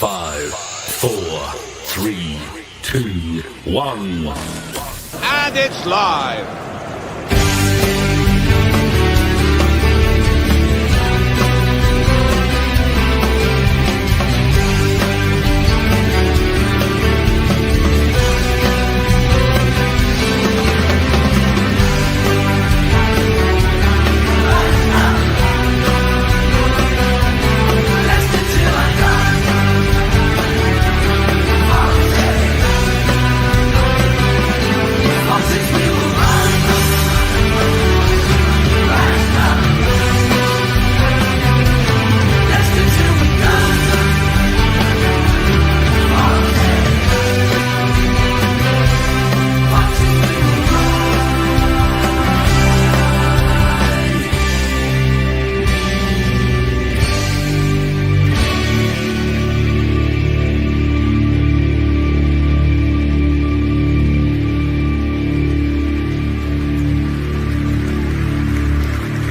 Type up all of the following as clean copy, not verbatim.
5, 4, 3, 2, 1. And it's live.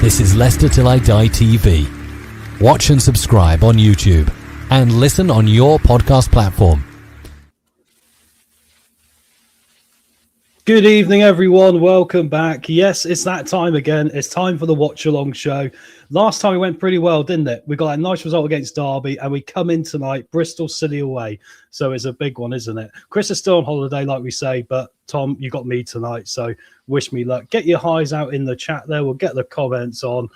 This is Leicester Till I Die TV. Watch and subscribe on YouTube and listen on your podcast platform. Good evening, everyone. Welcome back. Yes, it's that time again. It's time for the Watchalong show. Last time it went pretty well, didn't it? We got a nice result against Derby, and we come in tonight, Bristol City away. So it's a big one, isn't it? Chris is still on holiday, like we say, but Tom, you got me tonight, so wish me luck. Get your highs out in the chat there. We'll get the comments on,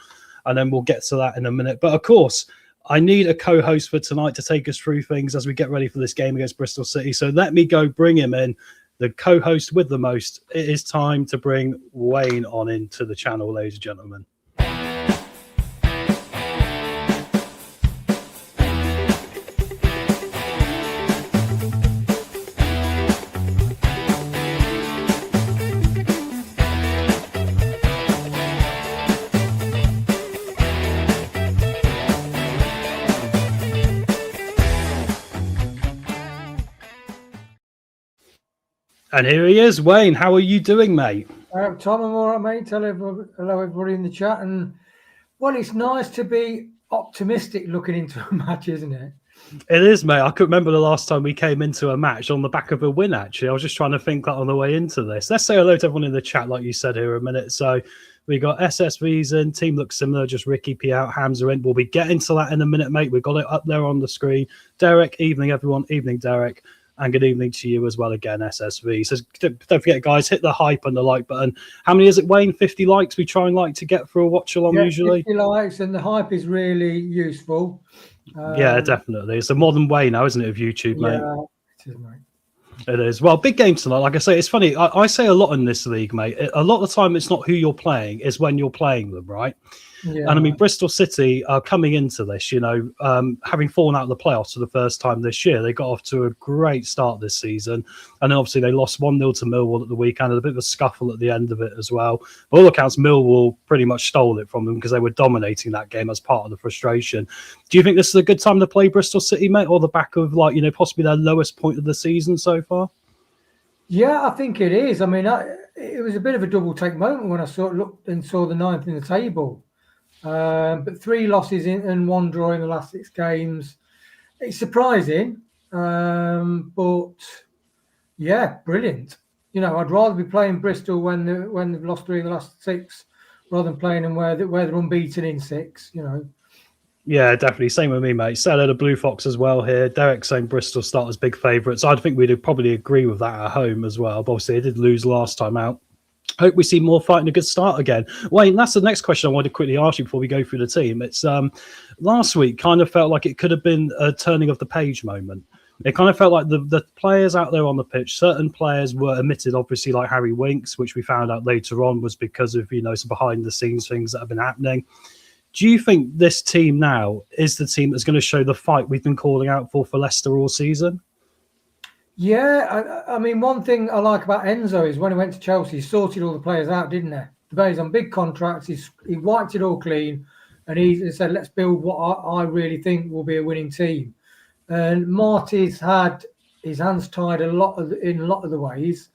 and then we'll get to that in a minute. But of course, I need a co-host for tonight to take us through things as we get ready for this game against Bristol City. So let me go bring him in. The co-host with the most. It is time to bring Wayne on into the channel, ladies and gentlemen. And here he is, Wayne. How are you doing, mate? Tom, I'm all right, mate. Hello, everybody in the chat. And, well, it's nice to be optimistic looking into a match, isn't it? It is, mate. I couldn't remember the last time we came into a match on the back of a win, actually. I was just trying to think that on the way into this. Let's say hello to everyone in the chat, like you said here a minute. So we got SSV's in. Team looks similar, just Ricky P out, Hamza in. We'll be getting to that in a minute, mate. We've got it up there on the screen. Derek, evening, everyone. Evening, Derek. And good evening to you as well again, SSV. So don't forget, guys, hit the hype and the like button. How many is it, Wayne? 50 likes we try and like to get for a watch-along usually? 50 likes, and the hype is really useful. Yeah, definitely. It's a modern way now, isn't it, of YouTube, mate? Yeah, it is, mate. It is. Well, big game tonight. Like I say, it's funny. I say a lot in this league, mate. A lot of the time, it's not who you're playing, it's when you're playing them, right? Yeah. And I mean, Bristol City are coming into this, having fallen out of the playoffs for the first time this year. They got off to a great start this season. And then obviously they lost 1-0 to Millwall at the weekend, and a bit of a scuffle at the end of it as well. By all accounts, Millwall pretty much stole it from them because they were dominating that game as part of the frustration. Do you think this is a good time to play Bristol City, mate, or the back of, possibly their lowest point of the season so far? Yeah, I think it is. I mean, it was a bit of a double take moment when I looked and saw the ninth in the table. But 3 losses and 1 draw in the last 6 games. It's surprising, but yeah, brilliant. I'd rather be playing Bristol when they've lost 3 in the last 6 rather than playing them where they're unbeaten in 6. Yeah, definitely. Same with me, mate. Say hello to Blue Fox as well here. Derek saying Bristol start as big favourites. I think we'd probably agree with that at home as well. But obviously, they did lose last time out. Hope we see more fight and a good start again. Wayne, that's the next question I wanted to quickly ask you before we go through the team. It's last week kind of felt like it could have been a turning of the page moment. It kind of felt like the players out there on the pitch, certain players were omitted, obviously, like Harry Winks, which we found out later on was because of, some behind-the-scenes things that have been happening. Do you think this team now is the team that's going to show the fight we've been calling out for Leicester all season? Yeah, I mean, one thing I like about Enzo is when he went to Chelsea, he sorted all the players out, didn't he? The players on big contracts, he wiped it all clean, and he said, let's build what I really think will be a winning team. And Marty's had his hands tied in a lot of the ways,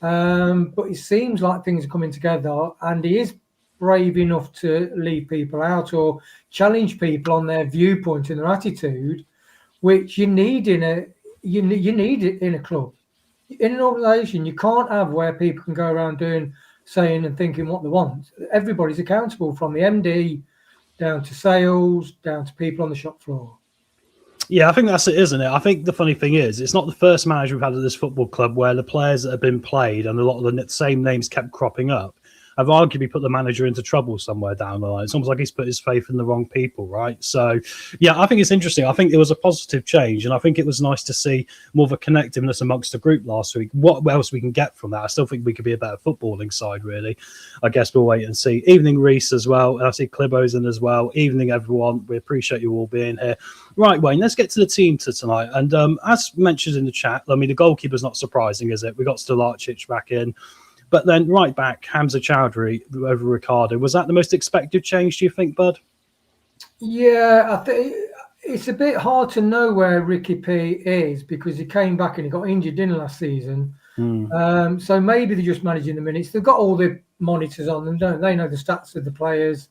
but it seems like things are coming together, and he is brave enough to leave people out or challenge people on their viewpoint and their attitude, which you need in a club. In an organisation, you can't have where people can go around saying and thinking what they want. Everybody's accountable, from the MD down to sales, down to people on the shop floor. Yeah, I think that's it, isn't it? I think the funny thing is, it's not the first manager we've had at this football club where the players that have been played and a lot of the same names kept cropping up have arguably put the manager into trouble somewhere down the line. It's almost like he's put his faith in the wrong people, right? So, yeah, I think it's interesting. I think it was a positive change, and I think it was nice to see more of a connectiveness amongst the group last week. What else we can get from that? I still think we could be a better footballing side, really. I guess we'll wait and see. Evening, Reese, as well. And I see Clibbo's in as well. Evening, everyone. We appreciate you all being here. Right, Wayne, let's get to the team tonight. And as mentioned in the chat, I mean, the goalkeeper's not surprising, is it? We got Stolarczyk back in. But then right back, Hamza Chowdhury over Ricardo. Was that the most expected change, do you think, Bud? Yeah, I think it's a bit hard to know where Ricky P is, because he came back and he got injured in last season. So maybe they're just managing the minutes. They've got all the monitors on them, don't they? They know the stats of the players.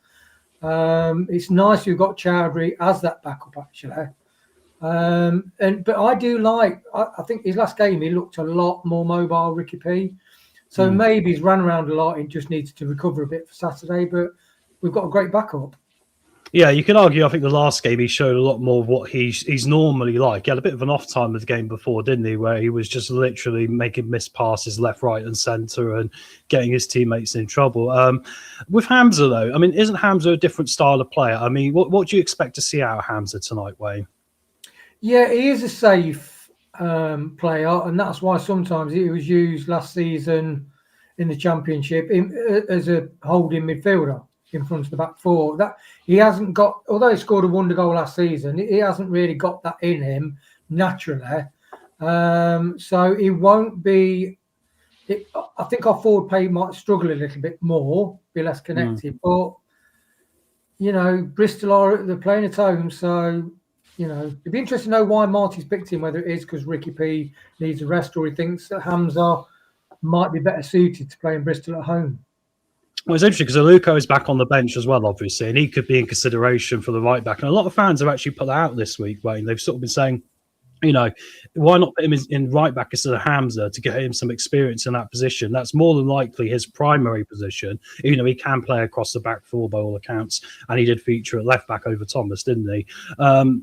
It's nice you've got Chowdhury as that backup, actually. But I do like, I think his last game, he looked a lot more mobile, Ricky P. So maybe he's run around a lot. He just needs to recover a bit for Saturday, but we've got a great backup. Yeah, you can argue. I think the last game he showed a lot more of what he's normally like. He had a bit of an off time of the game before, didn't he? Where he was just literally making missed passes left, right, and centre, and getting his teammates in trouble. With Hamza, though, I mean, isn't Hamza a different style of player? I mean, what do you expect to see out of Hamza tonight, Wayne? Yeah, he is a safe player, and that's why sometimes he was used last season in the Championship as a holding midfielder in front of the back four. That he hasn't got, although he scored a wonder goal last season, he hasn't really got that in him naturally. So he won't be. I think our forward play might struggle a little bit more, be less connected. But you know, Bristol they're playing at home, so. You know, it'd be interesting to know why Marty's picked him, whether it is because Ricky P needs a rest or he thinks that Hamza might be better suited to play in Bristol at home. Well, it's interesting because Aluko is back on the bench as well, obviously, and he could be in consideration for the right back. And a lot of fans have actually put that out this week, Wayne. They've sort of been saying, you know, why not put him in right back instead of Hamza to get him some experience in that position? That's more than likely his primary position. You know, he can play across the back four by all accounts, and he did feature at left back over Thomas, didn't he?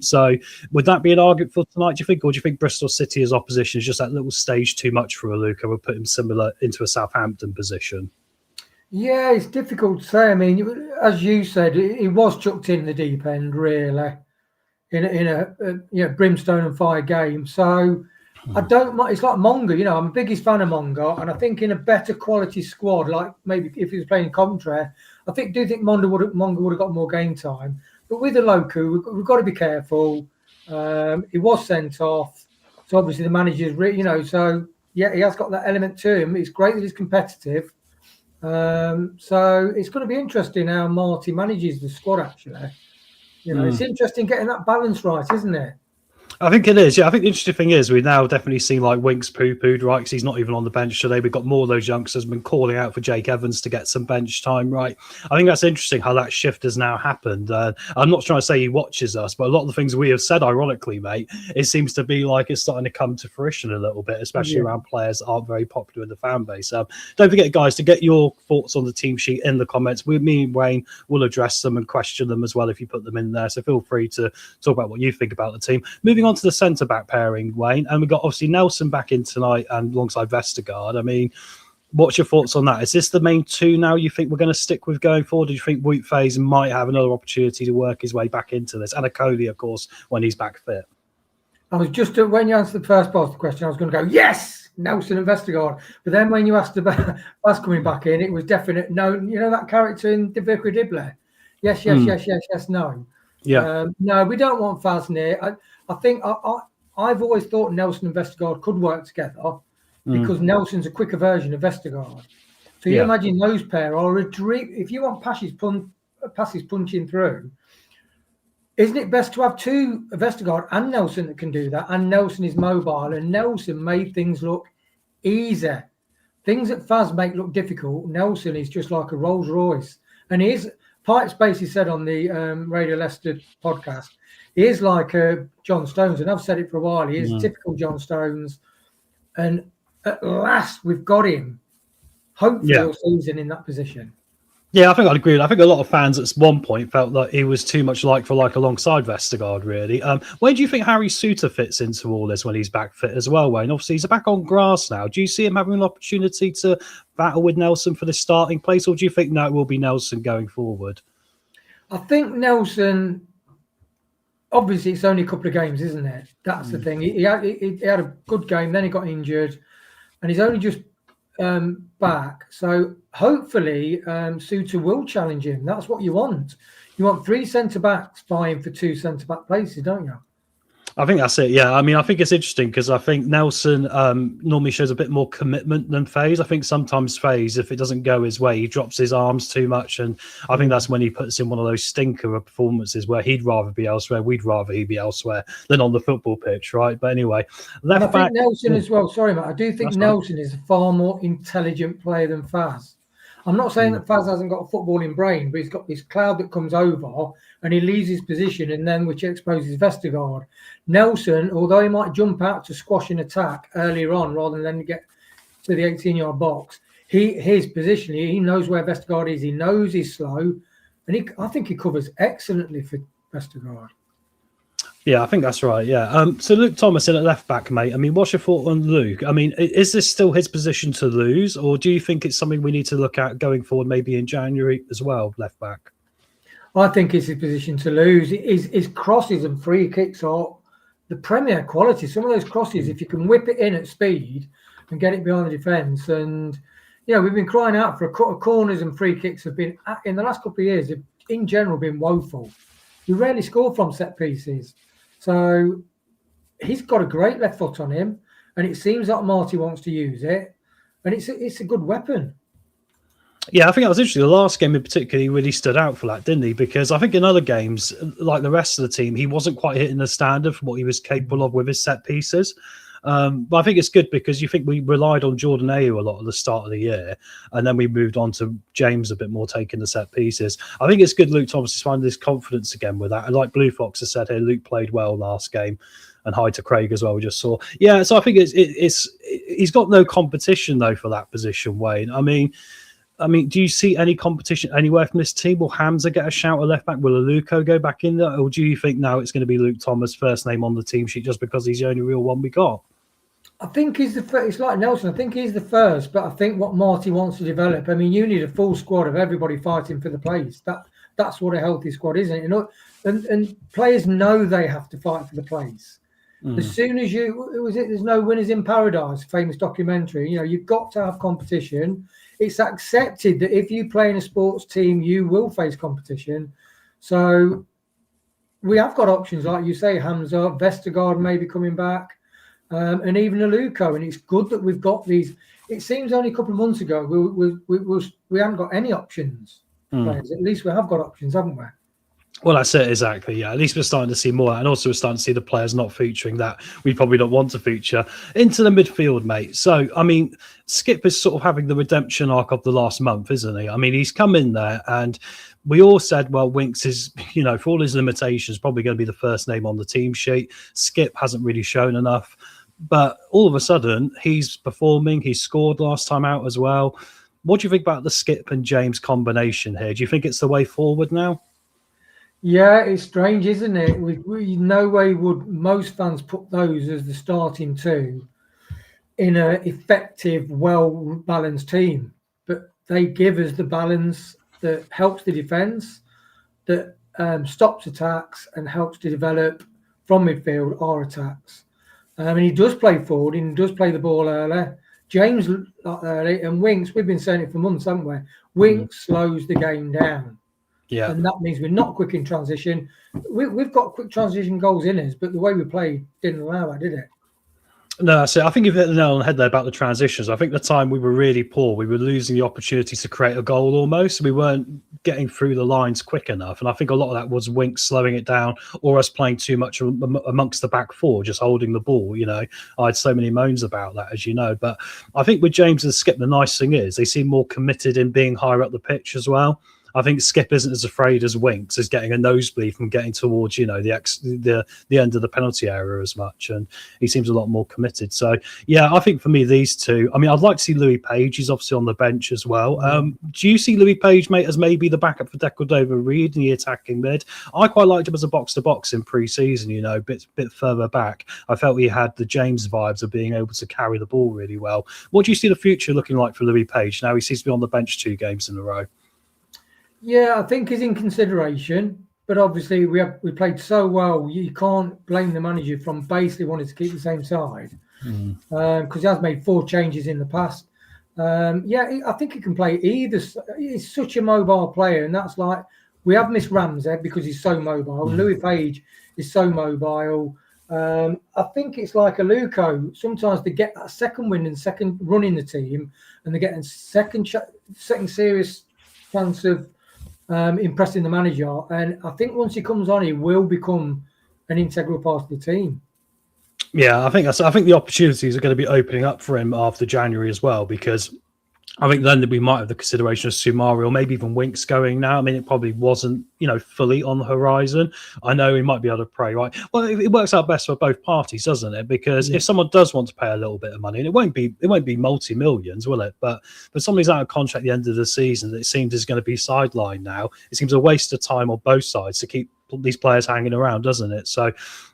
So would that be an argument for tonight, do you think? Or do you think Bristol City as opposition is just that little stage too much for Aluko? We'll put him similar into a Southampton position. Yeah, it's difficult to say. I mean, as you said, he was chucked in the deep end, really. In a brimstone and fire game. So I don't. It's like Monga. You know, I'm a biggest fan of Monga, and I think in a better quality squad, like maybe if he was playing Coventry, I do think Monga would have got more game time. But with Aloku, we've got to be careful. He was sent off, so obviously the manager's, so yeah, he has got that element to him. It's great that he's competitive. So it's going to be interesting how Marty manages the squad, actually. You know, it's interesting getting that balance right, isn't it? I think it is. Yeah, I think the interesting thing is we've now definitely seen like Winks poo-pooed, right? Because he's not even on the bench today. We've got more of those youngsters been calling out for Jake Evans to get some bench time, right? I think that's interesting how that shift has now happened. I'm not trying to say he watches us, but a lot of the things we have said, ironically, mate, it seems to be like it's starting to come to fruition a little bit, especially around players that aren't very popular in the fan base. Don't forget, guys, to get your thoughts on the team sheet in the comments. Me and Wayne will address them and question them as well if you put them in there. So feel free to talk about what you think about the team. Moving on to the centre-back pairing, Wayne, and we've got obviously Nelson back in tonight and alongside Vestergaard. I mean, what's your thoughts on that? Is this the main two now you think we're going to stick with going forward? Do you think Wheatface might have another opportunity to work his way back into this? And Akoli, of course, when he's back fit. I was just, when you answered the first part of the question, I was going to go, yes, Nelson and Vestergaard. But then when you asked about us coming back in, it was definite no. You know that character in Divock Dibbler? Yes, no. Yeah. No, we don't want Faz near. I think I've always thought Nelson and Vestergaard could work together because Nelson's a quicker version of Vestergaard. So you imagine those pair are a dream. If you want passes punching through, isn't it best to have two, Vestergaard and Nelson, that can do that? And Nelson is mobile, and Nelson made things look easy. Things that Faz make look difficult, Nelson is just like a Rolls Royce. And Pipes basically said on the Radio Leicester podcast, he is like John Stones, and I've said it for a while. He is typical John Stones, and at last we've got him. Hopefully, all season in that position. Yeah, I think I'd agree. I think a lot of fans at one point felt like he was too much like for like alongside Vestergaard, really. Where do you think Harry Souttar fits into all this when he's back fit as well, Wayne? Obviously, he's back on grass now. Do you see him having an opportunity to battle with Nelson for the starting place, or do you think it will be Nelson going forward? I think Nelson, obviously, it's only a couple of games, isn't it? That's the thing. He had a good game, then he got injured, and he's only just back. So hopefully Souttar will challenge him. That's what you want. You want 3 centre-backs vying for 2 centre-back places, don't you? I think that's it. Yeah, I mean, I think it's interesting because I think Nelson normally shows a bit more commitment than Faze. I think sometimes Faze, if it doesn't go his way, he drops his arms too much, and I think that's when he puts in one of those stinker performances where he'd rather be elsewhere, we'd rather he be elsewhere than on the football pitch, right? But anyway, left back. Nelson as well. Sorry, Matt. I do think Nelson is a far more intelligent player than Faz. I'm not saying that Faz hasn't got a footballing brain, but he's got this cloud that comes over and he leaves his position, and then which exposes Vestergaard. Nelson, although he might jump out to squash an attack earlier on rather than get to the 18-yard box, his position, he knows where Vestergaard is. He knows he's slow, and I think he covers excellently for Vestergaard. Yeah, I think that's right. Yeah. So Luke Thomas in at left back, mate. I mean, what's your thought on Luke? I mean, is this still his position to lose, or do you think it's something we need to look at going forward, maybe in January as well, left back? I think it's his position to lose. His crosses and free kicks are the premier quality. Some of those crosses, if you can whip it in at speed and get it behind the defence, and we've been crying out for corners and free kicks have been in the last couple of years, in general, been woeful. You rarely score from set pieces. So he's got a great left foot on him, and it seems like Marty wants to use it, and it's a good weapon. Yeah, I think that was interesting. The last game in particular, he really stood out for that, didn't he? Because I think in other games, like the rest of the team, he wasn't quite hitting the standard for what he was capable of with his set pieces. But I think it's good because you think we relied on Jordan Ayew a lot at the start of the year, and then we moved on to James a bit more taking the set pieces. I think it's good Luke Thomas is finding this confidence again with that. And like Blue Fox has said here, Luke played well last game, and hi to Craig as well, we just saw. Yeah, so I think it's he's got no competition though for that position, Wayne. I mean, do you see any competition anywhere from this team? Will Hamza get a shout at left back? Will Aluko go back in there? Or do you think now it's going to be Luke Thomas' first name on the team sheet just because he's the only real one we got? I think he's the first. It's like Nelson. I think he's the first, but I think what Marty wants to develop. I mean, you need a full squad of everybody fighting for the place. That's what a healthy squad is, isn't it? And players know they have to fight for the place. As soon as there's no winners in paradise. Famous documentary. You've got to have competition. It's accepted that if you play in a sports team, you will face competition. So we have got options, like you say, Hamza, Vestergaard may be coming back. And even Aluko, and it's good that we've got these. It seems only a couple of months ago we haven't got any options. Players. At least we have got options, haven't we? Well, that's it, exactly. Yeah, at least we're starting to see more, and also we're starting to see the players not featuring that we probably don't want to feature into the midfield, mate. So, I mean, Skip is sort of having the redemption arc of the last month, isn't he? I mean, he's come in there, and we all said, well, Winks is, for all his limitations, probably going to be the first name on the team sheet. Skip hasn't really shown enough, but all of a sudden, he's performing. He scored last time out as well. What do you think about the Skip and James combination here? Do you think it's the way forward now? Yeah, it's strange, isn't it? We no way would most fans put those as the starting two in an effective, well-balanced team. But they give us the balance that helps the defence, that stops attacks and helps to develop from midfield our attacks. And he does play forward and he does play the ball early. James early, and Winks, we've been saying it for months, haven't we? Winks slows the game down. Yeah, and that means we're not quick in transition. We've got quick transition goals in us, but the way we played didn't allow that, did it? No, so I think you've hit the nail on the head there about the transitions. I think the time we were really poor, we were losing the opportunity to create a goal almost. We weren't getting through the lines quick enough. And I think a lot of that was Winks slowing it down or us playing too much amongst the back four, just holding the ball. I had so many moans about that, as you know. But I think with James and Skip, the nice thing is they seem more committed in being higher up the pitch as well. I think Skip isn't as afraid as Winks as getting a nosebleed from getting towards, the end of the penalty area as much. And he seems a lot more committed. So, yeah, I think for me, these two, I mean, I'd like to see Louis Page. He's obviously on the bench as well. Do you see Louis Page, mate, as maybe the backup for Decordova-Reid in the attacking mid? I quite liked him as a box-to-box in pre-season, a bit further back. I felt he had the James vibes of being able to carry the ball really well. What do you see the future looking like for Louis Page? Now he seems to be on the bench 2 games in a row. Yeah, I think he's in consideration, but obviously we played so well. You can't blame the manager from basically wanting to keep the same side because he has made 4 changes in the past. I think he can play either. He's such a mobile player, and that's like we have missed Ramsey because he's so mobile. Louis Page is so mobile. I think it's like a Luco. Sometimes they get that second win and second run in the team, and they're getting second serious chance of impressing the manager. And I think once he comes on, he will become an integral part of the team. Yeah, I think the opportunities are going to be opening up for him after January as well, because I think then we might have the consideration of Sumari or maybe even Winks going now. I mean, it probably wasn't, fully on the horizon. I know he might be able to pray, right? Well, it works out best for both parties, doesn't it? Because if someone does want to pay a little bit of money, and it won't be multi-millions, will it? But somebody's out of contract at the end of the season that it seems is going to be sidelined now. It seems a waste of time on both sides to keep these players hanging around, doesn't it? So,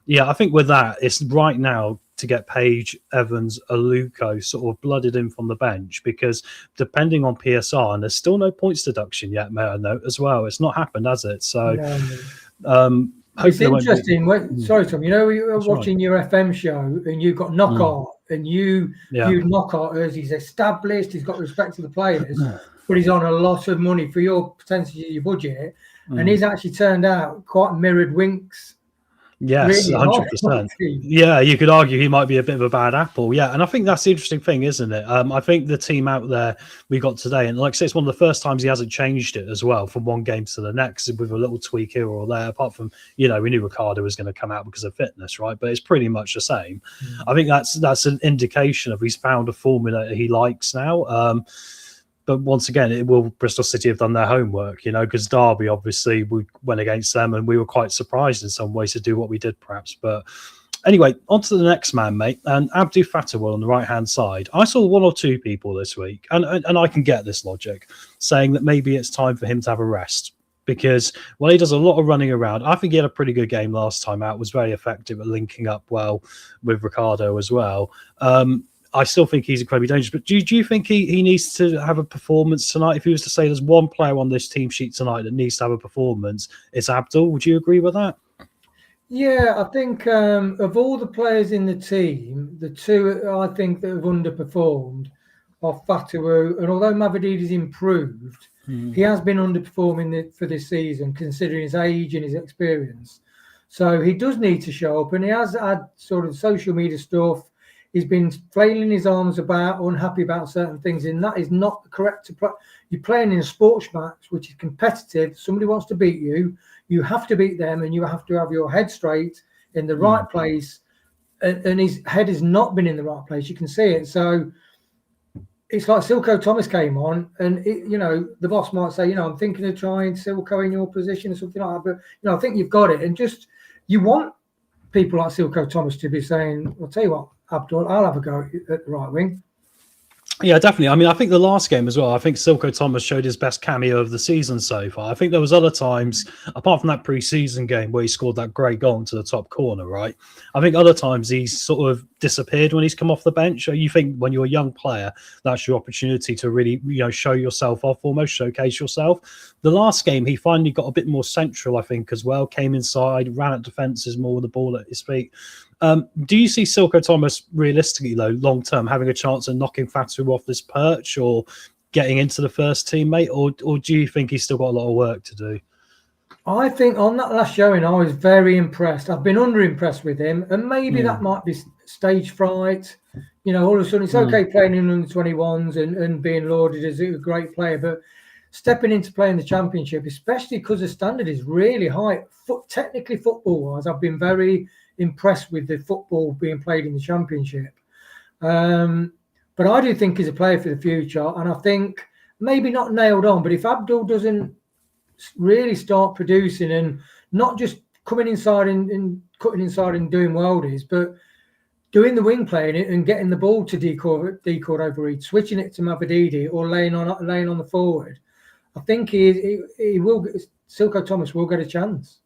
yeah, I think with that, it's right now to get Page, Evans, Aluko sort of blooded in from the bench, because depending on PSR, and there's still no points deduction yet, may I note as well. It's not happened, has it? So, it's interesting. Sorry, Tom. You were watching your FM show, and you've got Knockout, and you Knockout as he's established, he's got respect to the players, but he's on a lot of money for your potentially your budget, and he's actually turned out quite mirrored Winks. Yes, really 100%. Yeah, you could argue he might be a bit of a bad apple. Yeah, and I think that's the interesting thing, isn't it? I think the team out there we got today, and like I say, it's one of the first times he hasn't changed it as well from one game to the next with a little tweak here or there. Apart from, we knew Ricardo was going to come out because of fitness, right? But it's pretty much the same. I think that's an indication of he's found a formula that he likes now. But once again, will Bristol City have done their homework, because Derby, obviously, we went against them and we were quite surprised in some ways to do what we did, perhaps. But anyway, on to the next man, mate. And Abdou Fatahwell on the right-hand side. I saw 1 or 2 people this week, and I can get this logic, saying that maybe it's time for him to have a rest. Because while he does a lot of running around, I think he had a pretty good game last time out, was very effective at linking up well with Ricardo as well. I still think he's incredibly dangerous. But do you think he needs to have a performance tonight? If he was to say there's one player on this team sheet tonight that needs to have a performance, it's Abdul. Would you agree with that? Yeah, I think of all the players in the team, the 2 I think that have underperformed are Fatawu. And although Mavadida's improved, he has been underperforming for this season, considering his age and his experience. So he does need to show up. And he has had sort of social media stuff. He's been flailing his arms about, unhappy about certain things, and that is not correct to play. You're playing in a sports match, which is competitive. Somebody wants to beat you. You have to beat them, and you have to have your head straight in the right place. And his head has not been in the right place. You can see it. So it's like Silko Thomas came on, and the boss might say, I'm thinking of trying Silko in your position or something like that. But I think you've got it, and just you want people like Silko Thomas to be saying, "I'll tell you what, Abdul, I'll have a go at the right wing." Yeah, definitely. I mean, I think the last game as well, I think Silko Thomas showed his best cameo of the season so far. I think there was other times, apart from that pre-season game where he scored that great goal into the top corner, right? I think other times he's sort of disappeared when he's come off the bench. So you think when you're a young player, that's your opportunity to really, show yourself off, almost showcase yourself. The last game, he finally got a bit more central, I think, as well. Came inside, ran at defences more with the ball at his feet. Do you see Silko Thomas realistically, though, long term, having a chance of knocking Fatu off this perch or getting into the first team, mate? Or do you think he's still got a lot of work to do? I think on that last showing, I was very impressed. I've been under-impressed with him, and maybe that might be stage fright. All of a sudden, it's okay playing in under 21s and being lauded as a great player, but stepping into playing the championship, especially because the standard is really high, technically football-wise, I've been very impressed with the football being played in the championship. But I do think he's a player for the future, and I think maybe not nailed on, but if Abdul doesn't really start producing and not just coming inside and cutting inside and doing worldies, but doing the wing play and getting the ball to decord over Reed, switching it to Mavididi or laying on the forward. I think he will. Silko Thomas will get a chance.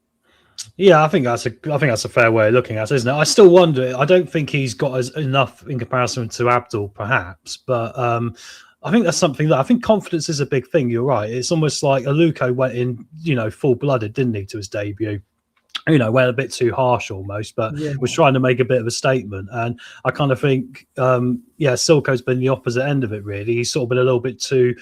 Yeah, I think that's a fair way of looking at it, isn't it? I still wonder. I don't think he's got enough in comparison to Abdul, perhaps, but I think that's something that I think confidence is a big thing. You're right. It's almost like Aluko went in, full-blooded, didn't he, to his debut? Went a bit too harsh almost, but was trying to make a bit of a statement. And I kind of think, Silko's been the opposite end of it, really. He's sort of been a little bit too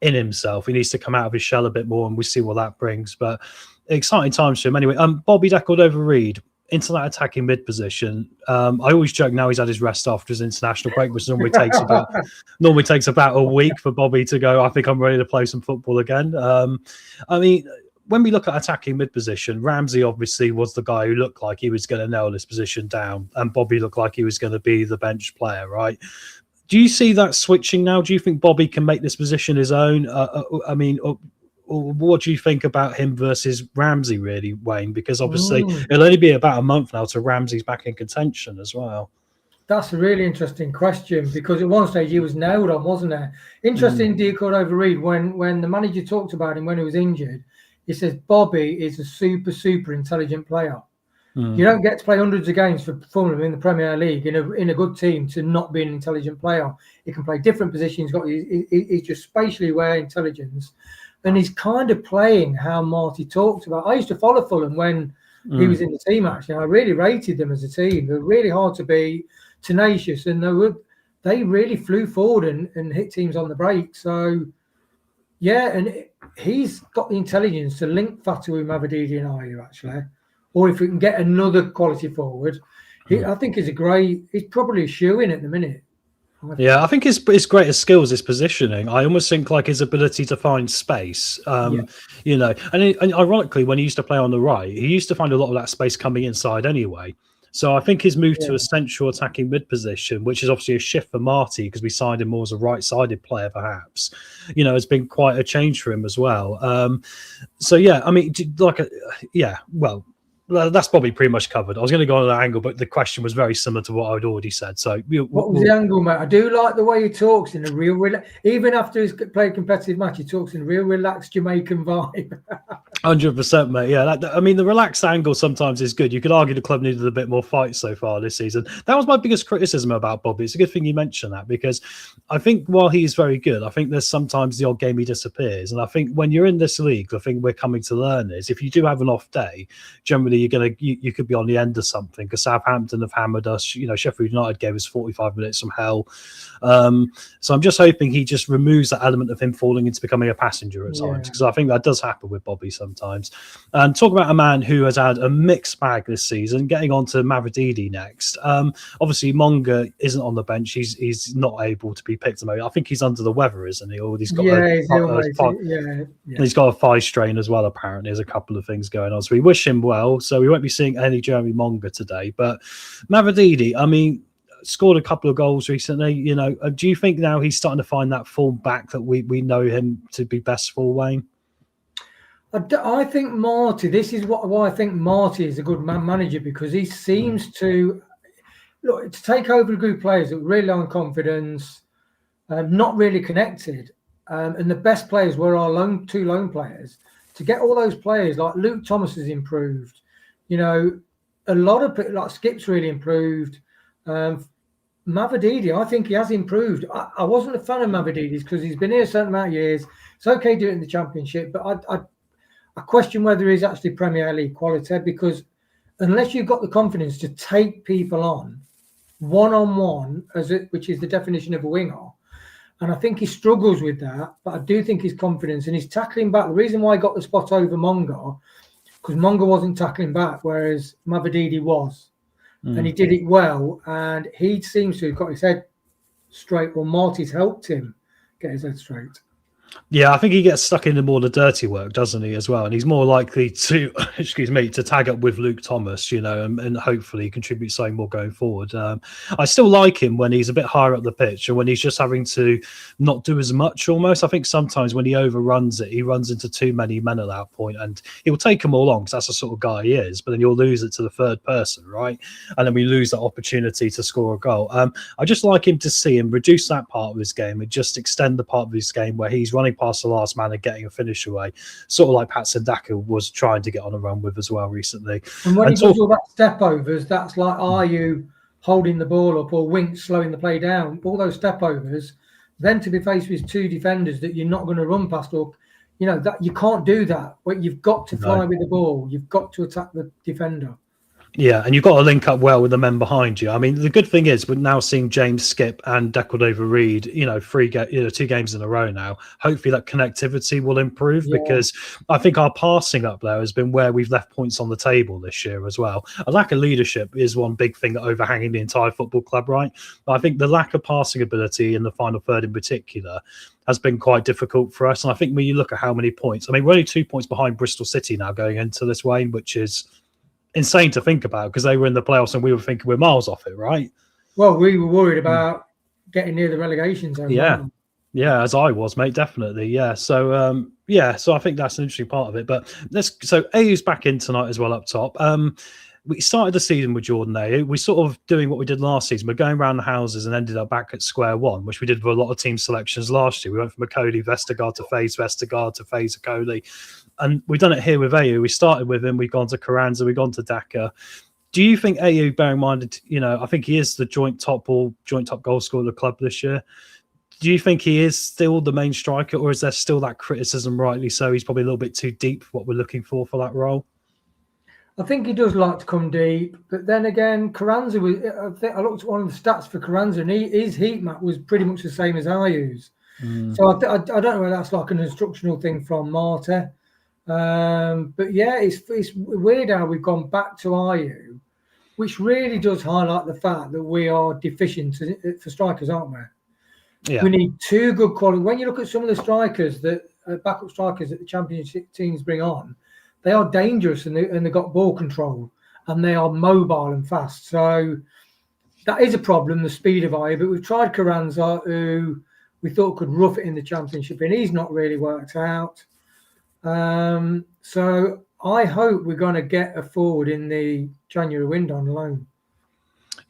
in himself. He needs to come out of his shell a bit more, and we see what that brings. But exciting times for him anyway. Bobby deckled over Reed into that attacking mid position. I always joke now he's had his rest after his international break, which normally takes about a week for Bobby to go, I think I'm ready to play some football again. When we look at attacking mid position, Ramsey obviously was the guy who looked like he was going to nail this position down, and Bobby looked like he was going to be the bench player, right? Do you see that switching now? Do you think Bobby can make this position his own? What do you think about him versus Ramsey, really, Wayne? Because obviously it'll only be about a month now till Ramsey's back in contention as well. That's a really interesting question, because at one stage he was nailed on, wasn't there? Interesting decord over Reed when the manager talked about him when he was injured. He says Bobby is a super intelligent player. You don't get to play hundreds of games for Fulham in the Premier League in a good team to not be an intelligent player. He can play different positions. He's just spatially aware intelligence, and he's kind of playing how Marty talked about. I used to follow Fulham when he was in the team. Actually, I really rated them as a team. They're really hard to beat, tenacious, and they really flew forward and hit teams on the break. So. Yeah, and he's got the intelligence to link Fatou Mavididi and Ayew, actually. Or if we can get another quality forward, I think he's probably a shoe-in at the minute. Yeah, I think his greatest skills is positioning. I almost think like his ability to find space, and ironically, when he used to play on the right, he used to find a lot of that space coming inside anyway. So I think his move to a central attacking mid position, which is obviously a shift for Marty because we signed him more as a right-sided player, perhaps, has been quite a change for him as well. That's probably pretty much covered. I was going to go on that angle, but the question was very similar to what I'd already said. So, what was the angle, mate? I do like the way he talks in a real, even after he's played competitive match, he talks in a real relaxed Jamaican vibe. 100%, mate. Yeah, the relaxed angle sometimes is good. You could argue the club needed a bit more fight so far this season. That was my biggest criticism about Bobby. It's a good thing you mentioned that, because I think while he's very good, I think there's sometimes the odd game he disappears. And I think when you're in this league, the thing we're coming to learn is if you do have an off day, generally you could be on the end of something, because Southampton have hammered us. Sheffield United gave us 45 minutes from hell. So I'm just hoping he just removes that element of him falling into becoming a passenger at times, because I think that does happen with Bobby sometimes. And talk about a man who has had a mixed bag this season. Getting on to Mavididi next. Obviously, Monga isn't on the bench. He's not able to be picked. I think he's under the weather, isn't he? Or he's got he's got a thigh strain as well. Apparently, there's a couple of things going on. So we wish him well. So we won't be seeing any Jeremy Monga today. But Mavididi, scored a couple of goals recently. Do you think now he's starting to find that form back that we know him to be best for, Wayne? I think Marty, this is why I think Marty is a good manager, because he seems to take over a group of players that really on confidence, not really connected. And the best players were our two loan players. To get all those players, like Luke Thomas has improved. A lot of like Skip's really improved. Mavididi, I think he has improved. I wasn't a fan of Mavididi's because he's been here a certain amount of years. It's okay doing it in the Championship, but I question whether he's actually Premier League quality, because unless you've got the confidence to take people on one-on-one, which is the definition of a winger, and I think he struggles with that, but I do think his confidence and his tackling back, the reason why he got the spot over Monga, because Monga wasn't tackling back, whereas Mavididi was. And he did it well, and he seems to have got his head straight. Well, Marty's helped him get his head straight. Yeah, I think he gets stuck into more the dirty work, doesn't he, as well? And he's more likely to, excuse me, to tag up with Luke Thomas, and hopefully contribute something more going forward. I still like him when he's a bit higher up the pitch and when he's just having to not do as much almost. I think sometimes when he overruns it, he runs into too many men at that point and he'll take them all on because that's the sort of guy he is, but then you'll lose it to the third person, right? And then we lose that opportunity to score a goal. I just like him to see him reduce that part of his game and just extend the part of his game where he's running past the last man and getting a finish away, sort of like Patson Daka was trying to get on a run with as well recently. And when he does all that step overs, that's like, are you holding the ball up or Winks slowing the play down? All those step overs, then to be faced with two defenders that you're not going to run past, or that you can't do that. But you've got to fly with the ball. You've got to attack the defender. Yeah, and you've got to link up well with the men behind you. I mean, the good thing is we're now seeing James skip and Decordova-Reid, 2 games in a row now. Hopefully that connectivity will improve because I think our passing up there has been where we've left points on the table this year as well. A lack of leadership is one big thing overhanging the entire football club, right? But I think the lack of passing ability in the final third in particular has been quite difficult for us. And I think when you look at how many points, I mean, we're only 2 points behind Bristol City now going into this, Wayne, which is insane to think about because they were in the playoffs and we were thinking we're miles off it, right? Well, we were worried about getting near the relegation zone. Yeah, as I was, mate, definitely. Yeah. So so I think that's an interesting part of it. But so AU's back in tonight as well up top. We started the season with Jordan AU. We're sort of doing what we did last season. We're going around the houses and ended up back at square one, which we did with a lot of team selections last year. We went from Akoli, Vestergaard to FaZe, Vestergaard to FaZe Akoli. And we've done it here with AU. We started with him. We've gone to Carranza. We've gone to Daka. Do you think AU, bearing in mind, I think he is the joint top goal scorer of the club this year. Do you think he is still the main striker, or is there still that criticism, rightly so? He's probably a little bit too deep for what we're looking for that role. I think he does like to come deep, but then again, Carranza was. I looked at one of the stats for Carranza, and his heat map was pretty much the same as IU's. So I don't know whether that's like an instructional thing from Marta. But yeah, it's weird how we've gone back to IU, which really does highlight the fact that we are deficient for strikers, aren't we? Yeah. We need two good quality. When you look at some of the strikers backup strikers that the championship teams bring on, they are dangerous and they've got ball control and they are mobile and fast. So that is a problem, the speed of IU. But we've tried Carranza, who we thought could rough it in the championship, and he's not really worked out. So I hope we're going to get a forward in the January window on loan.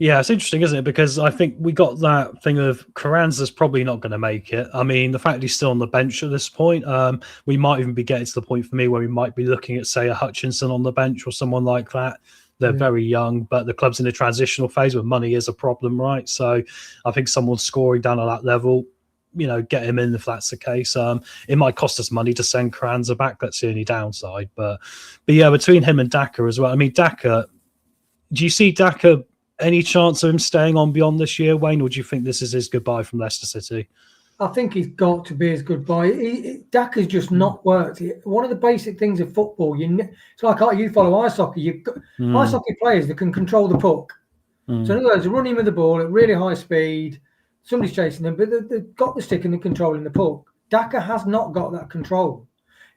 Yeah, it's interesting, isn't it? Because I think we got that thing of Carranza's probably not going to make it. I mean, the fact he's still on the bench at this point, we might even be getting to the point for me where we might be looking at, say, a Hutchinson on the bench or someone like that. They're very young, but the club's in a transitional phase where money is a problem, right? So I think someone scoring down at that level, get him in if that's the case. It might cost us money to send Carranza back. That's the only downside. But yeah, between him and Daka as well. I mean, Daka, do you see Daka any chance of him staying on beyond this year, Wayne, or do you think this is his goodbye from Leicester City? I think he's got to be his goodbye. Daka's just not worked. One of the basic things of football, it's like you follow ice hockey. You've got ice hockey players that can control the puck. So in other words, they're running with the ball at really high speed. Somebody's chasing them, but they've got the stick and they're controlling the puck. Daka has not got that control.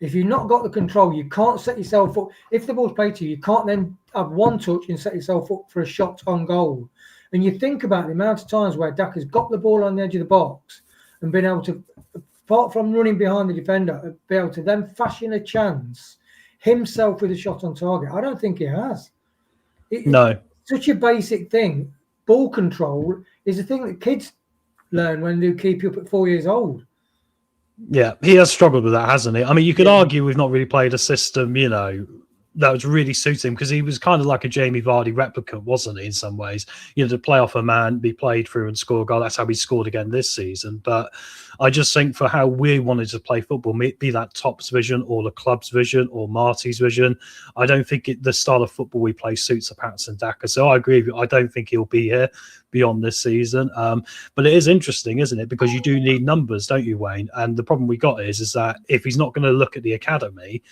If you've not got the control, you can't set yourself up. If the ball's played to you, you can't then have one touch and set yourself up for a shot on goal. And you think about the amount of times where Daka's got the ball on the edge of the box and been able to, apart from running behind the defender, be able to then fashion a chance himself with a shot on target. I don't think he has. No. Such a basic thing. Ball control is a thing that kids learn when they keep you up at 4 years old. Yeah, he has struggled with that, hasn't he? I mean, you could argue we've not really played a system, that was really suiting him because he was kind of like a Jamie Vardy replicant, wasn't he, in some ways? To play off a man, be played through and score a goal. That's how he scored again this season. But I just think for how we wanted to play football, be that Top's vision or the club's vision or Marty's vision, I don't think the style of football we play suits a Patson Daka. So I agree with you. I don't think he'll be here beyond this season. But it is interesting, isn't it? Because you do need numbers, don't you, Wayne? And the problem we got is that if he's not going to look at the academy,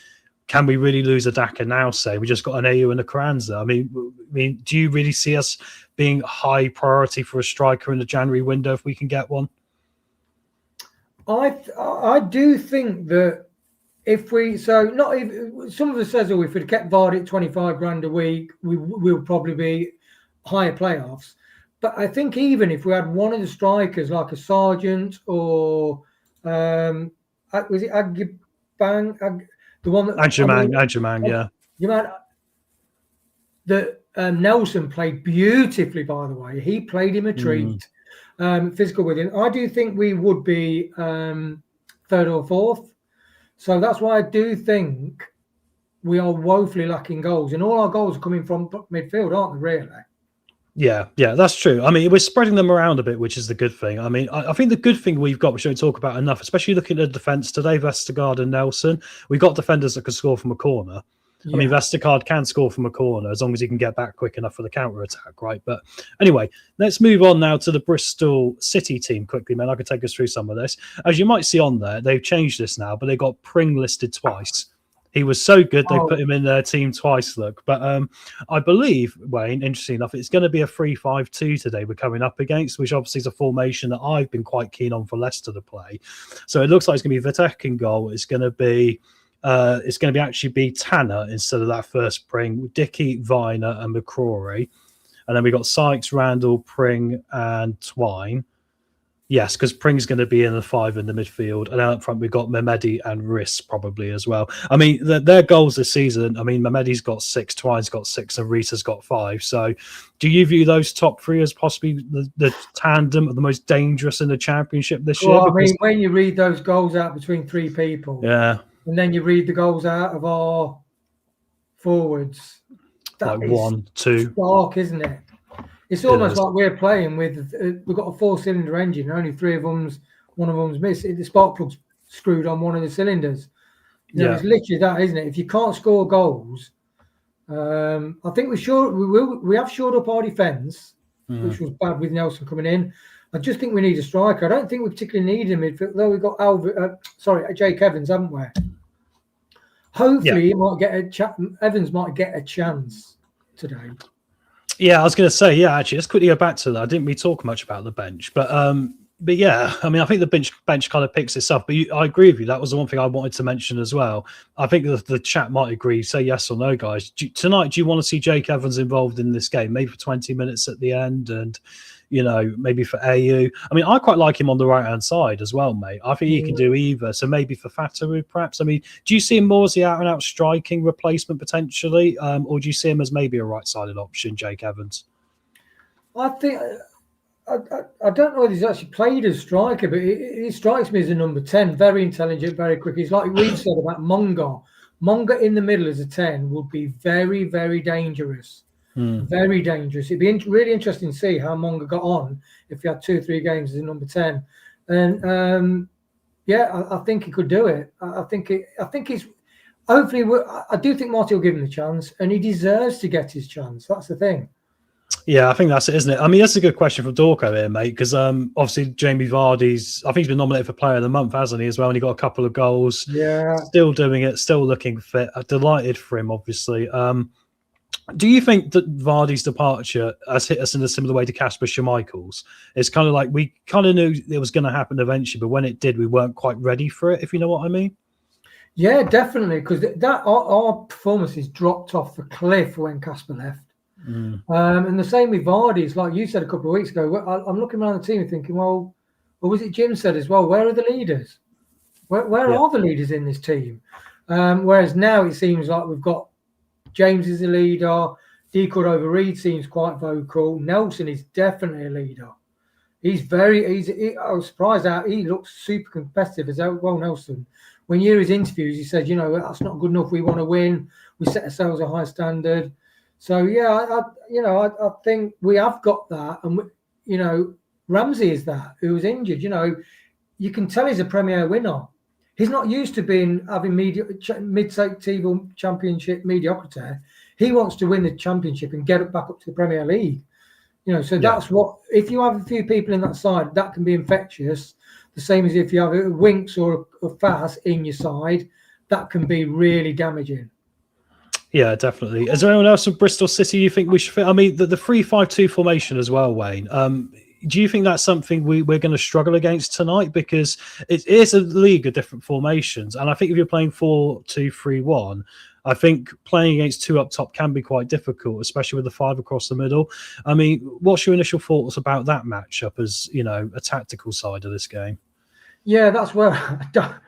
can we really lose a Daka now, say? We just got an AU and a Carranza. I mean, do you really see us being high priority for a striker in the January window if we can get one? I do think that if we, so not even, some of us says, oh, if we'd kept Vardy at 25 grand a week, we'll probably be higher playoffs. But I think even if we had one of the strikers like a Sargent or was it Agbang, the one that Adjumang, yeah. You might that Nelson played beautifully, by the way. He played him a treat, physical with him. I do think we would be third or fourth. So that's why I do think we are woefully lacking goals. And all our goals are coming from midfield, aren't they, really? Yeah, that's true. I mean, we're spreading them around a bit, which is the good thing. I mean, I think the good thing we've got, which we don't talk about enough, especially looking at the defence today, Vestergaard and Nelson, we've got defenders that can score from a corner. Yeah. I mean, Vestergaard can score from a corner as long as he can get back quick enough for the counter-attack, right? But anyway, let's move on now to the Bristol City team quickly, man. I can take us through some of this. As you might see on there, they've changed this now, but they got Pring listed twice. He was so good, they put him in their team twice, look. But I believe, Wayne, interesting enough, it's going to be a 3-5-2 today we're coming up against, which obviously is a formation that I've been quite keen on for Leicester to play. So it looks like it's going to be Vitek in goal. It's going to be actually be Tanner instead of that first Pring, Dickey, Viner, and McCrory. And then we got Sykes, Randall, Pring, and Twine. Yes, because Pring's going to be in the 5 in the midfield. And out front, we've got Mehmedi and Riss probably as well. I mean, their goals this season, I mean, Mehmedi's got 6, Twine's got 6, and Riss has got 5. So do you view those top 3 as possibly the tandem of the most dangerous in the championship this year? I mean, when you read those goals out between 3 people, yeah, and then you read the goals out of our forwards, that like 1, 2. Dark, isn't it? It's almost like we're playing with, we've got a 4-cylinder engine, only 3 of one of them's missed. The spark plug's screwed on one of the cylinders. You know, it's literally that, isn't it? If you can't score goals, I think we have shored up our defence, which was bad with Nelson coming in. I just think we need a striker. I don't think we particularly need a midfield, though we've got Jake Evans, haven't we? Hopefully, he might get Evans might get a chance today. Yeah, I was going to say, actually, let's quickly go back to that. I didn't really talk much about the bench, but yeah, I mean, I think the bench kind of picks itself. But I agree with you. That was the one thing I wanted to mention as well. I think the chat might agree. Say yes or no, guys. Tonight, do you want to see Jake Evans involved in this game? Maybe for 20 minutes at the end, and maybe for AU. I mean, I quite like him on the right-hand side as well, mate. I think he can do either. So maybe for Fataru, perhaps. I mean, do you see him more as the out-and-out striking replacement potentially, or do you see him as maybe a right-sided option, Jake Evans? I think I don't know if he's actually played as striker, but he strikes me as a number 10, very intelligent, very quick. He's like we've said about Monga. Monga in the middle as a 10 would be very, very dangerous. Very dangerous. It'd be really interesting to see how Monga got on if he had 2 or 3 games as a number 10. And I think he could do it. I think he's hopefully. I do think Marty will give him the chance, and he deserves to get his chance. That's the thing. Yeah, I think that's it, isn't it? I mean, that's a good question from Dorco here, mate, because obviously Jamie Vardy's, I think he's been nominated for Player of the Month, hasn't he, as well? And he got a couple of goals. Yeah. Still doing it, still looking fit. Delighted for him, obviously. Do you think that Vardy's departure has hit us in a similar way to Kasper Schmeichel's? It's kind of like we kind of knew it was going to happen eventually, but when it did, we weren't quite ready for it, if you know what I mean? Yeah, definitely, because our performances dropped off the cliff when Kasper left. And the same with Vardy. It's like you said a couple of weeks ago. I'm looking around the team and thinking, well, or was it Jim said as well? Where are the leaders? Where are the leaders in this team? Whereas now it seems like we've got James is a leader. D. Cordova-Reid seems quite vocal. Nelson is definitely a leader. I was surprised how he looks super competitive as well. Nelson, when you hear his interviews, he said, that's not good enough. We want to win. We set ourselves a high standard. So I think we have got that, and Ramsey is that who was injured. You can tell he's a Premier winner. He's not used to having mid-table championship mediocrity. He wants to win the championship and get it back up to the Premier League. That's what. If you have a few people in that side, that can be infectious. The same as if you have a Winks or a Faz in your side, that can be really damaging. Yeah, definitely. Is there anyone else from Bristol City you think we should fit? I mean, the 3-5-2 formation as well, Wayne. do you think that's something we're going to struggle against tonight? Because it is a league of different formations. And I think if you're playing 4-2-3-1, I think playing against two up top can be quite difficult, especially with the five across the middle. I mean, what's your initial thoughts about that matchup as, a tactical side of this game? Yeah, that's where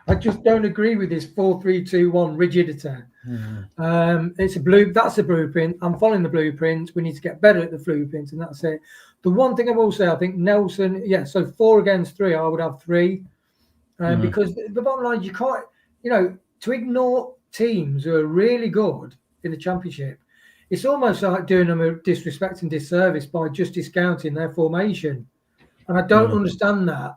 I just don't agree with this 4-3-2-1 rigidity. That's a blueprint. I'm following the blueprint. We need to get better at the blueprint, and that's it. The one thing I will say, I think Nelson, so 4 against 3, I would have 3. Because the bottom line, you can't, to ignore teams who are really good in the Championship, it's almost like doing them a disrespect and disservice by just discounting their formation. And I don't understand that.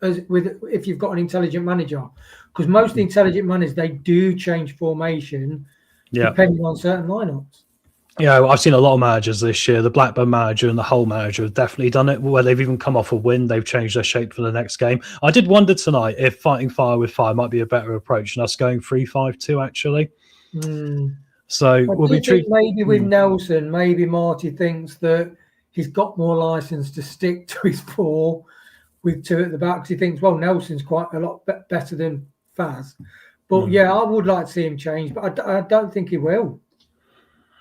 If you've got an intelligent manager, because most intelligent managers, they do change formation depending on certain lineups. Yeah, I've seen a lot of managers this year. The Blackburn manager and the Hull manager have definitely done it, where they've even come off a win. They've changed their shape for the next game. I did wonder tonight if fighting fire with fire might be a better approach than us going 3-5-2, actually. So we'll be maybe with Nelson, maybe Marty thinks that he's got more license to stick to his 4 with 2 at the back, because he thinks, well, Nelson's quite a lot better than Faz. But I would like to see him change, but I don't think he will.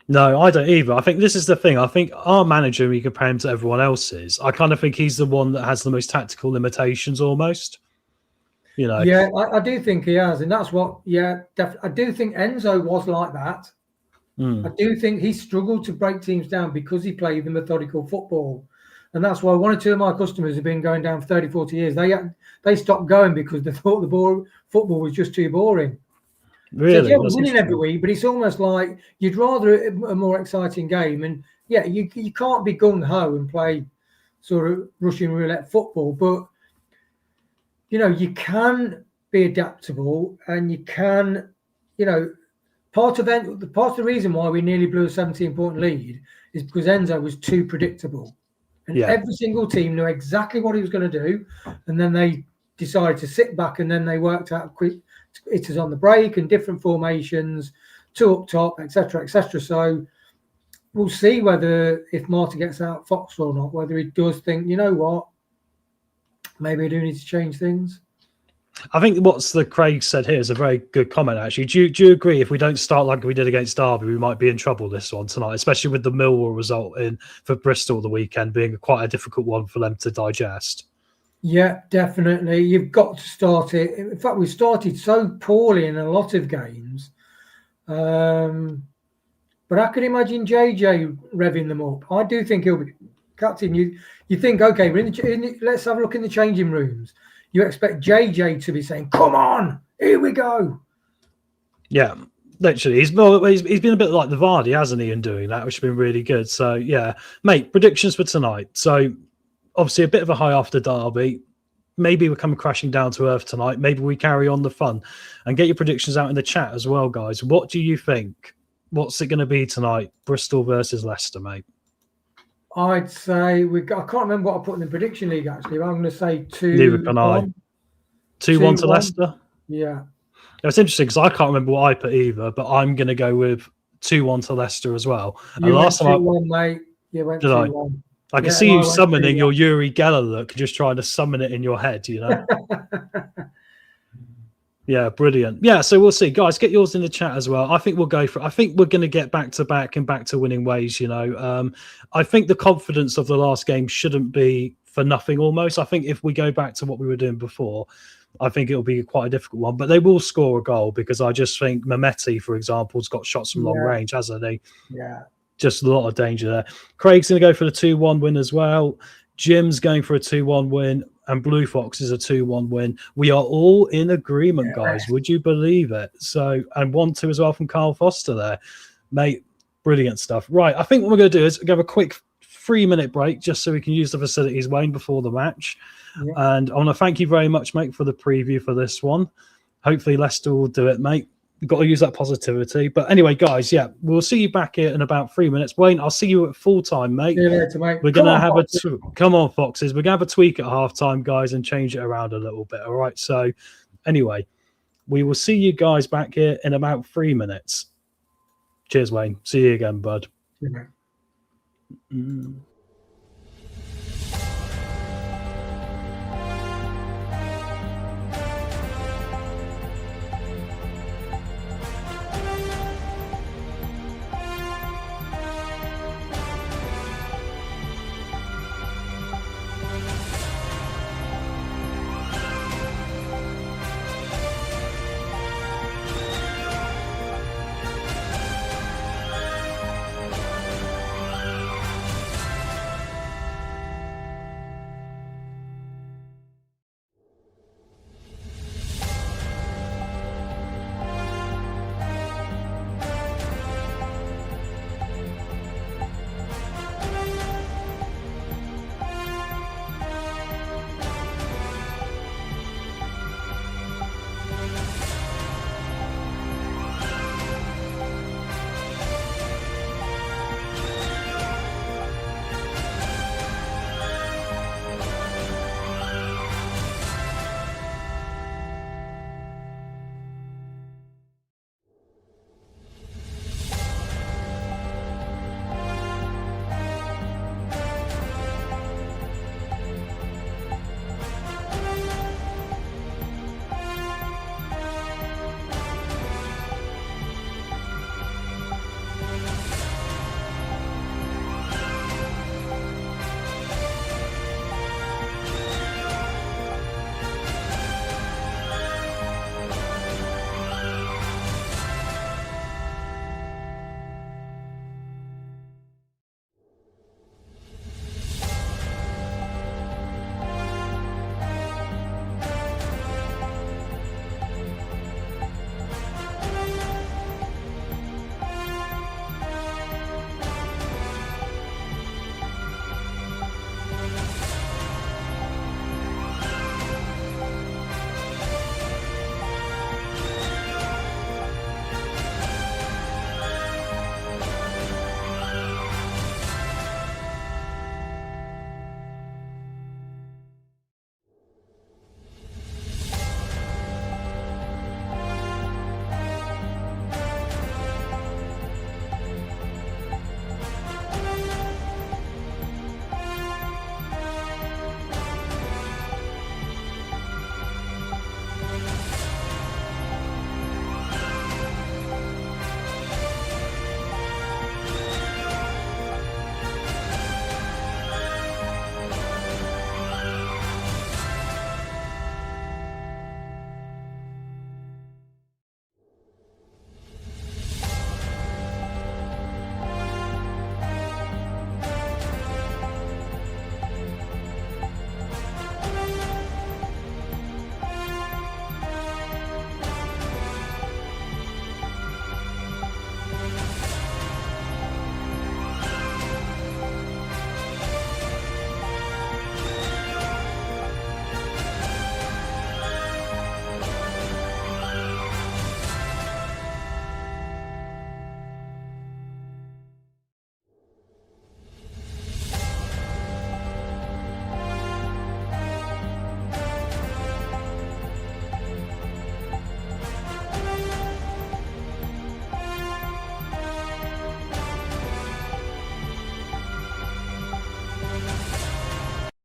No, I don't either. I think this is the thing. I think our manager, we compare him to everyone else's, I kind of think he's the one that has the most tactical limitations almost. Yeah, I do think he has. And that's what, I do think Enzo was like that. I do think he struggled to break teams down because he played the methodical football. And that's why 1 or 2 of my customers have been going down for 30, 40 years. They stopped going because they thought football was just too boring. Really? So, we're winning every week, but it's almost like you'd rather a more exciting game. And you can't be gung-ho and play sort of Russian roulette football, but you can be adaptable, and you can, part of the reason why we nearly blew a 17-point lead is because Enzo was too predictable. And every single team knew exactly what he was going to do. And then they decided to sit back, and then they worked out quick hitters on the break and different formations, 2 up top, etc., etc. So we'll see if Marty gets out Fox or not, whether he does think, you know what, maybe I do need to change things. I think what's the Craig said here is a very good comment, actually. Do you agree if we don't start like we did against Derby, we might be in trouble this one tonight, especially with the Millwall result for Bristol the weekend being quite a difficult one for them to digest? Yeah, definitely. You've got to start it. In fact, we started so poorly in a lot of games. But I can imagine JJ revving them up. I do think he'll be captain. You think, okay, let's have a look in the changing rooms. You expect JJ to be saying, come on, here we go. Yeah, literally. He's been a bit like the Vardy, hasn't he, in doing that, which has been really good. So, yeah. Mate, predictions for tonight. So, obviously, a bit of a high after Derby. Maybe we're coming crashing down to earth tonight. Maybe we carry on the fun. And get your predictions out in the chat as well, guys. What do you think? What's it going to be tonight? Bristol versus Leicester, mate. I'd say I can't remember what I put in the prediction league, actually. But I'm going to say 2-1. Neither can I. 2-1 to Leicester? Yeah. It's interesting because I can't remember what I put either, but I'm going to go with 2-1 to Leicester as well. You went 2-1, mate. You went 2-1. I can see you summoning your Yuri Geller look, just trying to summon it in your head, Yeah, brilliant. Yeah, so we'll see. Guys, get yours in the chat as well. I think we'll go for it. I think we're going to get back to back and back to winning ways, I think the confidence of the last game shouldn't be for nothing almost. I think if we go back to what we were doing before, I think it'll be quite a difficult one. But they will score a goal because I just think Mehmeti, for example, has got shots from long range, hasn't he? Yeah. Just a lot of danger there. Craig's going to go for the 2-1 win as well. Jim's going for a 2-1 win. And Blue Fox is a 2-1 win. We are all in agreement, guys. Would you believe it? So, and 1-2 as well from Carl Foster there. Mate, brilliant stuff. Right, I think what we're going to do is give a quick 3-minute break just so we can use the facilities, Wayne, before the match. Yeah. And I want to thank you very much, mate, for the preview for this one. Hopefully Leicester will do it, mate. You've got to use that positivity. But anyway, guys, we'll see you back here in about 3 minutes. Wayne, I'll see you at full time, mate. See you later, mate. We're going to have come on, Foxes. We're going to have a tweak at halftime, guys, and change it around a little bit. All right. So anyway, we will see you guys back here in about 3 minutes. Cheers, Wayne. See you again, bud. See you, mate.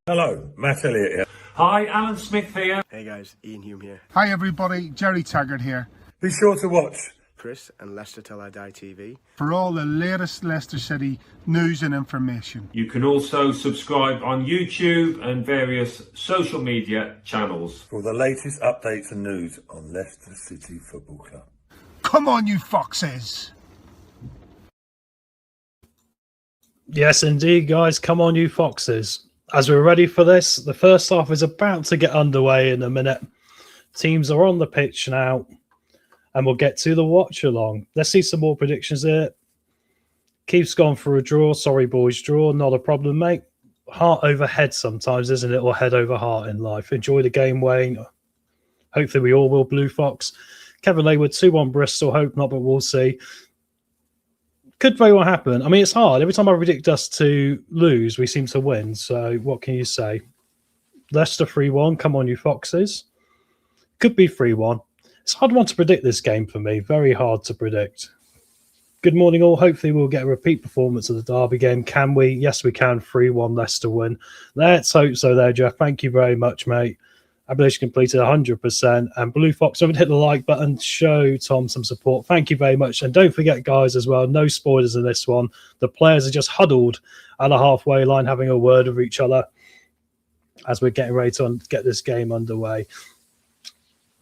Hello, Matt Elliott here. Hi, Alan Smith here. Hey guys, Ian Hume here. Hi everybody, Jerry Taggart here. Be sure to watch Chris and Leicester Till I Die TV for all the latest Leicester City news and information. You can also subscribe on YouTube and various social media channels. for the latest updates and news on Leicester City Football Club. Come on, you foxes! Yes, indeed, guys. Come on, you foxes. As we're ready for this, the first half is about to get underway in a minute. Teams are on the pitch now, and we'll get to the watch along. Let's see some more predictions here. Keith's gone for a draw. Sorry, boys, draw. Not a problem, mate. Heart over head sometimes, isn't it? Or head over heart in life. Enjoy the game, Wayne. Hopefully we all will, Blue Fox. Kevin Laywood, 2-1 Bristol. Hope not, but we'll see. Could very well happen. I mean, it's hard. Every time I predict us to lose, we seem to win. So what can you say? Leicester 3-1. Come on, you foxes. Could be 3-1. It's a hard one to predict this game for me. Very hard to predict. Good morning, all. Hopefully we'll get a repeat performance of the Derby game. Can we? Yes, we can. 3-1 Leicester win. Let's hope so there, Jeff. Thank you very much, mate. Application completed 100%. And Blue Fox, remember to hit the like button. Show Tom some support. Thank you very much. And don't forget, guys, as well, no spoilers in this one. The players are just huddled at a halfway line having a word with each other as we're getting ready to get this game underway.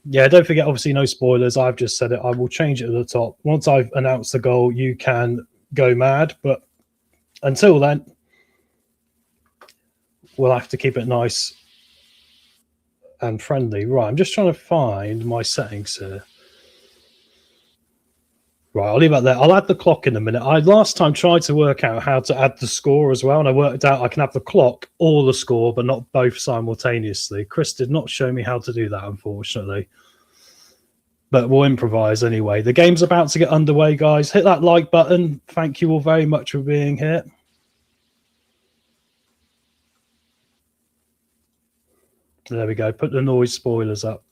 Yeah, don't forget, obviously, no spoilers. I've just said it. I will change it at the top. Once I've announced the goal, you can go mad. But until then, we'll have to keep it nice and friendly. Right, I'm just trying to find my settings here. Right, I'll leave that there. I'll add the clock in a minute. I last time tried to work out how to add the score as well, and I worked out I can have the clock or the score, but not both simultaneously. Chris did not show me how to do that, unfortunately. But we'll improvise anyway. The game's about to get underway, guys. Hit that like button. Thank you all very much for being here. There we go. Put the noise spoilers up.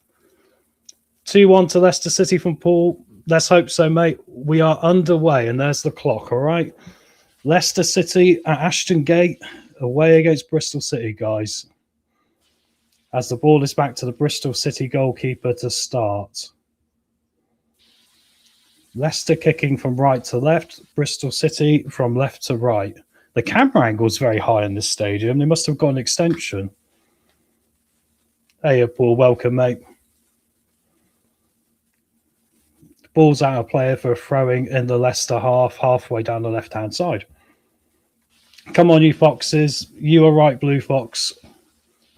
2-1 to Leicester City from Paul. Let's hope so, mate. We are underway, and there's the clock, all right? Leicester City at Ashton Gate, away against Bristol City, guys. As the ball is back to the Bristol City goalkeeper to start. Leicester kicking from right to left, Bristol City from left to right. The camera angle is very high in this stadium. They must have got an extension. Hey, Paul, welcome, mate. Ball's out of player for a throwing in the Leicester half, halfway down the left-hand side. Come on, you foxes. You are right, Blue Fox.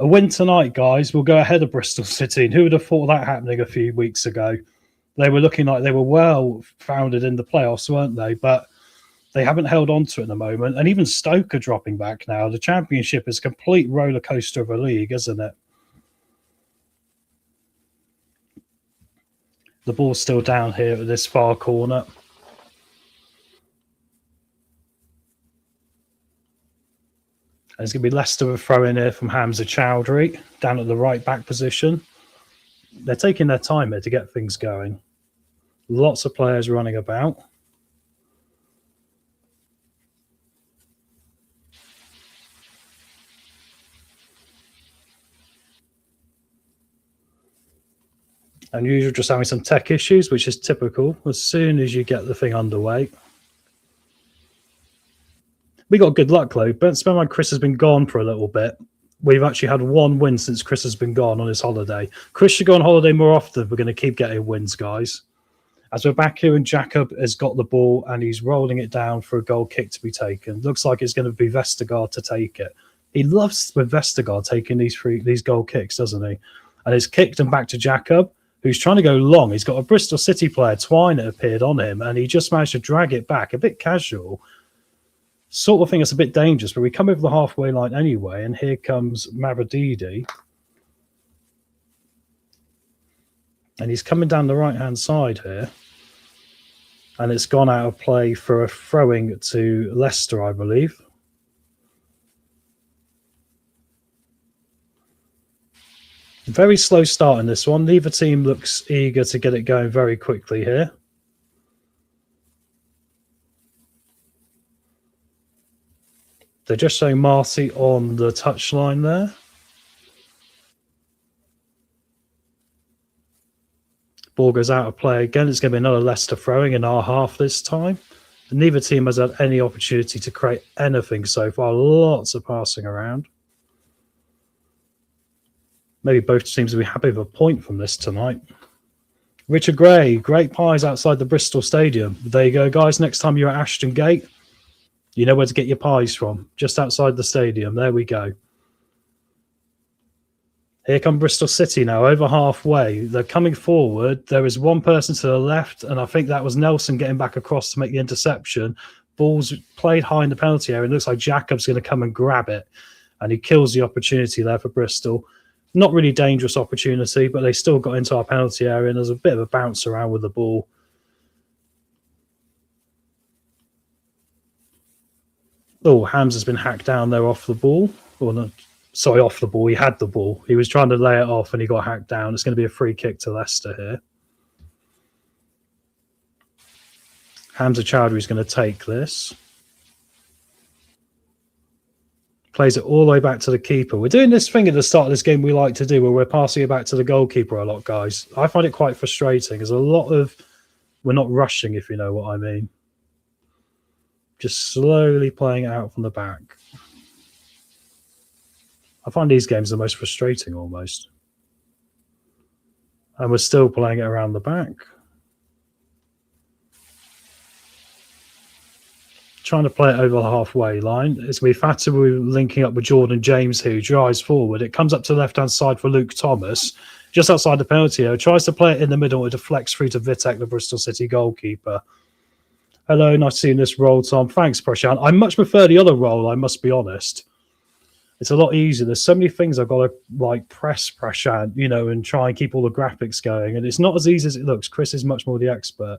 A win tonight, guys. We'll go ahead of Bristol City. And who would have thought that happening a few weeks ago? They were looking like they were well founded in the playoffs, weren't they? But they haven't held on to it at the moment. And even Stoke are dropping back now. The Championship is a complete roller coaster of a league, isn't it? The ball's still down here at this far corner. And it's going to be Leicester with a throw in here from Hamza Chowdhury down at the right back position. They're taking their time here to get things going. Lots of players running about. Unusual, just having some tech issues, which is typical as soon as you get the thing underway. We got good luck, though. But spend like Chris has been gone for a little bit. We've actually had one win since Chris has been gone on his holiday. Chris should go on holiday more often. We're going to keep getting wins, guys. As we're back here, and Jacob has got the ball and he's rolling it down for a goal kick to be taken. Looks like it's going to be Vestergaard to take it. He loves with Vestergaard taking these goal kicks, doesn't he? And it's kicked and back to Jacob, who's trying to go long. He's got a Bristol City player, Twine, that appeared on him, and he just managed to drag it back. A bit casual. Sort of thing that's a bit dangerous, but we come over the halfway line anyway, and here comes Mabadidi. And he's coming down the right-hand side here. And it's gone out of play for a throwing to Leicester, I believe. Very slow start in this one. Neither team looks eager to get it going very quickly here. They're just showing Marcy on the touchline there. Ball goes out of play again. It's going to be another Leicester throwing in our half this time. And neither team has had any opportunity to create anything so far. Lots of passing around. Maybe both teams will be happy with a point from this tonight. Richard Gray, great pies outside the Bristol Stadium. There you go, guys. Next time you're at Ashton Gate, you know where to get your pies from. Just outside the stadium. There we go. Here come Bristol City now, over halfway. They're coming forward. There is one person to the left, and I think that was Nelson getting back across to make the interception. Ball's played high in the penalty area. It looks like Jacob's going to come and grab it, and he kills the opportunity there for Bristol. Not really dangerous opportunity, but they still got into our penalty area, and there's a bit of a bounce around with the ball. Oh, Hamza's been hacked down there off the ball. Or not. Sorry, off the ball. He had the ball. He was trying to lay it off and he got hacked down. It's going to be a free kick to Leicester here. Hamza Chowdhury is going to take this. Plays it all the way back to the keeper. We're doing this thing at the start of this game we like to do where we're passing it back to the goalkeeper a lot, guys. I find it quite frustrating. There's a lot of... We're not rushing, if you know what I mean. Just slowly playing it out from the back. I find these games the most frustrating almost. And we're still playing it around the back. Trying to play it over the halfway line. It's going to be Fatawu linking up with Jordan James who drives forward. It comes up to the left-hand side for Luke Thomas. Just outside the penalty area. Tries to play it in the middle. It deflects through to Vitek, the Bristol City goalkeeper. Hello, nice seeing this roll, Tom. Thanks, Prashant. I much prefer the other roll, I must be honest. It's a lot easier. There's so many things I've got to like press Prashant, you know, and try and keep all the graphics going. And it's not as easy as it looks. Chris is much more the expert.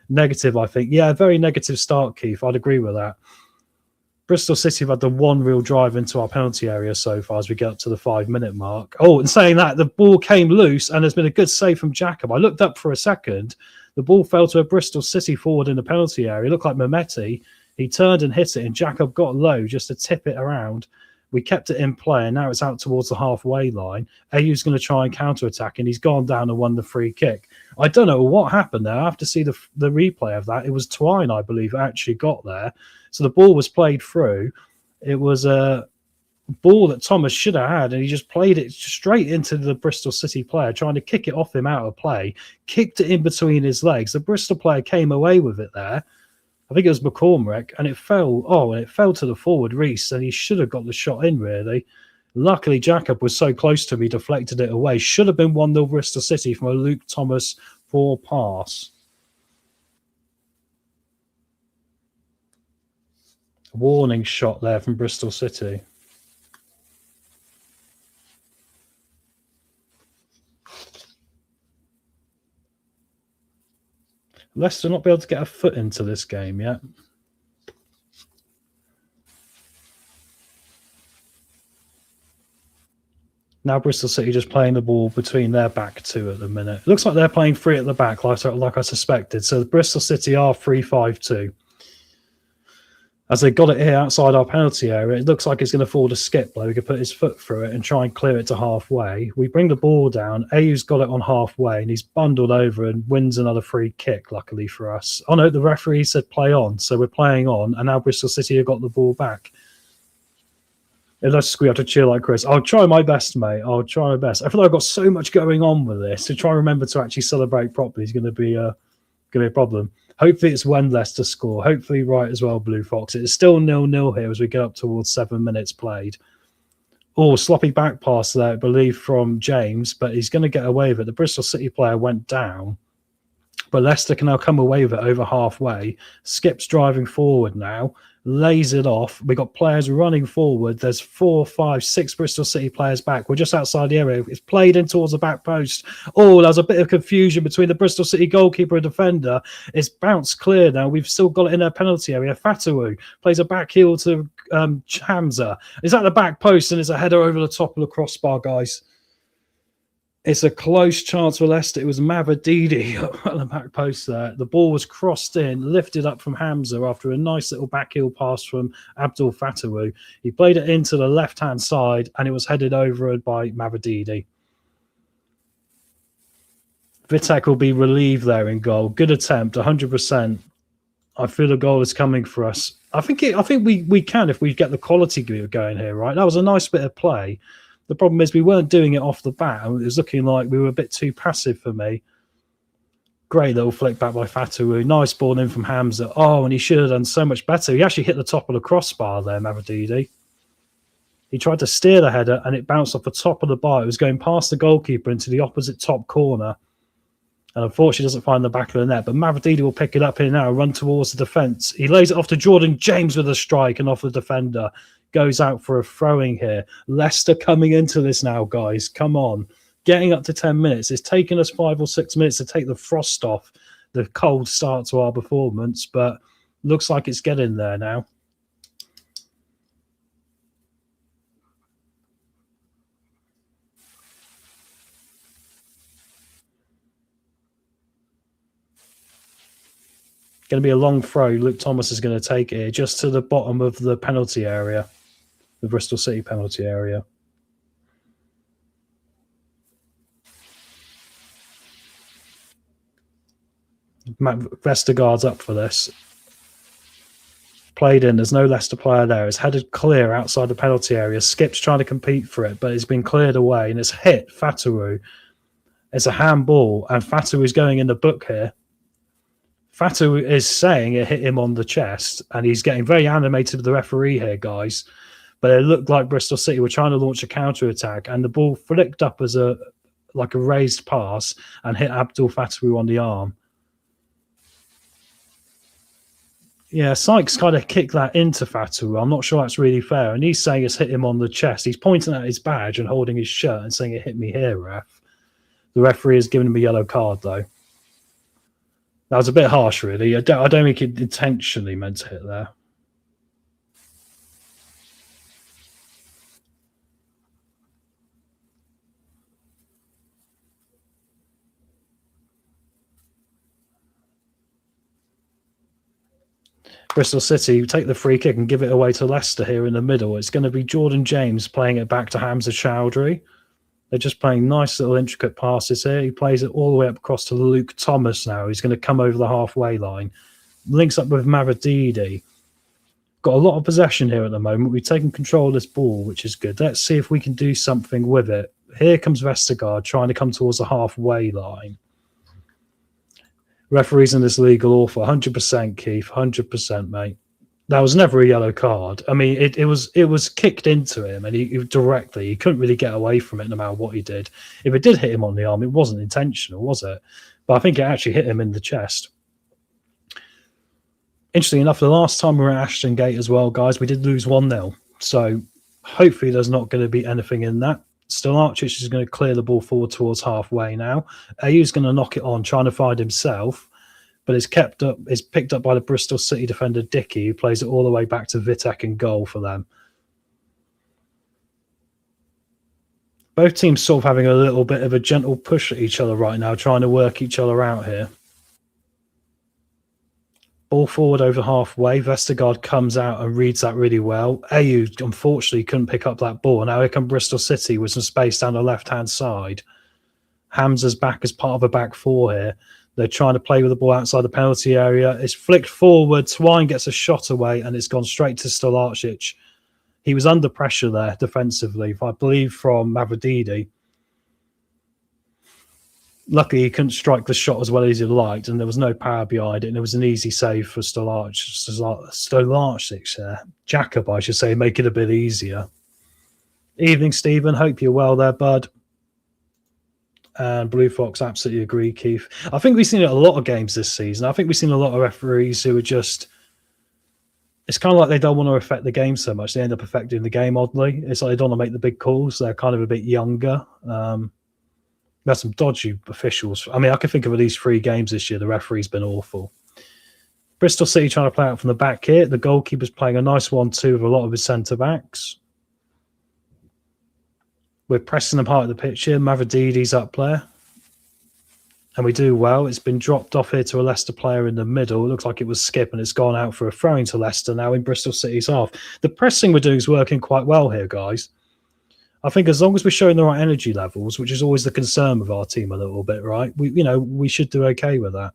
Negative, I think. Yeah, very negative start, Keith. I'd agree with that. Bristol City have had the one real drive into our penalty area so far as we get up to the 5-minute mark. Oh, and saying that, the ball came loose and there's been a good save from Jacob. I looked up for a second. The ball fell to a Bristol City forward in the penalty area. It looked like Mehmeti. He turned and hit it and Jacob got low just to tip it around. We kept it in play, and now it's out towards the halfway line. Ayu's going to try and counter-attack, and he's gone down and won the free kick. I don't know what happened there. I have to see the replay of that. It was Twine, I believe, actually got there. So the ball was played through. It was a ball that Thomas should have had, and he just played it straight into the Bristol City player, trying to kick it off him out of play, kicked it in between his legs. The Bristol player came away with it there. I think it was McCormick, and it fell. Oh, and it fell to the forward, Reese, and he should have got the shot in, really. Luckily, Jacob was so close to me, deflected it away. Should have been 1-0 Bristol City from a Luke Thomas 4 pass. A warning shot there from Bristol City. Leicester not be able to get a foot into this game yet. Now Bristol City just playing the ball between their back two at the minute. It looks like they're playing three at the back, like I suspected. So Bristol City are 3-5-2. As they got it here outside our penalty area, it looks like it's going to fall to Skip. Like we could put his foot through it and try and clear it to halfway. We bring the ball down. Ayu's got it on halfway and he's bundled over and wins another free kick, luckily for us. Oh no, the referee said play on. So we're playing on and now Bristol City have got the ball back. Unless we have to cheer like Chris. I'll try my best, mate. I'll try my best. I feel like I've got so much going on with this. To try and remember to actually celebrate properly is going to be a problem. Hopefully it's when Leicester score. Hopefully right as well, Blue Fox. It's still 0-0 here as we get up towards 7 minutes played. Oh, sloppy back pass there, I believe, from James, but he's going to get away with it. The Bristol City player went down, but Leicester can now come away with it over halfway. Skip's driving forward now, lays it off. We got players running forward. There's 4, 5, 6 Bristol City players back. We're just outside the area. It's played in towards the back post. Oh, there's a bit of confusion between the Bristol City goalkeeper and defender. It's bounced clear now. We've still got it in our penalty area. Fatawu plays a back heel to Hamza. It's at the back post and it's a header over the top of the crossbar, guys. It's a close chance for Leicester. It was Mavididi at the back post there. The ball was crossed in, lifted up from Hamza after a nice little backheel pass from Abdul Fatawu. He played it into the left-hand side, and it was headed over by Mavididi. Vitek will be relieved there in goal. Good attempt, 100%. I feel a goal is coming for us. I think we can if we get the quality going here, right? That was a nice bit of play. The problem is we weren't doing it off the bat. It was looking like we were a bit too passive for me. Great little flick back by Fatawu. Nice ball in from Hamza. Oh, and he should have done so much better. He actually hit the top of the crossbar there, Mavididi. He tried to steer the header and it bounced off the top of the bar. It was going past the goalkeeper into the opposite top corner. And unfortunately doesn't find the back of the net. But Mavididi will pick it up here now, run towards the defence. He lays it off to Jordan James with a strike and off the defender. Goes out for a throwing here. Leicester coming into this now, guys. Come on. Getting up to 10 minutes. It's taken us 5 or 6 minutes to take the frost off the cold start to our performance, but looks like it's getting there now. Going to be a long throw. Luke Thomas is going to take it just to the bottom of the penalty area. The Bristol City penalty area. Matt Vestergaard's up for this. Played in. There's no Leicester player there. It's headed clear outside the penalty area. Skip's trying to compete for it, but it's been cleared away and it's hit Fatawu. It's a handball and Fatawu is going in the book here. Fatawu is saying it hit him on the chest and he's getting very animated with the referee here, guys. But it looked like Bristol City were trying to launch a counter-attack and the ball flicked up as a raised pass and hit Abdul Fatawu on the arm. Yeah, Sykes kind of kicked that into Fatawu. I'm not sure that's really fair. And he's saying it's hit him on the chest. He's pointing at his badge and holding his shirt and saying it hit me here, ref. The referee has given him a yellow card, though. That was a bit harsh, really. I don't think it intentionally meant to hit there. Bristol City take the free kick and give it away to Leicester here in the middle. It's going to be Jordan James playing it back to Hamza Chowdhury. They're just playing nice little intricate passes here. He plays it all the way up across to Luke Thomas now. He's going to come over the halfway line. Links up with Mavididi. Got a lot of possession here at the moment. We've taken control of this ball, which is good. Let's see if we can do something with it. Here comes Vestergaard trying to come towards the halfway line. Referees in this league are awful. 100%, Keith. 100%, mate. That was never a yellow card. I mean, it was kicked into him, and he couldn't really get away from it no matter what he did. If it did hit him on the arm, it wasn't intentional, was it? But I think it actually hit him in the chest. Interesting enough, the last time we were at Ashton Gate as well, guys, we did lose 1-0. So hopefully there's not going to be anything in that. Stolarczyk is going to clear the ball forward towards halfway now. Ayu's going to knock it on, trying to find himself. But it's picked up by the Bristol City defender Dickey, who plays it all the way back to Vitek in goal for them. Both teams sort of having a little bit of a gentle push at each other right now, trying to work each other out here. Ball forward over halfway. Vestergaard comes out and reads that really well. Ayew, unfortunately, couldn't pick up that ball. Now here come Bristol City with some space down the left-hand side. Hamza's back as part of a back four here. They're trying to play with the ball outside the penalty area. It's flicked forward. Twine gets a shot away, and it's gone straight to Stolarczyk. He was under pressure there defensively, I believe, from Mavididi. Luckily, he couldn't strike the shot as well as he liked, and there was no power behind it, and it was an easy save for Stolarczyk. Jacob, I should say, make it a bit easier. Evening, Stephen. Hope you're well there, bud. And Blue Fox, absolutely agree, Keith. I think we've seen it a lot of games this season. I think we've seen a lot of referees who are just... It's kind of like they don't want to affect the game so much. They end up affecting the game oddly. It's like they don't want to make the big calls. They're kind of a bit younger. There's some dodgy officials. I mean, I can think of at least 3 games this year. The referee's been awful. Bristol City trying to play out from the back here. The goalkeeper's playing a nice 1-2 with a lot of his centre-backs. We're pressing the part of the pitch here. Mavrididi's up there. And we do well. It's been dropped off here to a Leicester player in the middle. It looks like it was Skip, and it's gone out for a throw-in to Leicester now in Bristol City's half. The pressing we're doing is working quite well here, guys. I think as long as we're showing the right energy levels, which is always the concern with our team a little bit, right? We should do okay with that.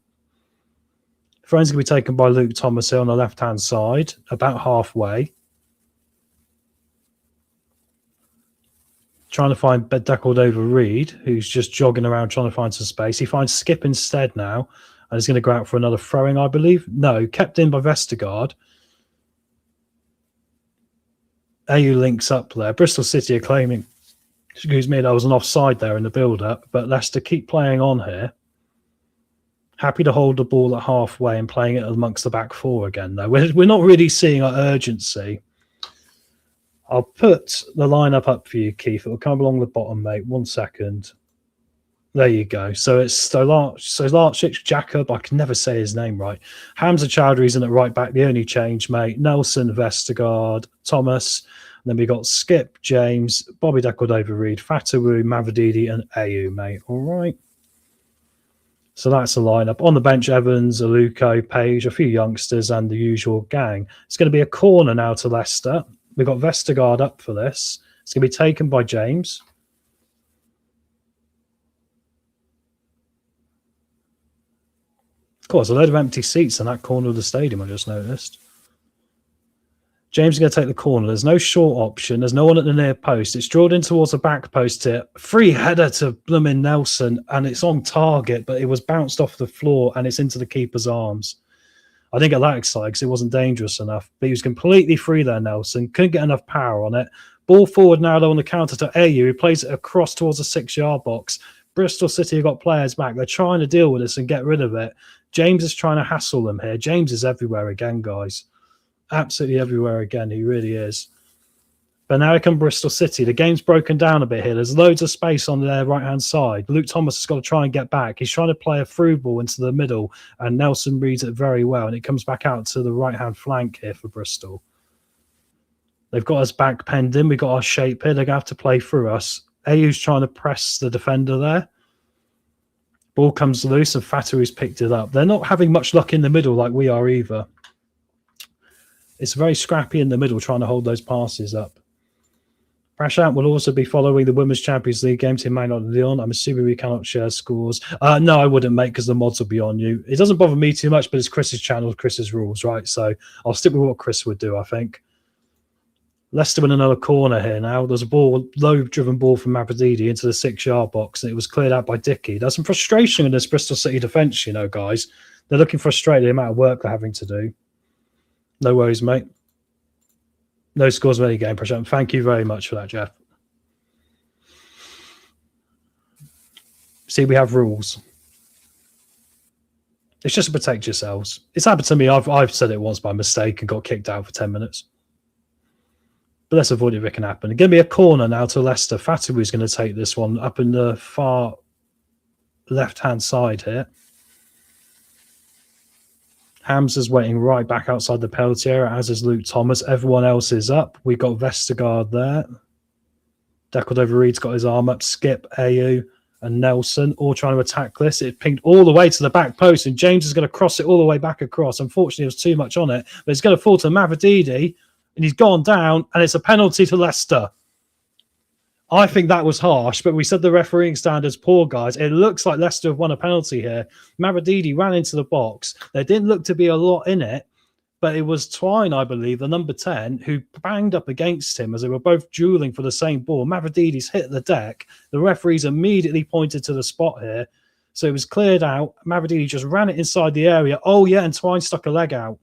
Throw-in's going to be taken by Luke Thomas here on the left-hand side, about halfway. Trying to find Deckled over Reed, who's just jogging around trying to find some space. He finds Skip instead now, and he's going to go out for another throwing, I believe. No, kept in by Vestergaard. AU links up there. Bristol City are claiming, excuse me, that was an offside there in the build-up, but Leicester keep playing on here. Happy to hold the ball at halfway and playing it amongst the back four again, though. We're not really seeing our urgency. I'll put the lineup up for you, Keith. It will come along the bottom, mate. 1 second. There you go. So it's Stolarczyk, Jacob. I can never say his name right. Hamza Chowdhury's in at right back. The only change, mate. Nelson, Vestergaard, Thomas. And then we got Skip, James, Bobby Decordova-Reid, Fatawu, Mavrididi, and AU, mate. All right. So that's the lineup. On the bench, Evans, Aluko, Page, a few youngsters, and the usual gang. It's going to be a corner now to Leicester. We've got Vestergaard up for this. It's going to be taken by James. Of course, a load of empty seats in that corner of the stadium, I just noticed. James is going to take the corner. There's no short option. There's no one at the near post. It's drilled in towards the back post here. Free header to Bloomin' Nelson, and it's on target, but it was bounced off the floor, and it's into the keeper's arms. I didn't get that excited because it wasn't dangerous enough. But he was completely free there, Nelson. Couldn't get enough power on it. Ball forward now, though, on the counter to AU, who plays it across towards the 6-yard box. Bristol City have got players back. They're trying to deal with this and get rid of it. James is trying to hassle them here. James is everywhere again, guys. Absolutely everywhere again. He really is. But now here come Bristol City. The game's broken down a bit here. There's loads of space on their right-hand side. Luke Thomas has got to try and get back. He's trying to play a through ball into the middle, and Nelson reads it very well, and it comes back out to the right-hand flank here for Bristol. They've got us back penned in. We've got our shape here. They're going to have to play through us. AU's trying to press the defender there. Ball comes loose, and Fatahu's picked it up. They're not having much luck in the middle like we are either. It's very scrappy in the middle trying to hold those passes up. Prashanth will also be following the Women's Champions League game team Maine and Leon. I'm assuming we cannot share scores. No, I wouldn't, mate, because the mods will be on you. It doesn't bother me too much, but it's Chris's channel, Chris's rules, right? So I'll stick with what Chris would do, I think. Leicester in another corner here now. There's a low-driven ball from Mavrididi into the 6-yard box, and it was cleared out by Dickey. There's some frustration in this Bristol City defence, you know, guys. They're looking frustrated, the amount of work they're having to do. No worries, mate. No scores of any game, Prashant. Thank you very much for that, Jeff. See, we have rules. It's just to protect yourselves. It's happened to me. I've said it once by mistake and got kicked out for 10 minutes. But let's avoid it if it can happen. It's going to be a corner now to Leicester. Fatawu is going to take this one up in the far left-hand side here. Hamza's waiting right back outside the penalty area, as is Luke Thomas. Everyone else is up. We've got Vestergaard there. Decordova-Reid's got his arm up. Skip, AU, and Nelson all trying to attack this. It pinged all the way to the back post, and James is going to cross it all the way back across. Unfortunately, there's too much on it, but it's going to fall to Mavrididi, and he's gone down, and it's a penalty to Leicester. I think that was harsh, but we said the refereeing standards poor, guys. It looks like Leicester have won a penalty here. Mavrididi ran into the box. There didn't look to be a lot in it, but it was Twine, I believe, the number 10, who banged up against him as they were both dueling for the same ball. Mavrididi's hit the deck. The referees immediately pointed to the spot here. So it was cleared out. Mavrididi just ran it inside the area. Oh, yeah, and Twine stuck a leg out.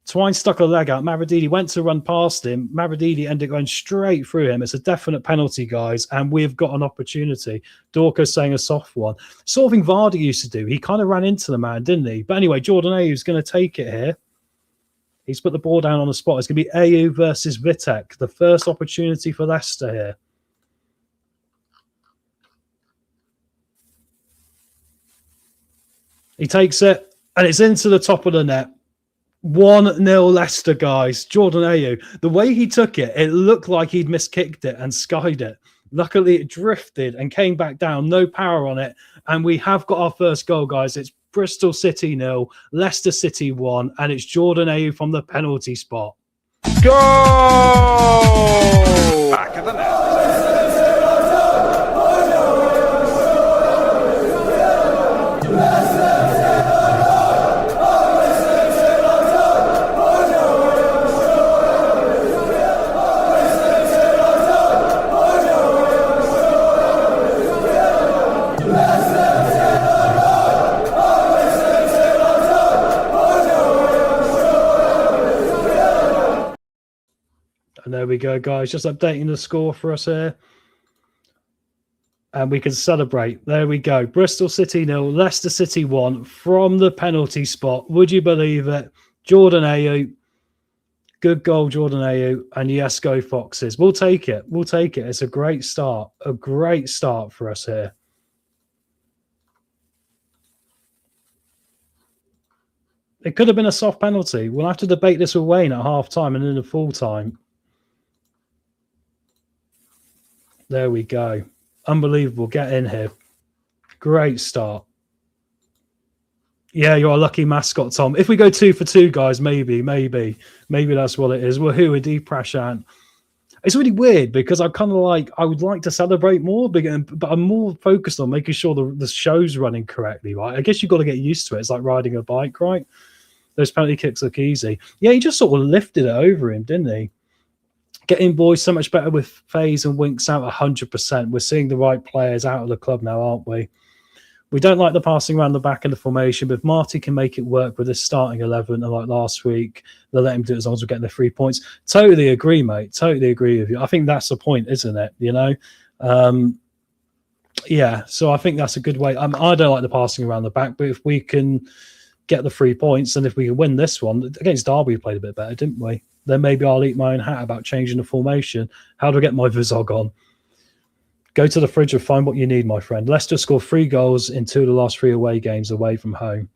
Mavrididi went to run past him. Mavrididi ended up going straight through him. It's a definite penalty, guys, and we've got an opportunity. Dorco's saying a soft one. Sort of thing Vardy used to do. He kind of ran into the man, didn't he? But anyway, Jordan Ayew is going to take it here. He's put the ball down on the spot. It's going to be Ayew versus Vitek. The first opportunity for Leicester here. He takes it, and it's into the top of the net. 1-0 Leicester, guys. Jordan Ayew. The way he took it, it looked like he'd miskicked it and skied it. Luckily, it drifted and came back down. No power on it. And we have got our first goal, guys. It's Bristol City 0, Leicester City 1, and it's Jordan Ayew from the penalty spot. Go! Back of the net. And there we go, guys. Just updating the score for us here. And we can celebrate. There we go. Bristol City 0, Leicester City 1 from the penalty spot. Would you believe it? Jordan Ayew. Good goal, Jordan Ayew. And yes, go Foxes. We'll take it. We'll take it. It's a great start. A great start for us here. It could have been a soft penalty. We'll have to debate this with Wayne at half-time and in the full-time. There we go. Unbelievable. Get in here. Great start. Yeah, you're a lucky mascot, Tom. If we go 2 for 2, guys, maybe that's what it is. Wahoo, Deep Prashant. It's really weird because I would like to celebrate more, but I'm more focused on making sure the show's running correctly, right? I guess you've got to get used to it. It's like riding a bike, right? Those penalty kicks look easy. Yeah, he just sort of lifted it over him, didn't he? Getting boys so much better with Faze and Winks out 100%. We're seeing the right players out of the club now, aren't we? We don't like the passing around the back of the formation, but if Marty can make it work with his starting 11, and like last week, they'll let him do it as long as we're getting the 3 points. Totally agree, mate. Totally agree with you. I think that's the point, isn't it? You know? Yeah, so I think that's a good way. I don't like the passing around the back, but if we can get the 3 points, and if we can win this one, against Derby, we played a bit better, didn't we? Then maybe I'll eat my own hat about changing the formation. How do I get my Vizog on? Go to the fridge and find what you need, my friend. Leicester scored 3 goals in 2 of the last 3 away games away from home.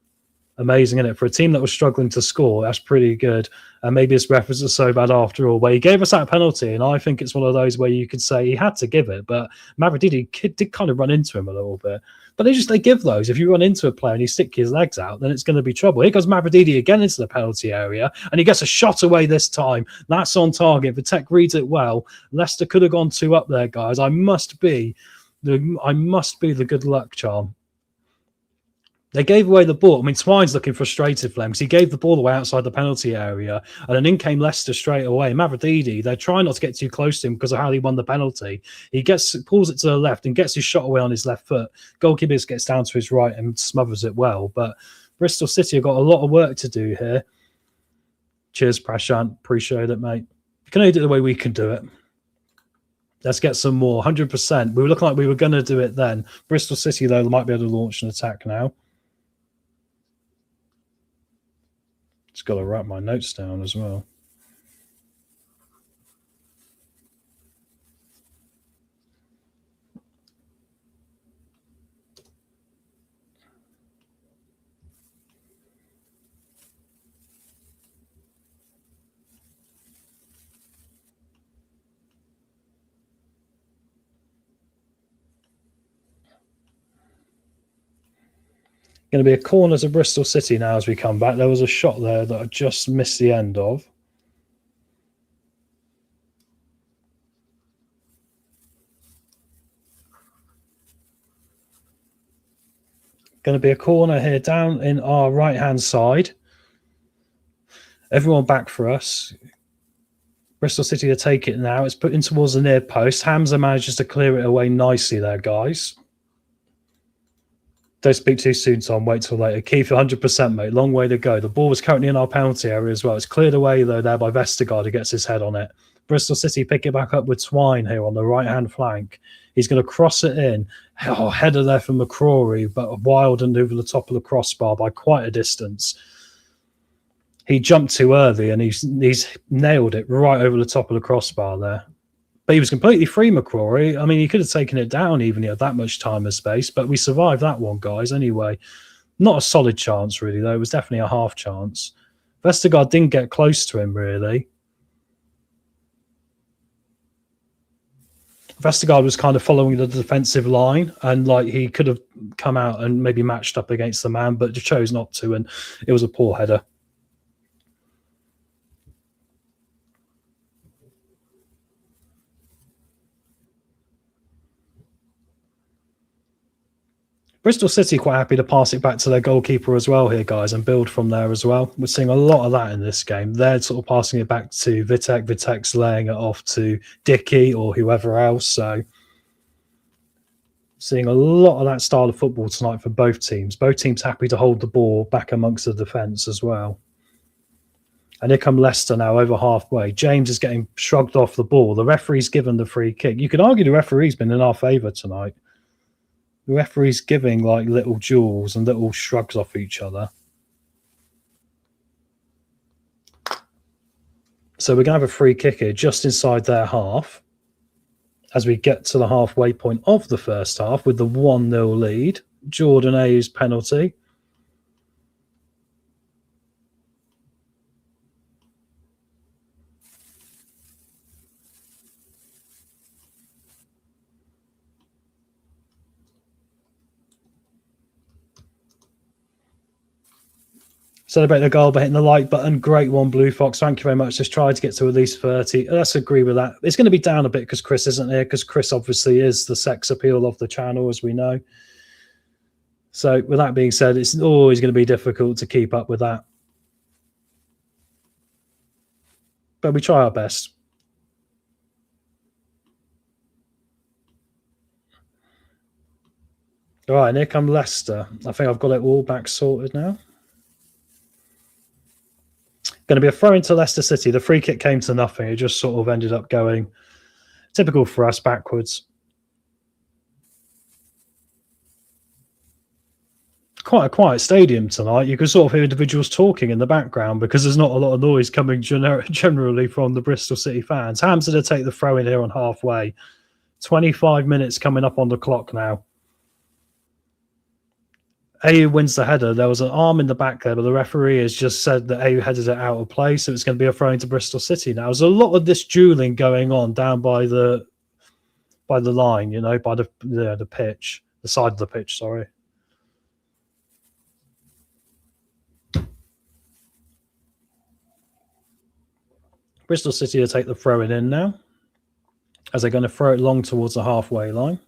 Amazing, isn't it? For a team that was struggling to score, that's pretty good. And maybe his reference is so bad after all. But he gave us that penalty, and I think it's one of those where you could say he had to give it, but Mavrididi did kind of run into him a little bit. But they give those. If you run into a player and you stick his legs out, then it's going to be trouble. Here goes Mavrididi again into the penalty area, and he gets a shot away this time. That's on target. Vitek reads it well. Leicester could have gone 2 up there, guys. I must be the good luck charm. They gave away the ball. I mean, Twine's looking frustrated for them because he gave the ball away outside the penalty area, and then in came Leicester straight away. Mavrididi, they're trying not to get too close to him because of how he won the penalty. He pulls it to the left and gets his shot away on his left foot. Goalkeeper gets down to his right and smothers it well. But Bristol City have got a lot of work to do here. Cheers, Prashant. Appreciate it, mate. You can only do it the way we can do it. Let's get some more. 100%. We were looking like we were going to do it then. Bristol City, though, they might be able to launch an attack now. Just got to write my notes down as well. Going to be a corner to Bristol City now as we come back. There was a shot there that I just missed the end of. Going to be a corner here down in our right-hand side. Everyone back for us. Bristol City to take it now. It's put in towards the near post. Hamza manages to clear it away nicely there, guys. Don't speak too soon, Tom. Wait till later. Keith, 100%, mate. Long way to go. The ball was currently in our penalty area as well. It's cleared away, though, there by Vestergaard, who gets his head on it. Bristol City pick it back up with Twine here on the right-hand flank. He's going to cross it in. Oh, header there from McCrory, but wild and over the top of the crossbar by quite a distance. He jumped too early, and he's nailed it right over the top of the crossbar there. But he was completely free, McCrory. I mean, he could have taken it down even he had that much time and space, but we survived that one, guys, anyway. Not a solid chance, really, though. It was definitely a half chance. Vestergaard didn't get close to him, really. Vestergaard was kind of following the defensive line, and like he could have come out and maybe matched up against the man, but chose not to, and it was a poor header. Bristol City quite happy to pass it back to their goalkeeper as well here, guys, and build from there as well. We're seeing a lot of that in this game. They're sort of passing it back to Vitek. Vitek's laying it off to Dickey or whoever else. So seeing a lot of that style of football tonight for both teams. Both teams happy to hold the ball back amongst the defence as well. And here come Leicester now over halfway. James is getting shrugged off the ball. The referee's given the free kick. You could argue the referee's been in our favour tonight. The referee's giving like little jewels and little shrugs off each other. So we're going to have a free kick here just inside their half as we get to the halfway point of the first half with the 1-0 lead. Jordan A's penalty. Celebrate the goal by hitting the like button. Great one, Blue Fox. Thank you very much. Just try to get to at least 30. Let's agree with that. It's going to be down a bit because Chris isn't here, because Chris obviously is the sex appeal of the channel, as we know. So with that being said, it's always going to be difficult to keep up with that. But we try our best. All right, and here come Leicester. I think I've got it all back sorted now. Going to be a throw into Leicester City. The free kick came to nothing. It just sort of ended up going, typical for us, backwards. Quite a quiet stadium tonight. You can sort of hear individuals talking in the background because there's not a lot of noise coming generally from the Bristol City fans. Hamza to take the throw in here on halfway. 25 minutes coming up on the clock now. AU wins the header. There was an arm in the back there, but the referee has just said that AU headed it out of play, so it's going to be a throw into Bristol City now. There's a lot of this dueling going on down by the line, you know, by the pitch, the side of the pitch, sorry. Bristol City will take the throw in now, as they're going to throw it long towards the halfway line.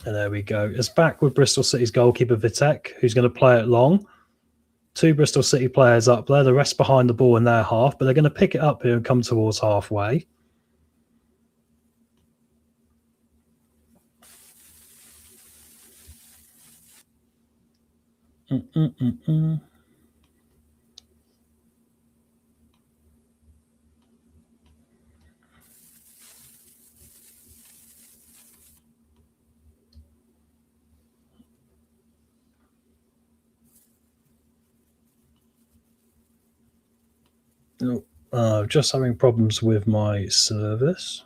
And there we go. It's back with Bristol City's goalkeeper, Vitek, who's going to play it long. 2 Bristol City players up there, the rest behind the ball in their half, but they're going to pick it up here and come towards halfway. Just having problems with my service.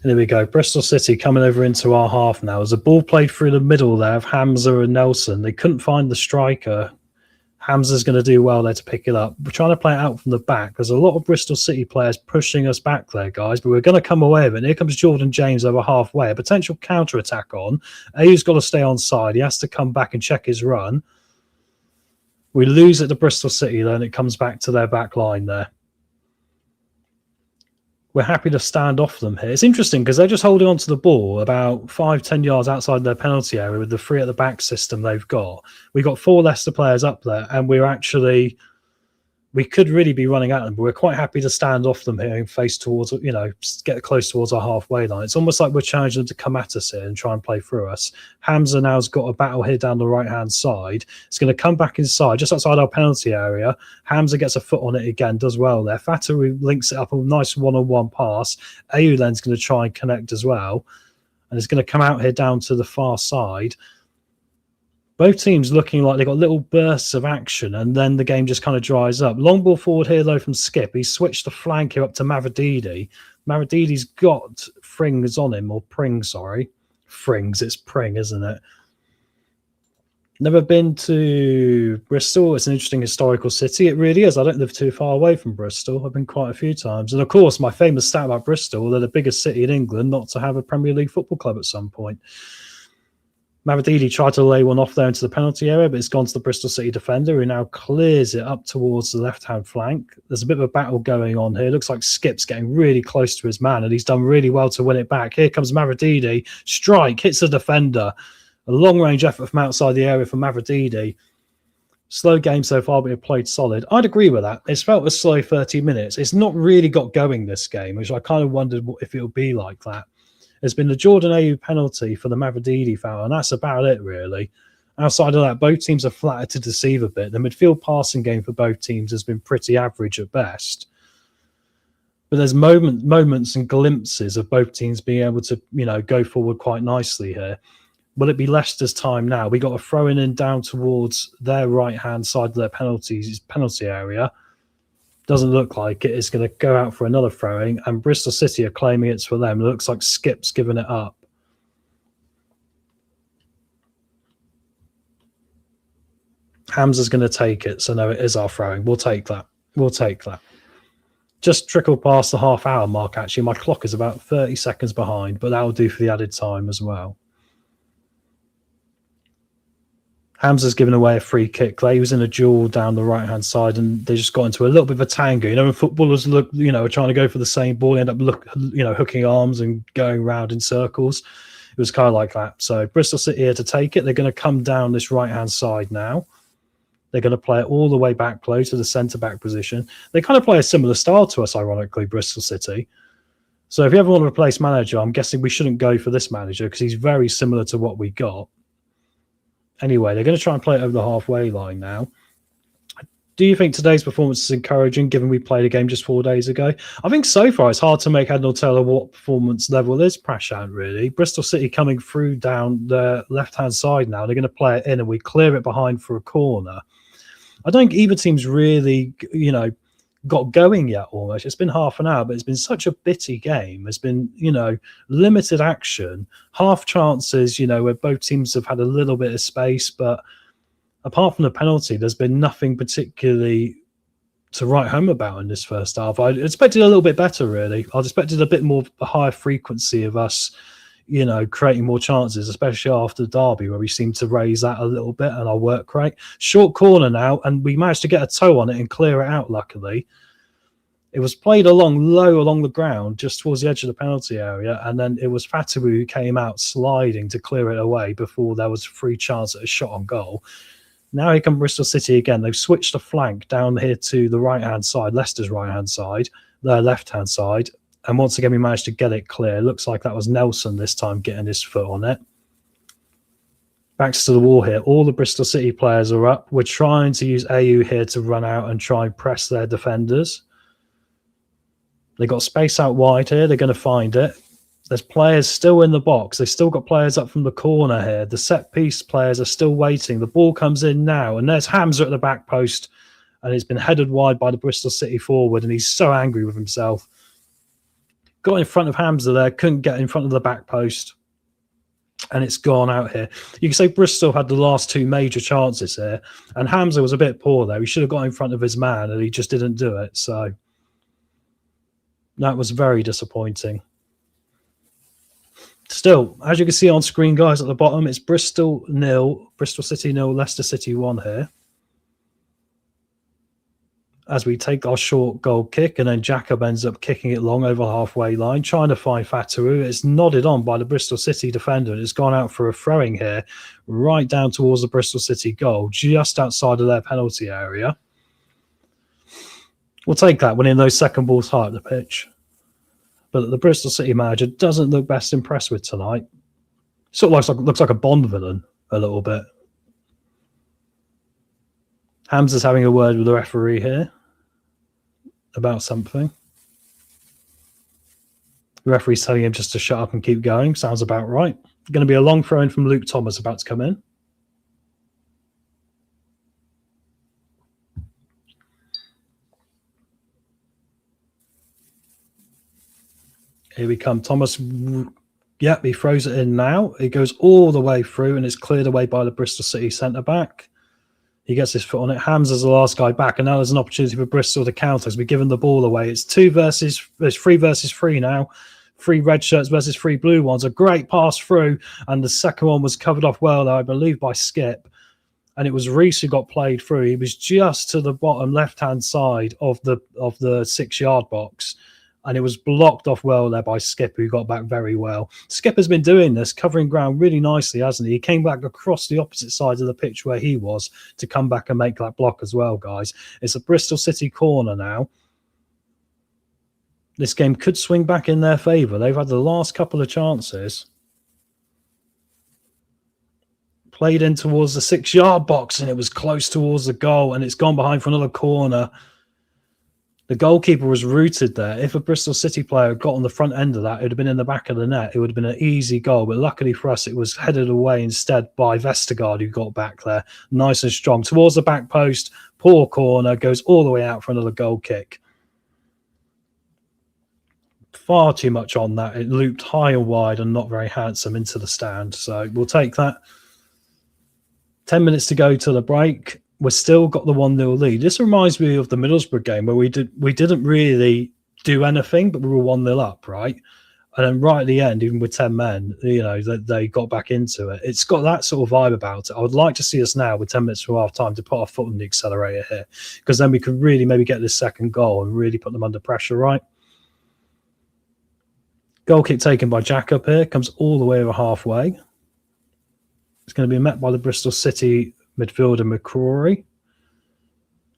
And there we go. Bristol City coming over into our half now. As a ball played through the middle there of Hamza and Nelson. They couldn't find the striker. Hamza's going to do well there to pick it up. We're trying to play it out from the back. There's a lot of Bristol City players pushing us back there, guys, but we're going to come away with it. And here comes Jordan James over halfway. A potential counter-attack on. AU's got to stay on side. He has to come back and check his run. We lose it to Bristol City, then it comes back to their back line there. We're happy to stand off them here. It's interesting because they're just holding on to the ball about 5-10 yards outside their penalty area with the 3 at the back system they've got. We've got 4 Leicester players up there, and we're we could really be running at them, but we're quite happy to stand off them here and face towards, get close towards our halfway line. It's almost like we're challenging them to come at us here and try and play through us. Hamza now's got a battle here down the right-hand side. It's going to come back inside, just outside our penalty area. Hamza gets a foot on it again, does well there. Fataru links it up, a nice one-on-one pass. Ayew then's going to try and connect as well. And it's going to come out here down to the far side. Both teams looking like they've got little bursts of action, and then the game just kind of dries up. Long ball forward here, though, from Skip. He's switched the flank here up to Mavididi. Mavididi's got Frings on him, or Pring, sorry. Frings, it's Pring, isn't it? Never been to Bristol. It's an interesting historical city. It really is. I don't live too far away from Bristol. I've been quite a few times. And, of course, my famous stat about Bristol, they're the biggest city in England not to have a Premier League football club at some point. Mavididi tried to lay one off there into the penalty area, but it's gone to the Bristol City defender, who now clears it up towards the left-hand flank. There's a bit of a battle going on here. It looks like Skip's getting really close to his man, and he's done really well to win it back. Here comes Mavididi. Strike, hits the defender. A long-range effort from outside the area for Mavididi. Slow game so far, but it played solid. I'd agree with that. It's felt a slow 30 minutes. It's not really got going, this game, which I kind of wondered if it would be like that. There's been the Jordan Ayew penalty for the Mavididi foul, and that's about it, really. Outside of that, both teams are flattered to deceive a bit. The midfield passing game for both teams has been pretty average at best. But there's moments and glimpses of both teams being able to, go forward quite nicely here. Will it be Leicester's time now? We got a throw in down towards their right-hand side of their penalty area. Doesn't look like it. It's going to go out for another throwing, and Bristol City are claiming it's for them. It looks like Skip's giving it up. Hamza's going to take it, so no, it is our throwing. We'll take that. Just trickled past the half-hour mark, actually. My clock is about 30 seconds behind, but that'll do for the added time as well. Hamza's given away a free kick. He was in a duel down the right-hand side, and they just got into a little bit of a tango. When footballers look, are trying to go for the same ball, they end up hooking arms and going round in circles. It was kind of like that. So Bristol City here to take it. They're going to come down this right-hand side now. They're going to play it all the way back close to the centre-back position. They kind of play a similar style to us, ironically, Bristol City. So if you ever want to replace manager, I'm guessing we shouldn't go for this manager because he's very similar to what we got. Anyway, they're going to try and play it over the halfway line now. Do you think today's performance is encouraging, given we played a game just 4 days ago? I think so far it's hard to make head nor tail of what performance level is Prashant, really. Bristol City coming through down the left-hand side now. They're going to play it in, and we clear it behind for a corner. I don't think either team's really, got going yet almost. It's been half an hour, but it's been such a bitty game. It's been, limited action, half chances, where both teams have had a little bit of space, but apart from the penalty, there's been nothing particularly to write home about in this first half. I expected a little bit better, really. I expected a bit more, a higher frequency of us, creating more chances, especially after Derby, where we seemed to raise that a little bit and our work rate. Short corner now, and we managed to get a toe on it and clear it out, luckily. It was played low along the ground, just towards the edge of the penalty area, and then it was Fatawu who came out sliding to clear it away before there was a free chance at a shot on goal. Now here come Bristol City again. They've switched the flank down here to the right-hand side, Leicester's right-hand side, their left-hand side. And once again, we managed to get it clear. It looks like that was Nelson this time getting his foot on it. Backs to the wall here. All the Bristol City players are up. We're trying to use Ayew here to run out and try and press their defenders. They got space out wide here. They're going to find it. There's players still in the box. They've still got players up from the corner here. The set-piece players are still waiting. The ball comes in now, and there's Hamza at the back post, and it's been headed wide by the Bristol City forward, and he's so angry with himself. Got in front of Hamza there, couldn't get in front of the back post, and it's gone out here. You can say Bristol had the last two major chances here, and Hamza was a bit poor there. He should have got in front of his man, and he just didn't do it. So that was very disappointing. Still, as you can see on screen, guys, at the bottom, it's Bristol 0, Bristol City 0, Leicester City 1 here. As we take our short goal kick, and then Jacob ends up kicking it long over the halfway line, trying to find Fatawu. It's nodded on by the Bristol City defender. It's gone out for a throwing here, right down towards the Bristol City goal, just outside of their penalty area. We'll take that winning those second balls high at the pitch. But the Bristol City manager doesn't look best impressed with tonight. Sort of looks like a Bond villain a little bit. Hamza's having a word with the referee here about something. The referee's telling him just to shut up and keep going. Sounds about right. Going to be a long throw in from Luke Thomas about to come in. Here we come. Thomas, yep, he throws it in now. It goes all the way through and it's cleared away by the Bristol City centre-back. He gets his foot on it. Hamza's the last guy back, and now there's an opportunity for Bristol to counter as we're giving the ball away. It's 3 versus 3 now. 3 red shirts versus 3 blue ones. A great pass through, and the second one was covered off well, I believe, by Skip. And it was Reese who got played through. He was just to the bottom left-hand side of the 6-yard box. And it was blocked off well there by Skip, who got back very well. Skip has been doing this, covering ground really nicely, hasn't he? He came back across the opposite side of the pitch where he was to come back and make that block as well, guys. It's a Bristol City corner now. This game could swing back in their favour. They've had the last couple of chances. Played in towards the 6-yard box, and it was close towards the goal, and it's gone behind for another corner. The goalkeeper was rooted there. If a Bristol City player had got on the front end of that, it would have been in the back of the net. It would have been an easy goal. But luckily for us, it was headed away instead by Vestergaard, who got back there. Nice and strong. Towards the back post, poor corner, goes all the way out for another goal kick. Far too much on that. It looped high and wide and not very handsome into the stand. So we'll take that. 10 minutes to go to the break. We've still got the 1-0 lead. This reminds me of the Middlesbrough game where we didn't really do anything, but we were 1-0 up, right? And then right at the end, even with 10 men, they got back into it. It's got that sort of vibe about it. I would like to see us now with 10 minutes from half time to put our foot on the accelerator here, because then we could really maybe get this second goal and really put them under pressure, right? Goal kick taken by Jack up here, comes all the way over halfway. It's going to be met by the Bristol City midfielder McCrory.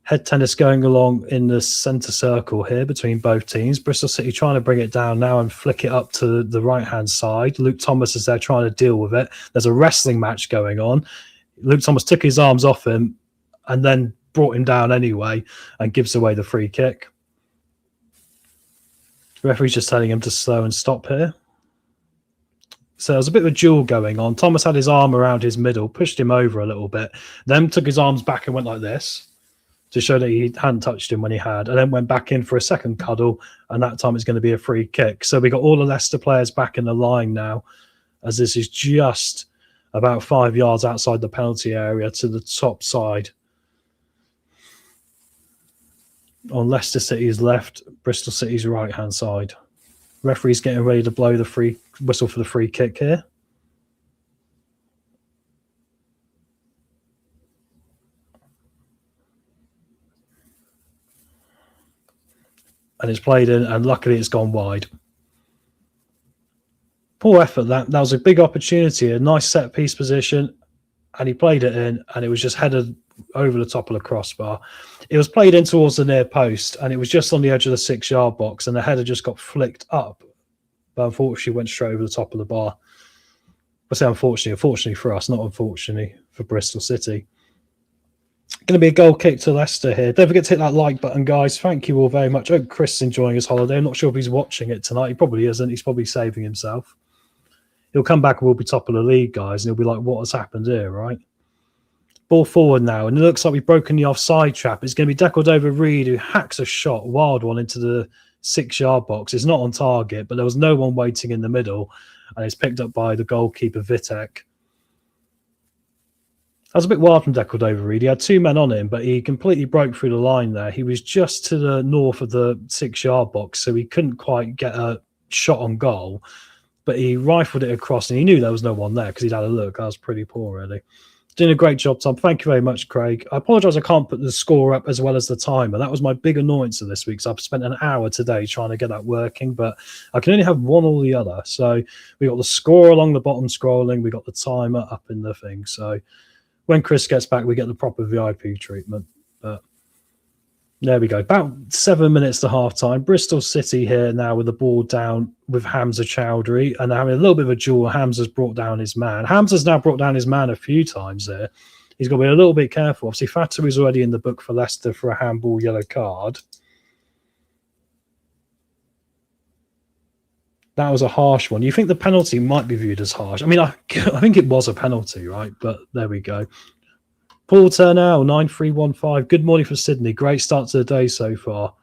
Head tennis going along in the centre circle here between both teams. Bristol City trying to bring it down now and flick it up to the right-hand side. Luke Thomas is there trying to deal with it. There's a wrestling match going on. Luke Thomas took his arms off him and then brought him down anyway and gives away the free kick. The referee's just telling him to slow and stop here. So there was a bit of a duel going on. Thomas had his arm around his middle, pushed him over a little bit, then took his arms back and went like this to show that he hadn't touched him when he had, and then went back in for a second cuddle, and that time it's going to be a free kick. So we got all the Leicester players back in the line now, as this is just about 5 yards outside the penalty area to the top side. On Leicester City's left, Bristol City's right-hand side. Referee's getting ready to blow the free whistle for the free kick here. And it's played in, and luckily it's gone wide. Poor effort. That was a big opportunity, a nice set piece position, and he played it in, and it was just headed over the top of the crossbar. It was played in towards the near post, and it was just on the edge of the 6-yard box, and the header just got flicked up, but unfortunately went straight over the top of the bar. I say unfortunately for us, not unfortunately for Bristol City. Going to be a goal kick to Leicester here. Don't forget to hit that like button, guys. Thank you all very much. I hope Chris is enjoying his holiday. I'm not sure if he's watching it tonight. He probably isn't. He's probably saving himself. He'll come back and we'll be top of the league, guys, and he'll be like, what has happened here, right? Ball forward now, and it looks like we've broken the offside trap. It's going to be Decordova-Reid, who hacks a shot, wild one, into the 6-yard box. It's not on target, but there was no one waiting in the middle, and it's picked up by the goalkeeper, Vitek. That was a bit wild from Decordova-Reid. He had 2 men on him, but he completely broke through the line there. He was just to the north of the 6-yard box, so he couldn't quite get a shot on goal, but he rifled it across, and he knew there was no one there because he'd had a look. That was pretty poor, really. Doing a great job, Tom. Thank you very much, Craig. I apologise I can't put the score up as well as the timer. That was my big annoyance of this week. So I've spent an hour today trying to get that working, but I can only have one or the other. So we got the score along the bottom scrolling. We got the timer up in the thing. So when Chris gets back, we get the proper VIP treatment. But There we go. About 7 minutes to half time. Bristol City here now with the ball down with Hamza Chowdhury, and they're having a little bit of a duel. Hamza's brought down his man. Hamza's now brought down his man a few times there. He's got to be a little bit careful. Obviously, Fatou is already in the book for Leicester for a handball yellow card. That was a harsh one. You think the penalty might be viewed as harsh? I mean, I think it was a penalty, right? But there we go. Paul Turnell, 9315. Good morning from Sydney. Great start to the day so far.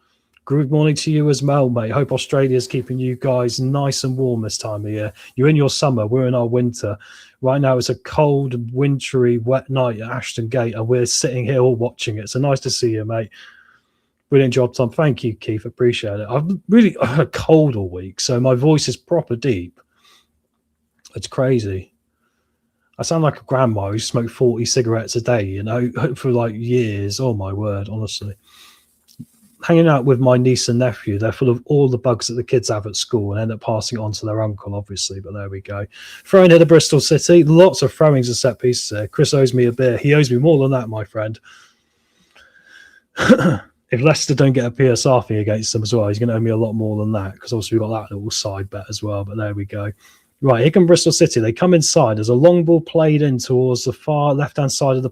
Good morning to you as well, mate. Hope Australia's keeping you guys nice and warm this time of year. You're in your summer. We're in our winter. Right now, it's a cold, wintry, wet night at Ashton Gate, and we're sitting here all watching it. So nice to see you, mate. Brilliant job, Tom. Thank you, Keith. Appreciate it. I've had a cold all week, so my voice is proper deep. It's crazy. I sound like a grandma who smoked 40 cigarettes a day, for like years. Oh, my word, honestly. Hanging out with my niece and nephew. They're full of all the bugs that the kids have at school and end up passing it on to their uncle, obviously. But there we go. Throwing here to Bristol City. Lots of throwings and set pieces there. Chris owes me a beer. He owes me more than that, my friend. If Leicester don't get a PSR fee against them as well, he's going to owe me a lot more than that, because obviously we've got that little side bet as well. But there we go. Right, here come Bristol City. They come inside. There's a long ball played in towards the far left-hand side of the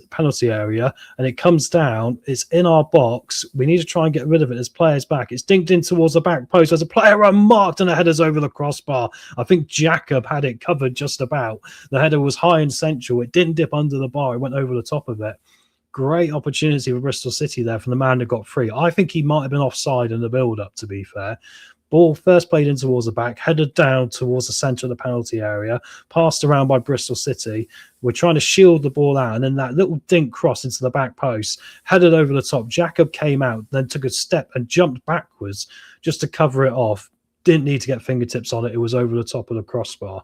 penalty area, and it comes down. It's in our box. We need to try and get rid of it. There's players back. It's dinked in towards the back post. There's a player unmarked, and the header's over the crossbar. I think Jacob had it covered just about. The header was high and central. It didn't dip under the bar. It went over the top of it. Great opportunity for Bristol City there from the man who got free. I think he might have been offside in the build-up, to be fair. Ball first played in towards the back, headed down towards the centre of the penalty area, passed around by Bristol City. We're trying to shield the ball out, and then that little dink cross into the back post, headed over the top. Jacob came out, then took a step and jumped backwards just to cover it off. Didn't need to get fingertips on it. It was over the top of the crossbar.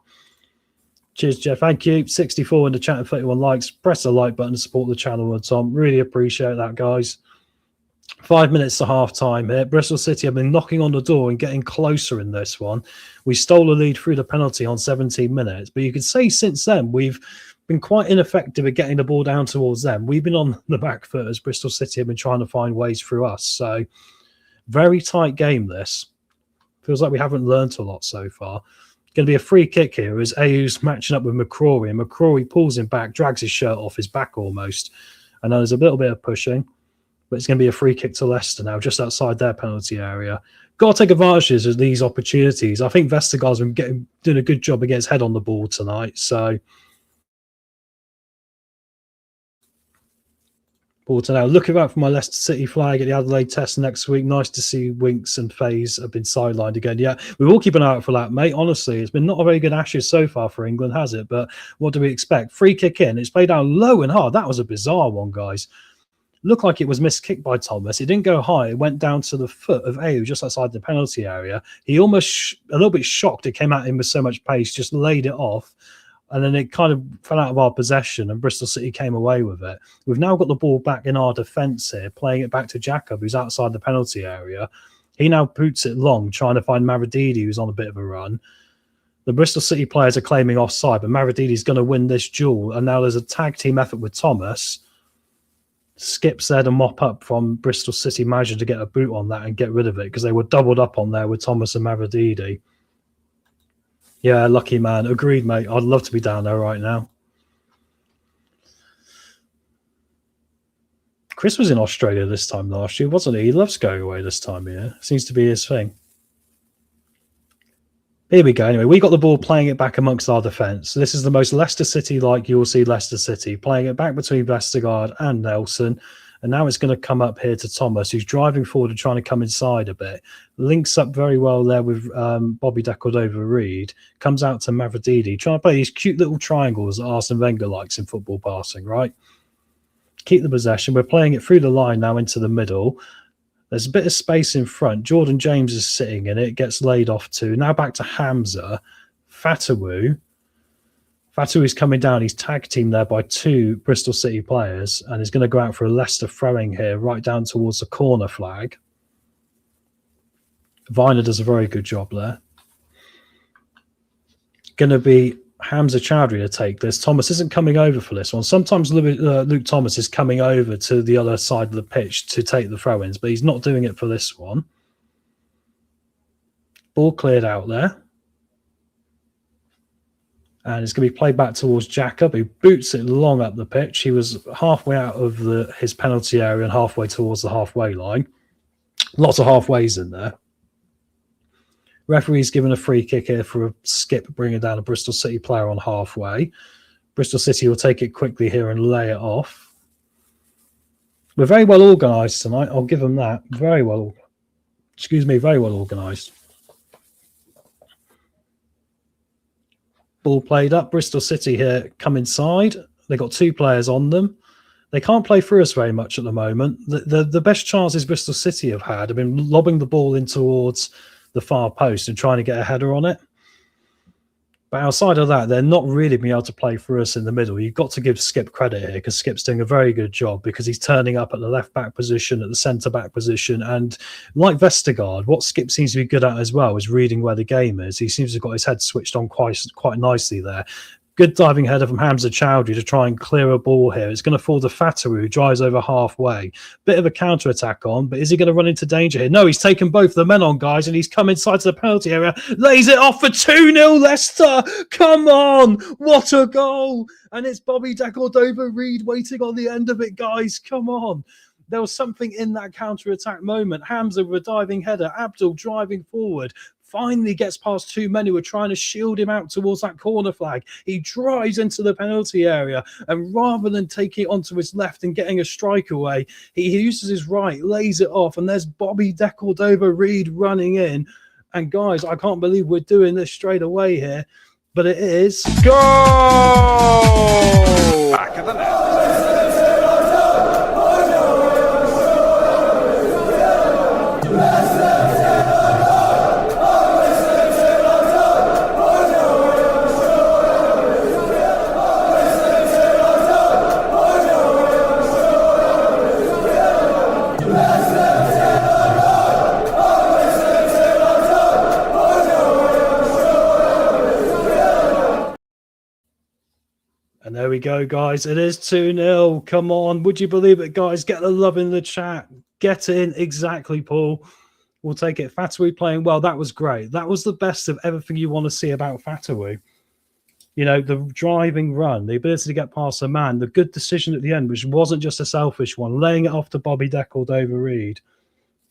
Cheers, Jeff. Thank you. 64 in the chat and 31 likes. Press the like button to support the channel and Tom. Really appreciate that, guys. 5 minutes to half time here. Bristol City have been knocking on the door and getting closer in this one. We stole a lead through the penalty on 17 minutes, but you could say since then we've been quite ineffective at getting the ball down towards them. We've been on the back foot as Bristol City have been trying to find ways through us. So very tight game this. Feels like we haven't learnt a lot so far. Going to be a free kick here as Ayu's matching up with McCrory, and McCrory pulls him back, drags his shirt off his back almost. And then there's a little bit of pushing. But it's going to be a free kick to Leicester now, just outside their penalty area. Got to take advantage of these opportunities. I think Vestergaard's been doing a good job of getting his head on the ball tonight. So, ball to now. Looking out for my Leicester City flag at the Adelaide Test next week. Nice to see Winks and Faze have been sidelined again. Yeah, we will keep an eye out for that, mate. Honestly, it's been not a very good Ashes so far for England, has it? But what do we expect? Free kick in. It's played down low and hard. That was a bizarre one, guys. Looked like it was miskicked by Thomas. It didn't go high. It went down to the foot of Ayew just outside the penalty area. He almost, a little bit shocked it came at him with so much pace, just laid it off. And then it kind of fell out of our possession and Bristol City came away with it. We've now got the ball back in our defence here, playing it back to Jacob, who's outside the penalty area. He now boots it long, trying to find Mavididi, who's on a bit of a run. The Bristol City players are claiming offside, but Mavididi's going to win this duel. And now there's a tag team effort with Thomas. Skips there to mop up from Bristol City, managing to get a boot on that and get rid of it because they were doubled up on there with Thomas and Mavididi. Yeah, lucky man. Agreed, mate. I'd love to be down there right now. Chris was in Australia this time last year, wasn't he? He loves going away this time of year. Seems to be his thing. Here we go. Anyway, we got the ball, playing it back amongst our defence. So this is the most Leicester City-like you'll see Leicester City, playing it back between Vestergaard and Nelson. And now it's going to come up here to Thomas, who's driving forward and trying to come inside a bit. Links up very well there with Bobby Decordova-Reid. Comes out to Mavididi, trying to play these cute little triangles that Arsene Wenger likes in football passing, right? Keep the possession. We're playing it through the line now into the middle. There's a bit of space in front. Jordan James is sitting in it. Gets laid off to. Now back to Hamza. Fatou. Fatou is coming down. He's tag teamed there by two Bristol City players and is going to go out for a Leicester throwing here, right down towards the corner flag. Viner does a very good job there. Going to be Hamza Chowdhury to take this. Thomas isn't coming over for this one. Sometimes Luke Thomas is coming over to the other side of the pitch to take the throw-ins, but he's not doing it for this one. Ball cleared out there. And it's going to be played back towards Jacob, who boots it long up the pitch. He was halfway out of his penalty area and halfway towards the halfway line. Lots of halfways in there. Referee's given a free kick here for a skip, bringing down a Bristol City player on halfway. Bristol City will take it quickly here and lay it off. We're very well organised tonight. I'll give them that. Very well organised. Ball played up. Bristol City here come inside. They got 2 players on them. They can't play through us very much at the moment. The best chances Bristol City have had have been lobbing the ball in towards the far post and trying to get a header on it. But outside of that, they're not really being able to play through us in the middle. You've got to give Skip credit here, because Skip's doing a very good job, because he's turning up at the left-back position, at the centre-back position. And like Vestergaard, what Skip seems to be good at as well is reading where the game is. He seems to have got his head switched on quite nicely there. Good diving header from Hamza Chowdhury to try and clear a ball here. It's going to fall to Fatawu, who drives over halfway. Bit of a counter-attack on, but is he going to run into danger here? No, he's taken both the men on, guys, and he's come inside to the penalty area. Lays it off for 2-0 Leicester. Come on. What a goal. And it's Bobby Decordova-Reid waiting on the end of it, guys. Come on. There was something in that counter-attack moment. Hamza with a diving header. Abdul driving forward. Finally gets past 2 men who are trying to shield him out towards that corner flag. He drives into the penalty area, and rather than taking it onto his left and getting a strike away, he uses his right, lays it off, and there's Bobby Decordova-Reid running in. And guys, I can't believe we're doing this straight away here, but it is. Go! Back of the net. And there we go, guys. It is 2-0. Come on. Would you believe it, guys? Get the love in the chat. Get in. Exactly, Paul. We'll take it. Fatawu playing well. That was great. That was the best of everything you want to see about Fatawu. You know, the driving run, the ability to get past a man, the good decision at the end, which wasn't just a selfish one, laying it off to Bobby Decordova-Reid.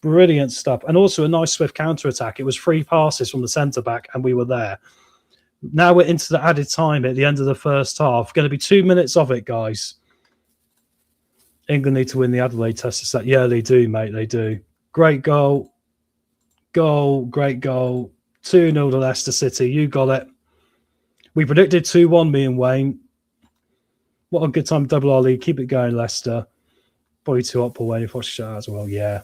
Brilliant stuff. And also a nice swift counter-attack. It was 3 passes from the centre-back, and we were there. Now we're into the added time at the end of the first half. Going to be 2 minutes of it, guys. England need to win the Adelaide Test. Yeah, they do, mate. They do. Great goal. Great goal. 2-0 to Leicester City. You got it. We predicted 2-1, me and Wayne. What a good time, double R league. Keep it going, Leicester. Probably 2 up for Wayne if I shout as well. Yeah.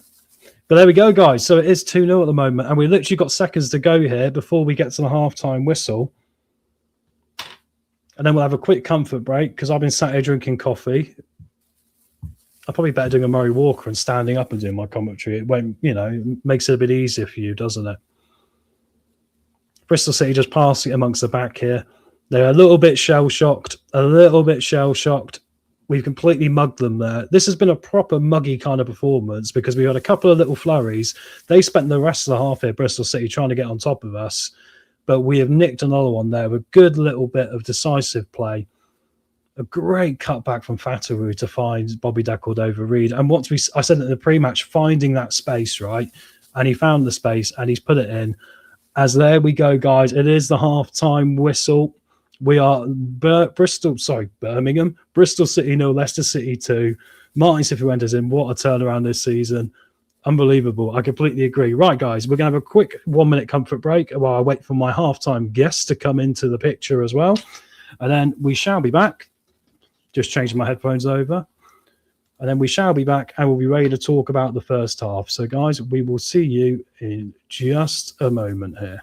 But there we go, guys. So it is 2-0 at the moment. And we literally got seconds to go here before we get to the halftime whistle. And then we'll have a quick comfort break, because I've been sat here drinking coffee. I'm probably better doing a Murray Walker and standing up and doing my commentary. It won't, you know, it makes it a bit easier for you, doesn't it? Bristol City just passing amongst the back here. They're a little bit shell-shocked. We've completely mugged them there. This has been a proper muggy kind of performance, because we had a couple of little flurries. They spent the rest of the half here, Bristol City, trying to get on top of us. But we have nicked another one there with a good little bit of decisive play. A great cutback from Fatawu to find Bobby Decordova-Reid. And I said in the pre-match, finding that space, right? And he found the space and he's put it in. As there we go, guys. It is the half-time whistle. We are Birmingham. Bristol City 0, Leicester City 2. Martin Cifuentes in. What a turnaround this season. Unbelievable. I completely agree. Right, guys, we're going to have a quick 1-minute comfort break while I wait for my halftime guest to come into the picture as well. And then we shall be back. Just changing my headphones over. And then we shall be back and we'll be ready to talk about the first half. So, guys, we will see you in just a moment here.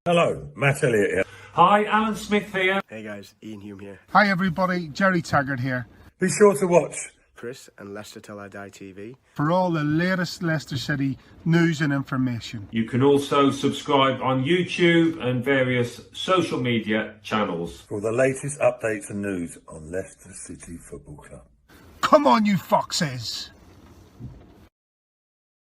Hello, Matt Elliott here. Hi, Alan Smith here. Hey guys, Ian Hume here. Hi everybody, Jerry Taggart here. Be sure to watch Chris and Leicester Till I Die TV. For all the latest Leicester City news and information. You can also subscribe on YouTube and various social media channels. for the latest updates and news on Leicester City Football Club. Come on, you foxes!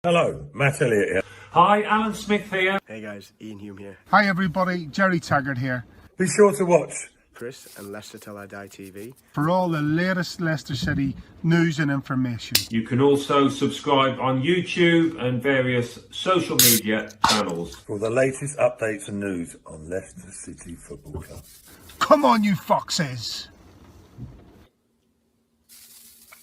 Hello, Matt Elliott here. Hi, Alan Smith here. Hey guys, Ian Hume here. Hi everybody, Jerry Taggart here. Be sure to watch Chris and Leicester Till I Die TV. For all the latest Leicester City news and information. You can also subscribe on YouTube and various social media channels. for the latest updates and news on Leicester City Football Club. Come on, you foxes!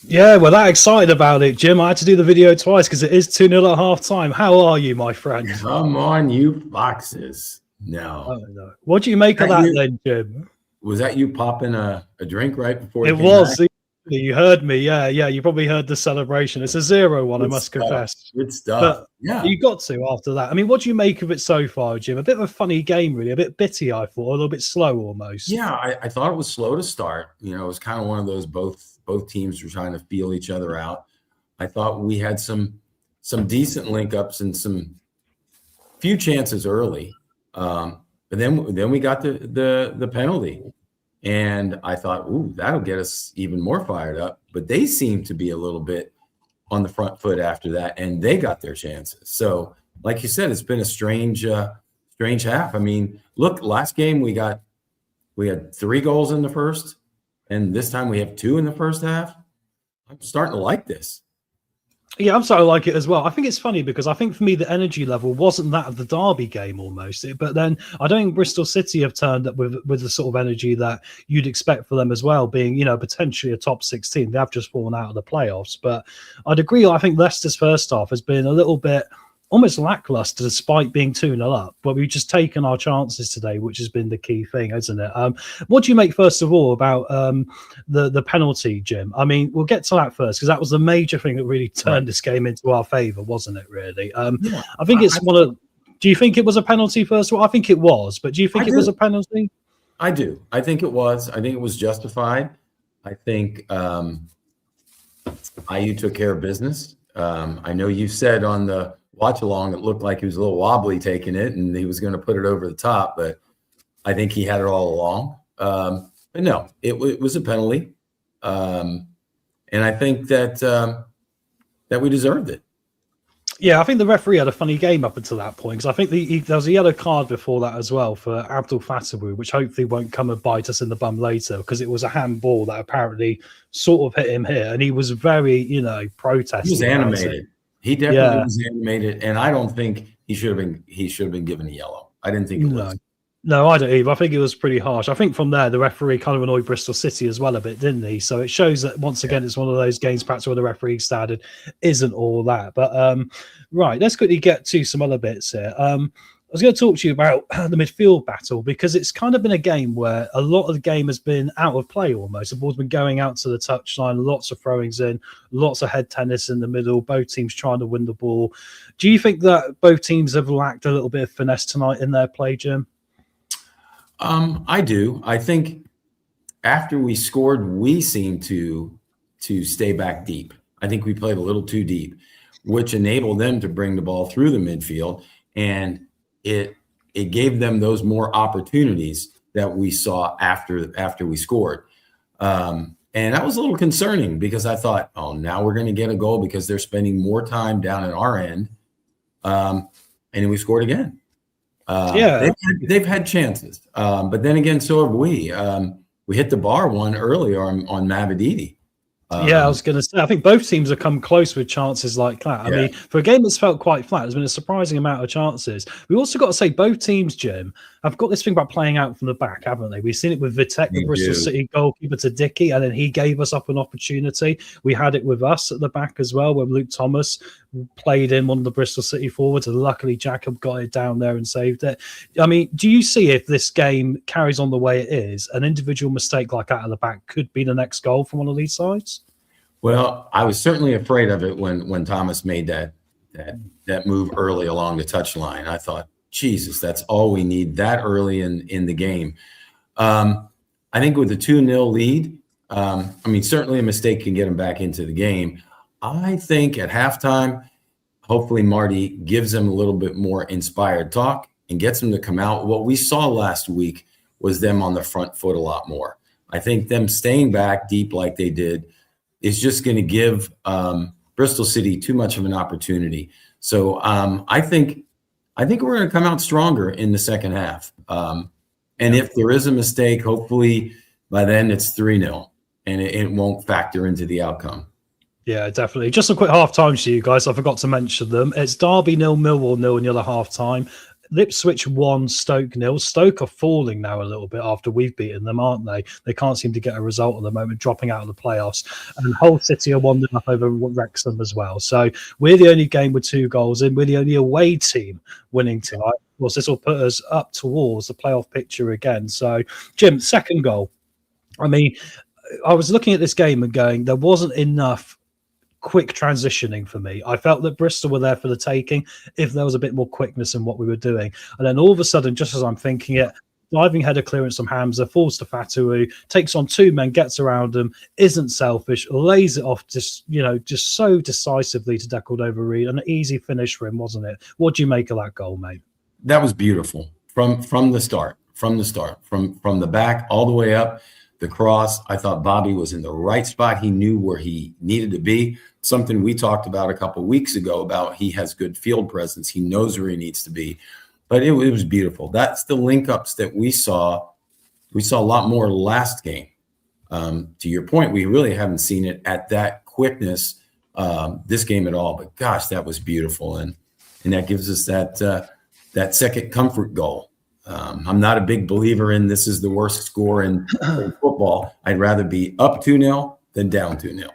Yeah, we're that excited about it, Jim. I had to do the video twice because it is 2-0 at half time. How are you, my friend? Come on, you foxes. No. Oh, no. What do you make of that then, Jim? Was that you popping a drink right before It came was. back? You heard me. Yeah. You probably heard the celebration. It's a 0-1, I must confess. Good stuff. But yeah. you got to after that. I mean, what do you make of it so far, Jim? A bit of a funny game, really. A bit bitty, I thought. A little bit slow almost. Yeah, I thought it was slow to start. You know, it was kind of one of those both teams were trying to feel each other out. I thought we had some decent link ups and some few chances early. But then we got the penalty. And I thought, ooh, that'll get us even more fired up. But they seemed to be a little bit on the front foot after that, and they got their chances. So, like you said, it's been a strange half. I mean, look, last game we had 3 goals in the first, and this time we have 2 in the first half. I'm starting to like this. Yeah, I'm starting to like it as well. I think it's funny because I think for me the energy level wasn't that of the Derby game almost, but then I don't think Bristol City have turned up with the sort of energy that you'd expect for them as well, being, you know, potentially a top 16. They have just fallen out of the playoffs, but I'd agree. I think Leicester's first half has been a little bit almost lackluster despite being 2-0 up, but we've just taken our chances today, which has been the key thing, isn't it? What do you make first of all about the penalty, Jim? I mean, we'll get to that first because that was the major thing that really turned this game into our favour, wasn't it? Really, I think it's one of. Do you think it was a penalty first of all? I think it was, but do you think it was a penalty? I do. I think it was. I think it was justified. I think IU took care of business. I know you said on the Watchalong, it looked like he was a little wobbly taking it and he was going to put it over the top, but I think he had it all along. But no, it was a penalty. And I think that we deserved it. Yeah, I think the referee had a funny game up until that point because I think there was a yellow card before that as well for Abdul Fatawu, which hopefully won't come and bite us in the bum later because it was a handball that apparently sort of hit him here and he was very, protesting. He was animated. He definitely was animated, and I don't think he should have been given a yellow. I didn't think it was. No, I don't either. I think it was pretty harsh. I think from there, the referee kind of annoyed Bristol City as well a bit, didn't he? So it shows that, once again, it's one of those games perhaps where the referee standard isn't all that. But, right, let's quickly get to some other bits here. I was going to talk to you about the midfield battle because it's kind of been a game where a lot of the game has been out of play almost. The ball's been going out to the touchline, lots of throw-ins in, lots of head tennis in the middle, both teams trying to win the ball. Do you think that both teams have lacked a little bit of finesse tonight in their play, Jim? I do. I think after we scored, we seemed to stay back deep. I think we played a little too deep, which enabled them to bring the ball through the midfield, and it gave them those more opportunities that we saw after we scored. And that was a little concerning because I thought, oh, now we're going to get a goal because they're spending more time down at our end. And then we scored again. They've had chances. But then again, so have we. We hit the bar one earlier on Mavididi. I was going to say, I think both teams have come close with chances like that. I mean, for a game that's felt quite flat, there's been a surprising amount of chances. We also got to say both teams, Jim, have got this thing about playing out from the back, haven't they? We've seen it with Vitek, the Bristol City goalkeeper, to Dickey, and then he gave us up an opportunity. We had it with us at the back as well, when Luke Thomas played in one of the Bristol City forwards, and luckily Jacob got it down there and saved it. I mean, do you see, if this game carries on the way it is, an individual mistake like that at the back could be the next goal from one of these sides? Well, I was certainly afraid of it when Thomas made that move early along the touchline. I thought, Jesus, that's all we need that early in the game. I think with the 2-0 lead, certainly a mistake can get them back into the game. I think at halftime, hopefully Marty gives them a little bit more inspired talk and gets them to come out. What we saw last week was them on the front foot a lot more. I think them staying back deep like they did is just going to give Bristol City too much of an opportunity. So I think we're going to come out stronger in the second half. And if there is a mistake, hopefully by then it's 3-0 and it won't factor into the outcome. Yeah, definitely. Just a quick half-time to you guys. I forgot to mention them. It's Derby 0, Millwall 0 in the other half-time. Ipswich 1, Stoke 0. Stoke are falling now a little bit after we've beaten them, aren't they? They can't seem to get a result at the moment, dropping out of the playoffs. And Hull City are 1-0 up over Wrexham as well. So we're the only game with 2 goals in. We're the only away team winning tonight. Of course, this will put us up towards the playoff picture again. So, Jim, second goal. I mean, I was looking at this game and going, there wasn't enough quick transitioning for me. I felt that Bristol were there for the taking if there was a bit more quickness in what we were doing. And then all of a sudden, just as I'm thinking it, diving header clearance from Hamza, falls to Fatawu, takes on 2 men, gets around them, isn't selfish, lays it off just so decisively to Decordova Reid. An easy finish for him, wasn't it? What do you make of that goal, mate? That was beautiful from the start, from the back all the way up. The cross, I thought Bobby was in the right spot. He knew where he needed to be. Something we talked about a couple of weeks ago about he has good field presence. He knows where he needs to be. But it was beautiful. That's the link-ups that we saw. We saw a lot more last game. To your point, we really haven't seen it at that quickness this game at all. But gosh, that was beautiful. And that gives us that second comfort goal. I'm not a big believer in this is the worst score in football. I'd rather be up 2-0 than down 2-0.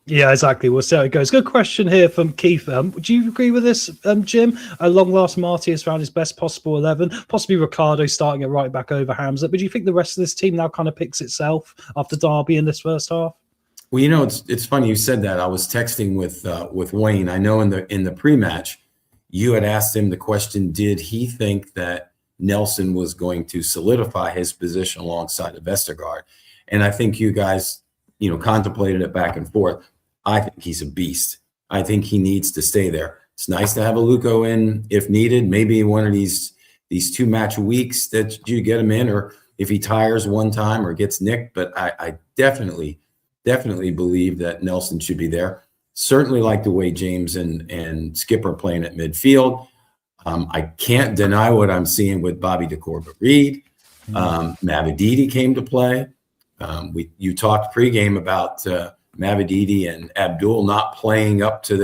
Yeah, exactly. We'll see how it goes. Good question here from Keith. Do you agree with this, Jim? At long last, Marty has found his best possible 11, possibly Ricardo starting it right back over Hamza. But do you think the rest of this team now kind of picks itself after Derby in this first half? Well, it's funny you said that. I was texting with Wayne. I know in the pre-match, you had asked him the question, did he think that Nelson was going to solidify his position alongside of Vestergaard? And I think you guys, contemplated it back and forth. I think he's a beast. I think he needs to stay there. It's nice to have a Luco in if needed. Maybe one of these 2 match weeks that you get him in, or if he tires one time or gets nicked. But I definitely believe that Nelson should be there. Certainly like the way James and Skip are playing at midfield. I can't deny what I'm seeing with Bobby Decordova Reid. Mavididi came to play. You talked pregame about Mavididi and Abdul not playing up to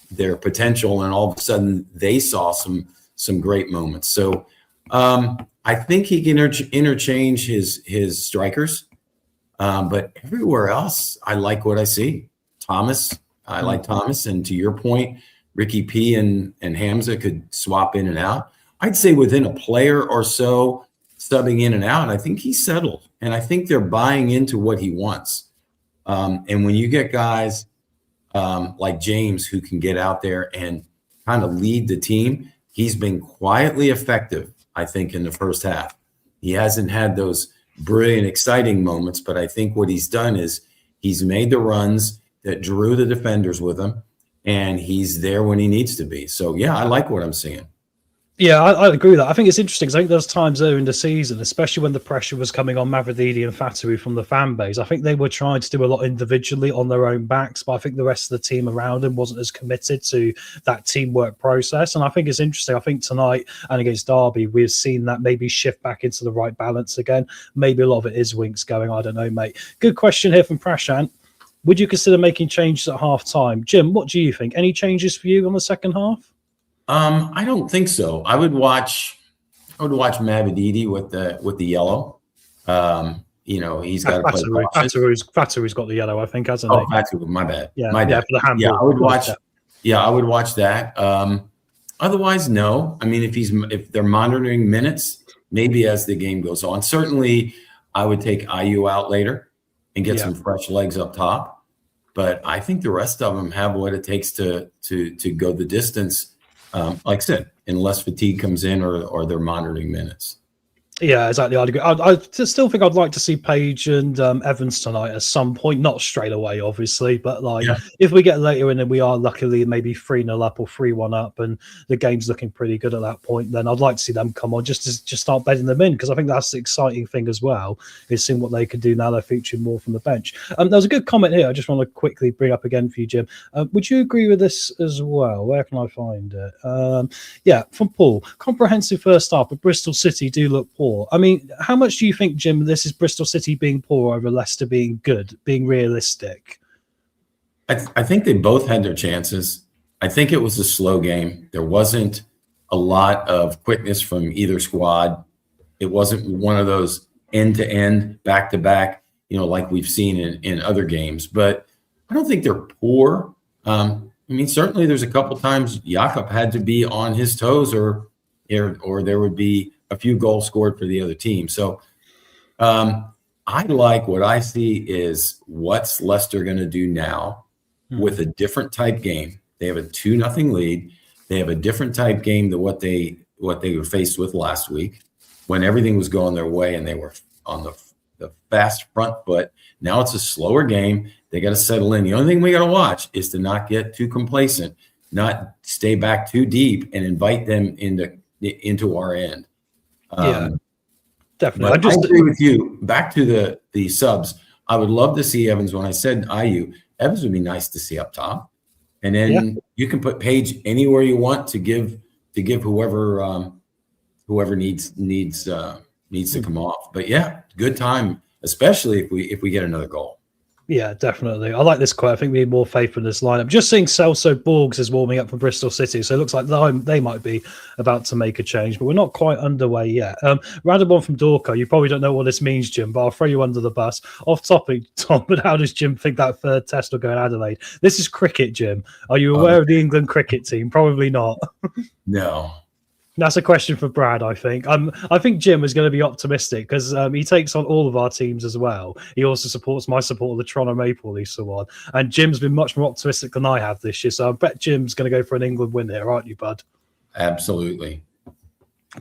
their potential, and all of a sudden they saw some great moments. So I think he can interchange his strikers, but everywhere else I like what I see. I like Thomas, and to your point, Ricky P and Hamza could swap in and out. I'd say within a player or so subbing in and out, I think he's settled, and I think they're buying into what he wants. And when you get guys like James who can get out there and kind of lead the team, he's been quietly effective, I think, in the first half. He hasn't had those brilliant, exciting moments, but I think what he's done is he's made the runs that drew the defenders with him, and he's there when he needs to be. So, yeah, I like what I'm seeing. Yeah, I agree with that. I think it's interesting because I think there's times earlier in the season, especially when the pressure was coming on Mavididi and Fatawu from the fan base, I think they were trying to do a lot individually on their own backs, but I think the rest of the team around him wasn't as committed to that teamwork process. And I think it's interesting. I think tonight and against Derby, we've seen that maybe shift back into the right balance again. Maybe a lot of it is Winks going. I don't know, mate. Good question here from Prashant. Would you consider making changes at half time? Jim, what do you think? Any changes for you on the second half? I don't think so. I would watch Mavididi with the yellow. He's got to play Fataru's got the yellow, I think, hasn't he? Oh, Fataru, my bad. Yeah, my bad. For the handball. Yeah, I would watch. Yeah, I would watch that. Otherwise, no. I mean, if they're monitoring minutes, maybe as the game goes on. Certainly, I would take IU out later and get some fresh legs up top. But I think the rest of them have what it takes to go the distance like I said, unless fatigue comes in or they're monitoring minutes. Yeah, exactly. I'd agree. I still think I'd like to see Page and Evans tonight at some point, not straight away, obviously, but if we get later in and we are luckily maybe 3-0 up or 3-1 up and the game's looking pretty good at that point, then I'd like to see them come on just to start bedding them in, because I think that's the exciting thing as well, is seeing what they can do now they're featuring more from the bench. There's a good comment here I just want to quickly bring up again for you, Jim. Would you agree with this as well? Where can I find it? From Paul. Comprehensive first half, but Bristol City do look poor. I mean, how much do you think, Jim, this is Bristol City being poor over Leicester being good, being realistic? I think they both had their chances. I think it was a slow game. There wasn't a lot of quickness from either squad. It wasn't one of those end-to-end, back-to-back, like we've seen in other games. But I don't think they're poor. I mean, certainly there's a couple times Jakob had to be on his toes or there would be a few goals scored for the other team. So I like what I see is what's Leicester going to do now with a different type game. They have a 2-0 lead. They have a different type game than what they were faced with last week when everything was going their way and they were on the fast front foot. Now it's a slower game. They got to settle in. The only thing we got to watch is to not get too complacent, not stay back too deep and invite them into our end. Definitely. I agree with you. Back to the subs. I would love to see Evans. When I said IU, Evans would be nice to see up top, and then you can put Page anywhere you want to give whoever needs to come off. But good time, especially if we get another goal. Yeah, definitely. I like this quote. I think we need more faith in this lineup. Just seeing Celso Borgs is warming up for Bristol City, so it looks like they might be about to make a change, but we're not quite underway yet. Random one from Dorco. You probably don't know what this means, Jim, but I'll throw you under the bus. Off topic, Tom, but how does Jim think that third test will go in Adelaide? This is cricket, Jim. Are you aware of the England cricket team? Probably not. No. That's a question for Brad, I think. I think Jim is going to be optimistic because he takes on all of our teams as well. He also supports my support of the Toronto Maple Leafs for one. And Jim's been much more optimistic than I have this year. So I bet Jim's going to go for an England win here, aren't you, bud? Absolutely.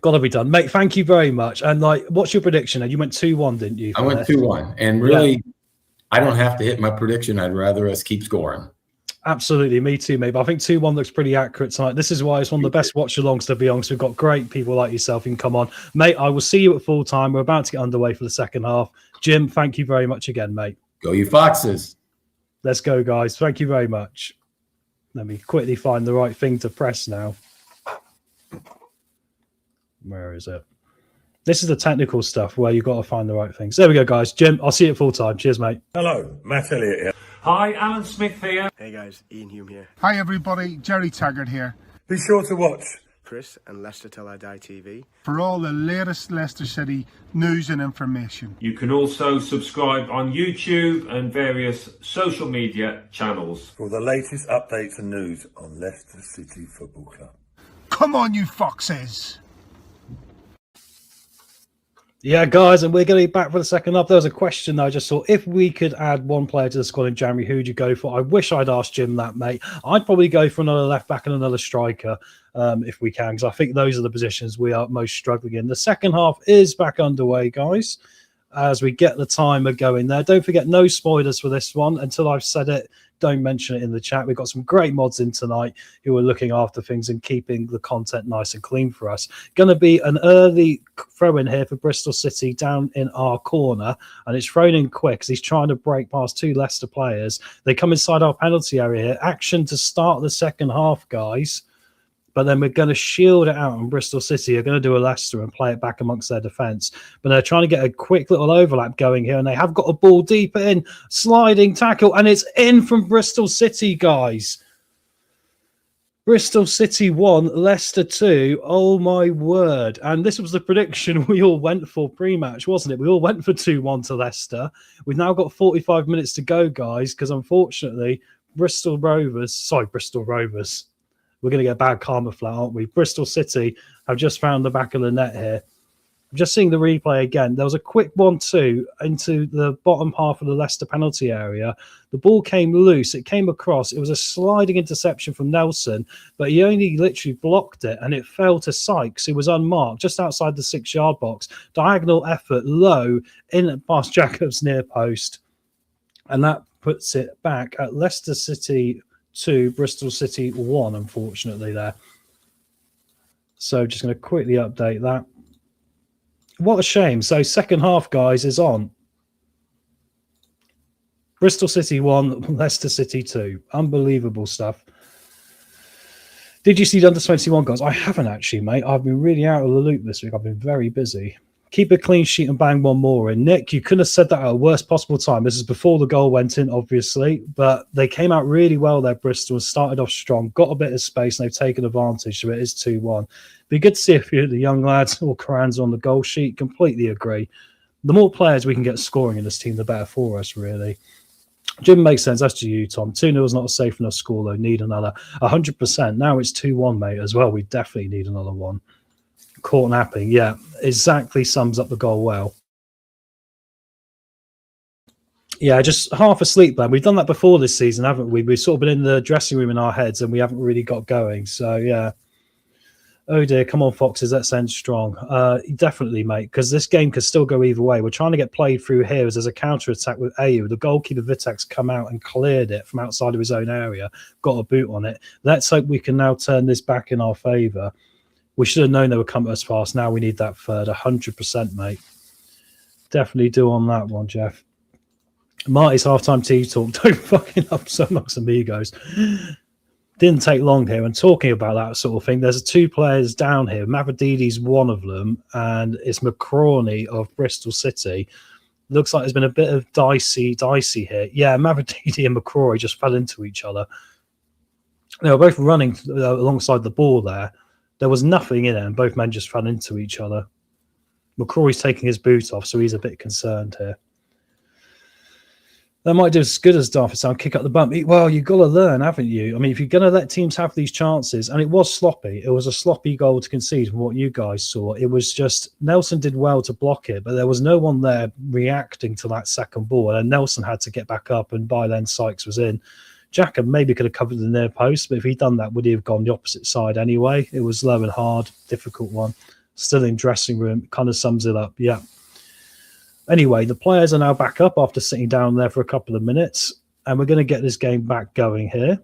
Got to be done. Mate, thank you very much. And what's your prediction? And you went 2-1, didn't you? I went 2-1. And really, I don't have to hit my prediction. I'd rather us keep scoring. Absolutely, me too, mate. But I think 2-1 looks pretty accurate tonight. This is why it's one of the best watch-alongs to be on, because we've got great people like yourself. You can come on. Mate, I will see you at full time. We're about to get underway for the second half. Jim, thank you very much again, mate. Go you Foxes. Let's go, guys. Thank you very much. Let me quickly find the right thing to press now. Where is it? This is the technical stuff where you've got to find the right things. There we go, guys. Jim, I'll see you at full time. Cheers, mate. Hello, Matt Elliott here. Hi, Alan Smith here. Hey guys, Ian Hume here. Hi everybody, Jerry Taggart here. Be sure to watch Chris and Leicester Till I Die TV for all the latest Leicester City news and information. You can also subscribe on YouTube and various social media channels for the latest updates and news on Leicester City Football Club. Come on, you Foxes! Yeah, guys, and we're going to be back for the second half. There was a question that I just saw. If we could add one player to the squad in January, who'd you go for? I wish I'd asked Jim that, mate. I'd probably go for another left back and another striker if we can, because I think those are the positions we are most struggling in. The second half is back underway, guys, as we get the timer going there. Don't forget, no spoilers for this one. Until I've said it, don't mention it in the chat. We've got some great mods in tonight who are looking after things and keeping the content nice and clean for us. Going to be an early throw in here for Bristol City down in our corner, and it's thrown in quick because he's trying to break past two Leicester players. They come inside our penalty area here. Action to start the second half, guys. But then we're going to shield it out, and Bristol City are going to do a Leicester and play it back amongst their defence. But they're trying to get a quick little overlap going here, and they have got a ball deep in, sliding tackle, and it's in from Bristol City, guys. Bristol City 1, Leicester 2. Oh, my word. And this was the prediction we all went for pre-match, wasn't it? We all went for 2-1 to Leicester. We've now got 45 minutes to go, guys, because unfortunately, Bristol Rovers... We're going to get bad karma flat, aren't we? Bristol City have just found the back of the net here. Just seeing the replay again, there was a quick 1-2 into the bottom half of the Leicester penalty area. The ball came loose. It came across. It was a sliding interception from Nelson, but he only literally blocked it, and it fell to Sykes, who was unmarked just outside the 6-yard box. Diagonal effort, low, in past Jacobs' near post. And that puts it back at Leicester City 2, Bristol City 1, unfortunately, there. So just going to quickly update that. What a shame. So second half, guys, is on. Bristol City 1, Leicester City 2. Unbelievable stuff. Did you see the under-21 goals? I haven't actually, mate. I've been really out of the loop this week. I've been very busy. Keep a clean sheet and bang one more in. Nick, you couldn't have said that at a worst possible time. This is before the goal went in, obviously, but they came out really well there, Bristol, and started off strong, got a bit of space, and they've taken advantage, so it is 2-1. Be good to see a few of the young lads or Karan's on the goal sheet. Completely agree. The more players we can get scoring in this team, the better for us, really. Jim makes sense. That's to you, Tom. 2-0 is not a safe enough score, though. Need another. 100%. Now it's 2-1, mate, as well. We definitely need another one. Caught napping, yeah, exactly sums up the goal well. Yeah, just half asleep, man. We've done that before this season, haven't we? We've sort of been in the dressing room in our heads and we haven't really got going. So, yeah. Oh, dear. Come on, Foxes. Let's end strong. Definitely, mate, because this game could still go either way. We're trying to get played through here as there's a counter-attack with Ayew. The goalkeeper, Vitek's come out and cleared it from outside of his own area. Got a boot on it. Let's hope we can now turn this back in our favour. We should have known they would come to us fast. Now we need that third. 100%, mate. Definitely do on that one, Jeff. Marty's halftime tea talk. Don't fucking up so much amigos. Didn't take long here. And talking about that sort of thing, there's 2 players down here. Mavrididi's one of them, and it's McCrawley of Bristol City. Looks like there's been a bit of dicey here. Yeah, Mavrididi and McCrawley just fell into each other. They were both running alongside the ball there. There was nothing in it, and both men just fell into each other. McCrory's taking his boot off, so he's a bit concerned here. That might do as good as Darford Sound, kick up the bump. Well, you've got to learn, haven't you? I mean, if you're going to let teams have these chances, and it was sloppy. It was a sloppy goal to concede from what you guys saw. It was just, Nelson did well to block it, but there was no one there reacting to that second ball, and Nelson had to get back up, and by then Sykes was in. Jacob maybe could have covered the near post, but if he'd done that, would he have gone the opposite side anyway? It was low and hard, difficult one. Still in dressing room, kind of sums it up, yeah. Anyway, the players are now back up after sitting down there for a couple of minutes, and we're going to get this game back going here.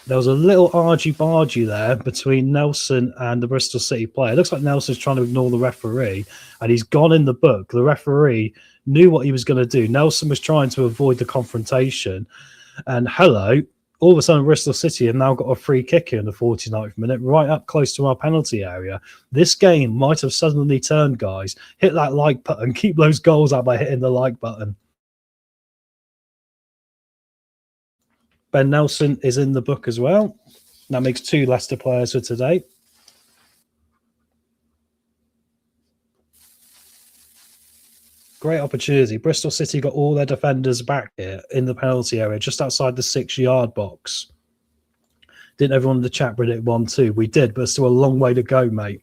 There was a little argy-bargy there between Nelson and the Bristol City player. It looks like Nelson's trying to ignore the referee, and he's gone in the book. The referee knew what he was going to do. Nelson was trying to avoid the confrontation. And hello, all of a sudden Bristol City have now got a free kick in the 49th minute, right up close to our penalty area. This game might have suddenly turned, guys. Hit that like button. Keep those goals out by hitting the like button. Ben Nelson is in the book as well. That makes 2 Leicester players for today. Great opportunity. Bristol City got all their defenders back here in the penalty area, just outside the 6-yard box. Didn't everyone in the chat predict 1-2? We did, but still a long way to go, mate.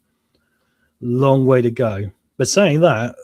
Long way to go. But saying that,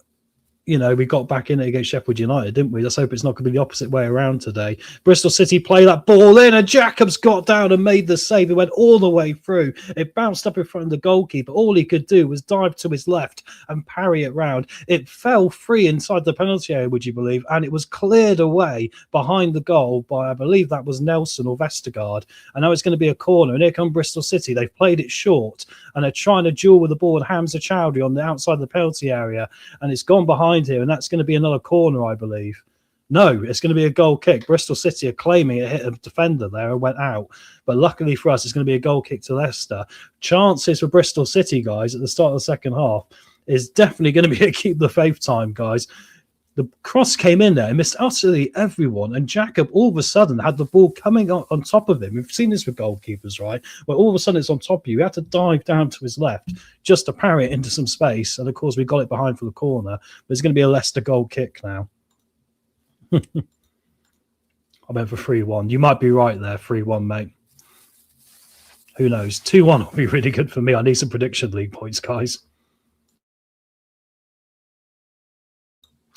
you know, we got back in it against Sheffield United, didn't we? Let's hope it's not going to be the opposite way around today. Bristol City play that ball in, and Jacobs got down and made the save. It went all the way through. It bounced up in front of the goalkeeper. All he could do was dive to his left and parry it round. It fell free inside the penalty area, would you believe? And it was cleared away behind the goal by, I believe that was Nelson or Vestergaard. And now it's going to be a corner. And here come Bristol City. They've played it short, and they're trying to duel with the ball and Hamza Chowdhury on the outside of the penalty area. And it's gone behind here, and that's going to be another corner, I believe. No, it's going to be a goal kick. Bristol City are claiming it hit a defender there and went out. But luckily for us, it's going to be a goal kick to Leicester. Chances for Bristol City, guys, at the start of the second half is definitely going to be a keep the faith time, guys. The cross came in there and missed utterly everyone. And Jacob all of a sudden had the ball coming on top of him. We've seen this with goalkeepers, right? Where all of a sudden it's on top of you. He had to dive down to his left just to parry it into some space. And of course, we got it behind for the corner. But it's going to be a Leicester goal kick now. I went for 3-1. You might be right there, 3-1, mate. Who knows? 2-1 will be really good for me. I need some prediction league points, guys.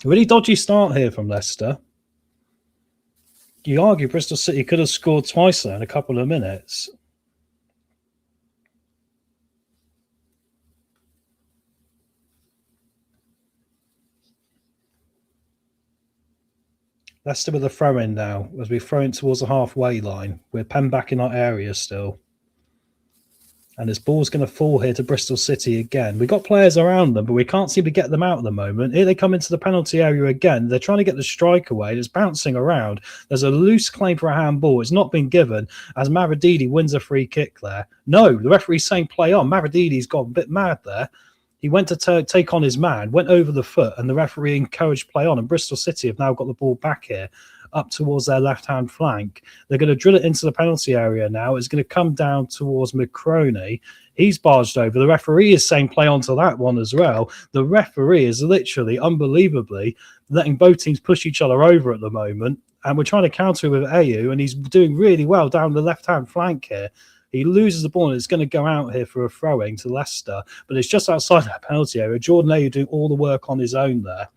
Really dodgy start here from Leicester. You argue Bristol City could have scored twice there in a couple of minutes. Leicester with a throw-in now as we throw it towards the halfway line. We're penned back in our area still. And this ball's going to fall here to Bristol City again. We've got players around them, but we can't seem to get them out at the moment. Here they come into the penalty area again. They're trying to get the strike away. It's bouncing around. There's a loose claim for a handball. It's not been given as Mavididi wins a free kick there. No, the referee's saying play on. Mavididi's got a bit mad there. He went to take on his man, went over the foot, and the referee encouraged play on. And Bristol City have now got the ball back here, up towards their left-hand flank. They're going to drill it into the penalty area now. It's going to come down towards McCroney. He's barged over. The referee is saying play on to that one as well. The referee is literally, unbelievably, letting both teams push each other over at the moment. And we're trying to counter with Ayew, and he's doing really well down the left-hand flank here. He loses the ball, and it's going to go out here for a throwing to Leicester. But it's just outside that penalty area. Jordan Ayew doing all the work on his own there.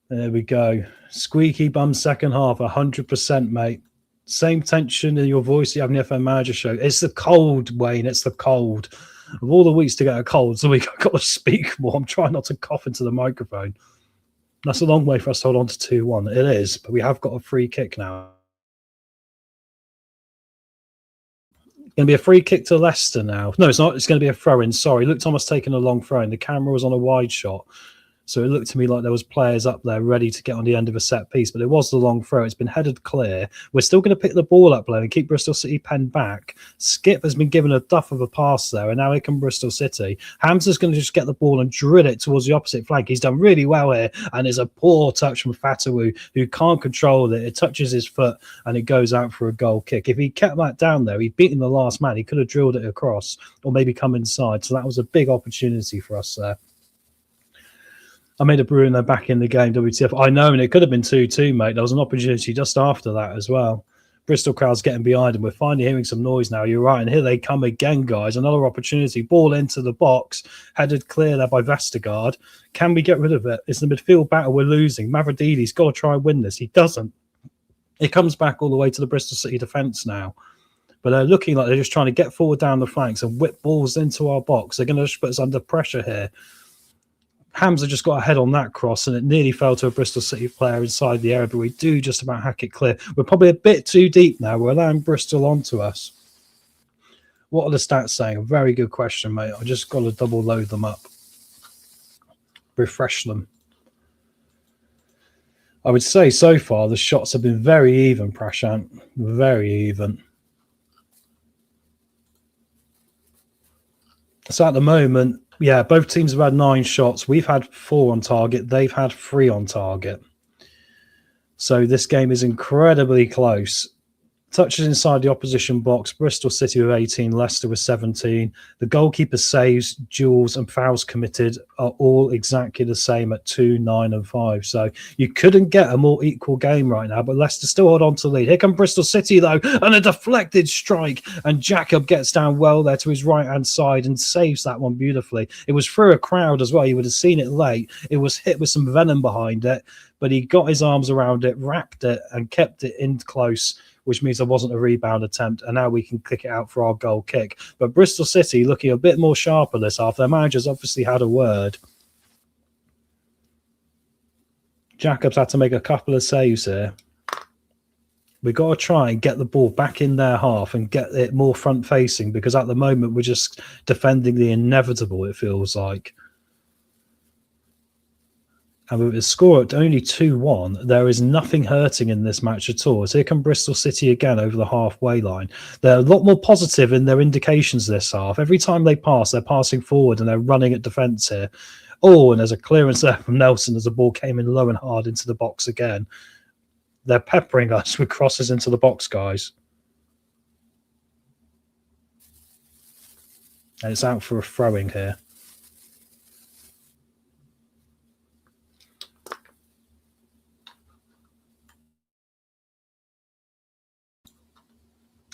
There we go. Squeaky bum second half, 100%, mate. Same tension in your voice you have in the FM Manager show. It's the cold, Wayne. It's the cold. Of all the weeks to get a cold, so we've got to speak more. I'm trying not to cough into the microphone. That's a long way for us to hold on to 2-1. It is, but we have got a free kick now. Going to be a free kick to Leicester now. No, it's not. It's going to be a throw-in. Sorry. Luke Thomas taking a long throw-in. The camera was on a wide shot. So it looked to me like there was players up there ready to get on the end of a set piece, but it was the long throw. It's been headed clear. We're still going to pick the ball up, though, and keep Bristol City penned back. Skip has been given a duff of a pass there, and now here come Bristol City. Hamza's going to just get the ball and drill it towards the opposite flank. He's done really well here, and it's a poor touch from Fatawu, who can't control it. It touches his foot, and it goes out for a goal kick. If he kept that down there, he'd beaten the last man. He could have drilled it across or maybe come inside. So that was a big opportunity for us there. I made a brew and they're back in the game, WTF. I know, and it could have been 2-2, mate. There was an opportunity just after that as well. Bristol crowd's getting behind them. We're finally hearing some noise now. You're right. And here they come again, guys. Another opportunity. Ball into the box. Headed clear there by Vestergaard. Can we get rid of it? It's the midfield battle we're losing. Mavrididi's got to try and win this. He doesn't. It comes back all the way to the Bristol City defence now. But they're looking like they're just trying to get forward down the flanks and whip balls into our box. They're going to just put us under pressure here. Hamza just got a head on that cross, and it nearly fell to a Bristol City player inside the area, but we do just about hack it clear. We're probably a bit too deep now. We're allowing Bristol onto us. What are the stats saying? A very good question, mate. I just got to double load them up. Refresh them. I would say so far the shots have been very even, Prashant. Very even. So at the moment, yeah, both teams have had 9 shots. We've had 4 on target. They've had 3 on target. So this game is incredibly close. Touches inside the opposition box. Bristol City with 18, Leicester with 17. The goalkeeper saves, duels and fouls committed are all exactly the same at 2, 9 and 5. So you couldn't get a more equal game right now, but Leicester still hold on to lead. Here come Bristol City, though, and a deflected strike. And Jacob gets down well there to his right-hand side and saves that one beautifully. It was through a crowd as well. You would have seen it late. It was hit with some venom behind it, but he got his arms around it, wrapped it, and kept it in close, which means there wasn't a rebound attempt, and now we can kick it out for our goal kick. But Bristol City looking a bit more sharper this half. Their manager's obviously had a word. Jacobs had to make a couple of saves here. We've got to try and get the ball back in their half and get it more front-facing, because at the moment we're just defending the inevitable, it feels like. And with a score at only 2-1, there is nothing hurting in this match at all. So here come Bristol City again over the halfway line. They're a lot more positive in their indications this half. Every time they pass, they're passing forward and they're running at defence here. Oh, and there's a clearance there from Nelson as the ball came in low and hard into the box again. They're peppering us with crosses into the box, guys. And it's out for a throwing here.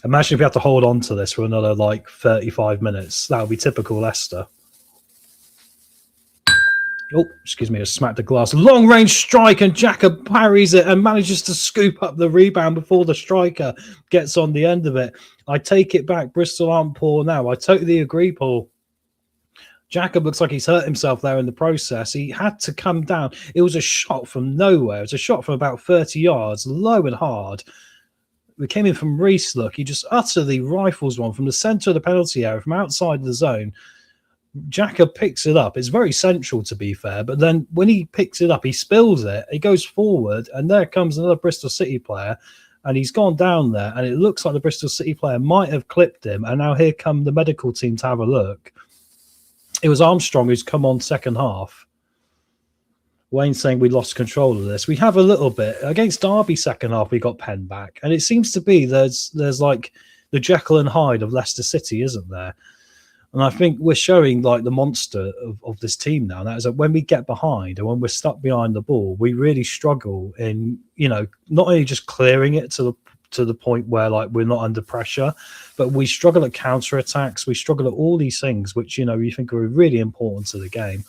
Imagine if we have to hold on to this for another, 35 minutes. That would be typical Leicester. Oh, excuse me, I smacked the glass. Long range strike, and Xhaka parries it and manages to scoop up the rebound before the striker gets on the end of it. I take it back. Bristol aren't poor now. I totally agree, Paul. Xhaka looks like he's hurt himself there in the process. He had to come down. It was a shot from nowhere. It was a shot from about 30 yards, low and hard. We came in from Reece, look. He just utterly rifles one from the centre of the penalty area, from outside the zone. Xhaka picks it up. It's very central, to be fair. But then when he picks it up, he spills it. He goes forward, and there comes another Bristol City player, and he's gone down there, and it looks like the Bristol City player might have clipped him. And now here come the medical team to have a look. It was Armstrong who's come on second half. Wayne saying we lost control of this. We have a little bit. Against Derby second half, we got Penn back. And it seems to be there's like the Jekyll and Hyde of Leicester City, isn't there? And I think we're showing like the monster of this team now. And that is that when we get behind and when we're stuck behind the ball, we really struggle in, not only just clearing it to the point where like we're not under pressure, but we struggle at counter-attacks. We struggle at all these things, which, you think are really important to the game.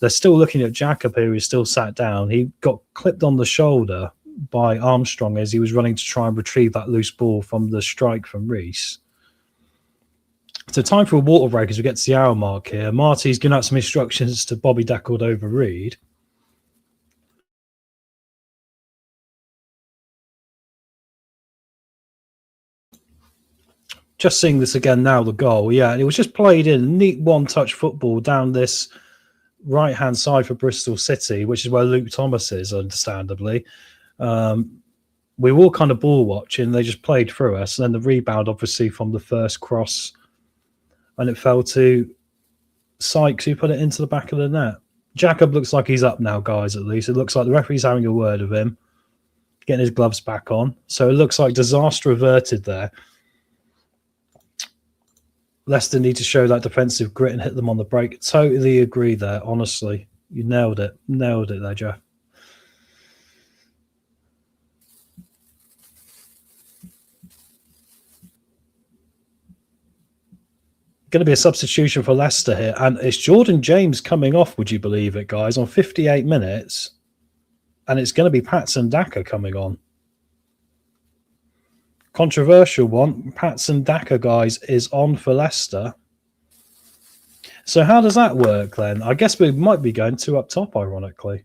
They're still looking at Xhaka here, who's still sat down. He got clipped on the shoulder by Armstrong as he was running to try and retrieve that loose ball from the strike from Reece. So time for a water break as we get to the hour mark here. Marty's giving out some instructions to Bobby Deckled-over-Reed. Just seeing this again now, the goal. Yeah, it was just played in. Neat one-touch football down this right-hand side for Bristol City, which is where Luke Thomas is, understandably. We were all kind of ball watching. They just played through us. And then the rebound, obviously, from the first cross. And it fell to Sykes, who put it into the back of the net. Jacob looks like he's up now, guys, at least. It looks like the referee's having a word with him, getting his gloves back on. So it looks like disaster averted there. Leicester need to show that defensive grit and hit them on the break. Totally agree there, honestly. You nailed it. Nailed it there, Jeff. Going to be a substitution for Leicester here. And it's Jordan James coming off, would you believe it, guys, on 58 minutes. And it's going to be Patson Daka coming on. Controversial one. Patson Daka, guys, is on for Leicester. So how does that work then? I guess we might be going two up top, ironically.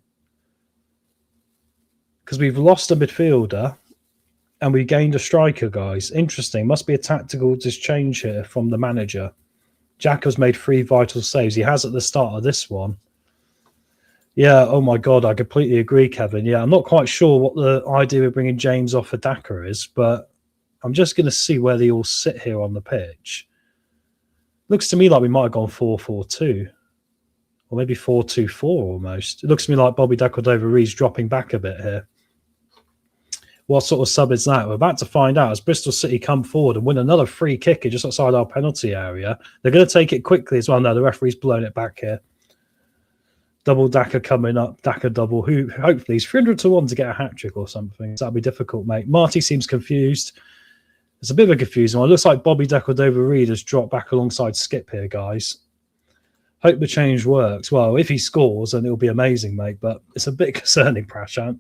Because we've lost a midfielder and we gained a striker, guys. Interesting. Must be a tactical change here from the manager. Jack has made 3 vital saves. He has at the start of this one. Yeah, oh my God, I completely agree, Kevin. Yeah, I'm not quite sure what the idea of bringing James off for Daka is, but I'm just going to see where they all sit here on the pitch. Looks to me like we might have gone 4-4-2 or maybe 4-2-4 almost. It looks to me like Bobby Deckled-over-Reed's dropping back a bit here. What sort of sub is that? We're about to find out as Bristol City come forward and win another free kick just outside our penalty area. They're going to take it quickly as well. No, the referee's blown it back here. Double Daka coming up. Daka double. Who hopefully he's 300-1 to get a hat-trick or something. So that'll be difficult, mate. Marty seems confused. It's a bit of a confusing one. It looks like Bobby Deckled-over-Reed has dropped back alongside Skip here, guys. Hope the change works. Well, if he scores, then it'll be amazing, mate. But it's a bit concerning, Prashant.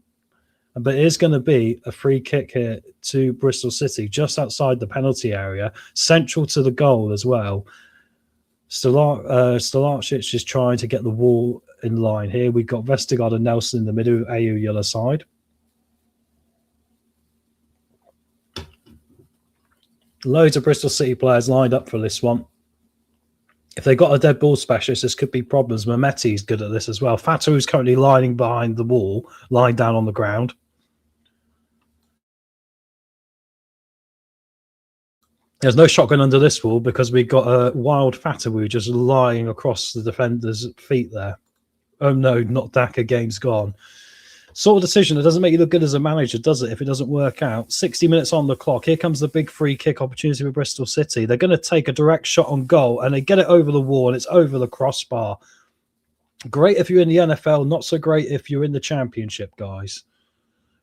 But it is going to be a free kick here to Bristol City, just outside the penalty area, central to the goal as well. Stolarczyk is trying to get the wall in line here. We've got Vestergaard and Nelson in the middle, AU yellow side. Loads of Bristol City players lined up for this one. If they got a dead ball specialist, this could be problems. Mehmeti's good at this as well. Fatou is currently lying behind the wall, lying down on the ground. There's no shotgun under this wall because we got a wild Fatou just lying across the defender's feet there. Oh no, not Daka, game's gone. Sort of decision that doesn't make you look good as a manager, does it, if it doesn't work out? 60 minutes on the clock. Here comes the big free kick opportunity for Bristol City. They're going to take a direct shot on goal and they get it over the wall and it's over the crossbar. Great if you're in the NFL, not so great if you're in the Championship, guys.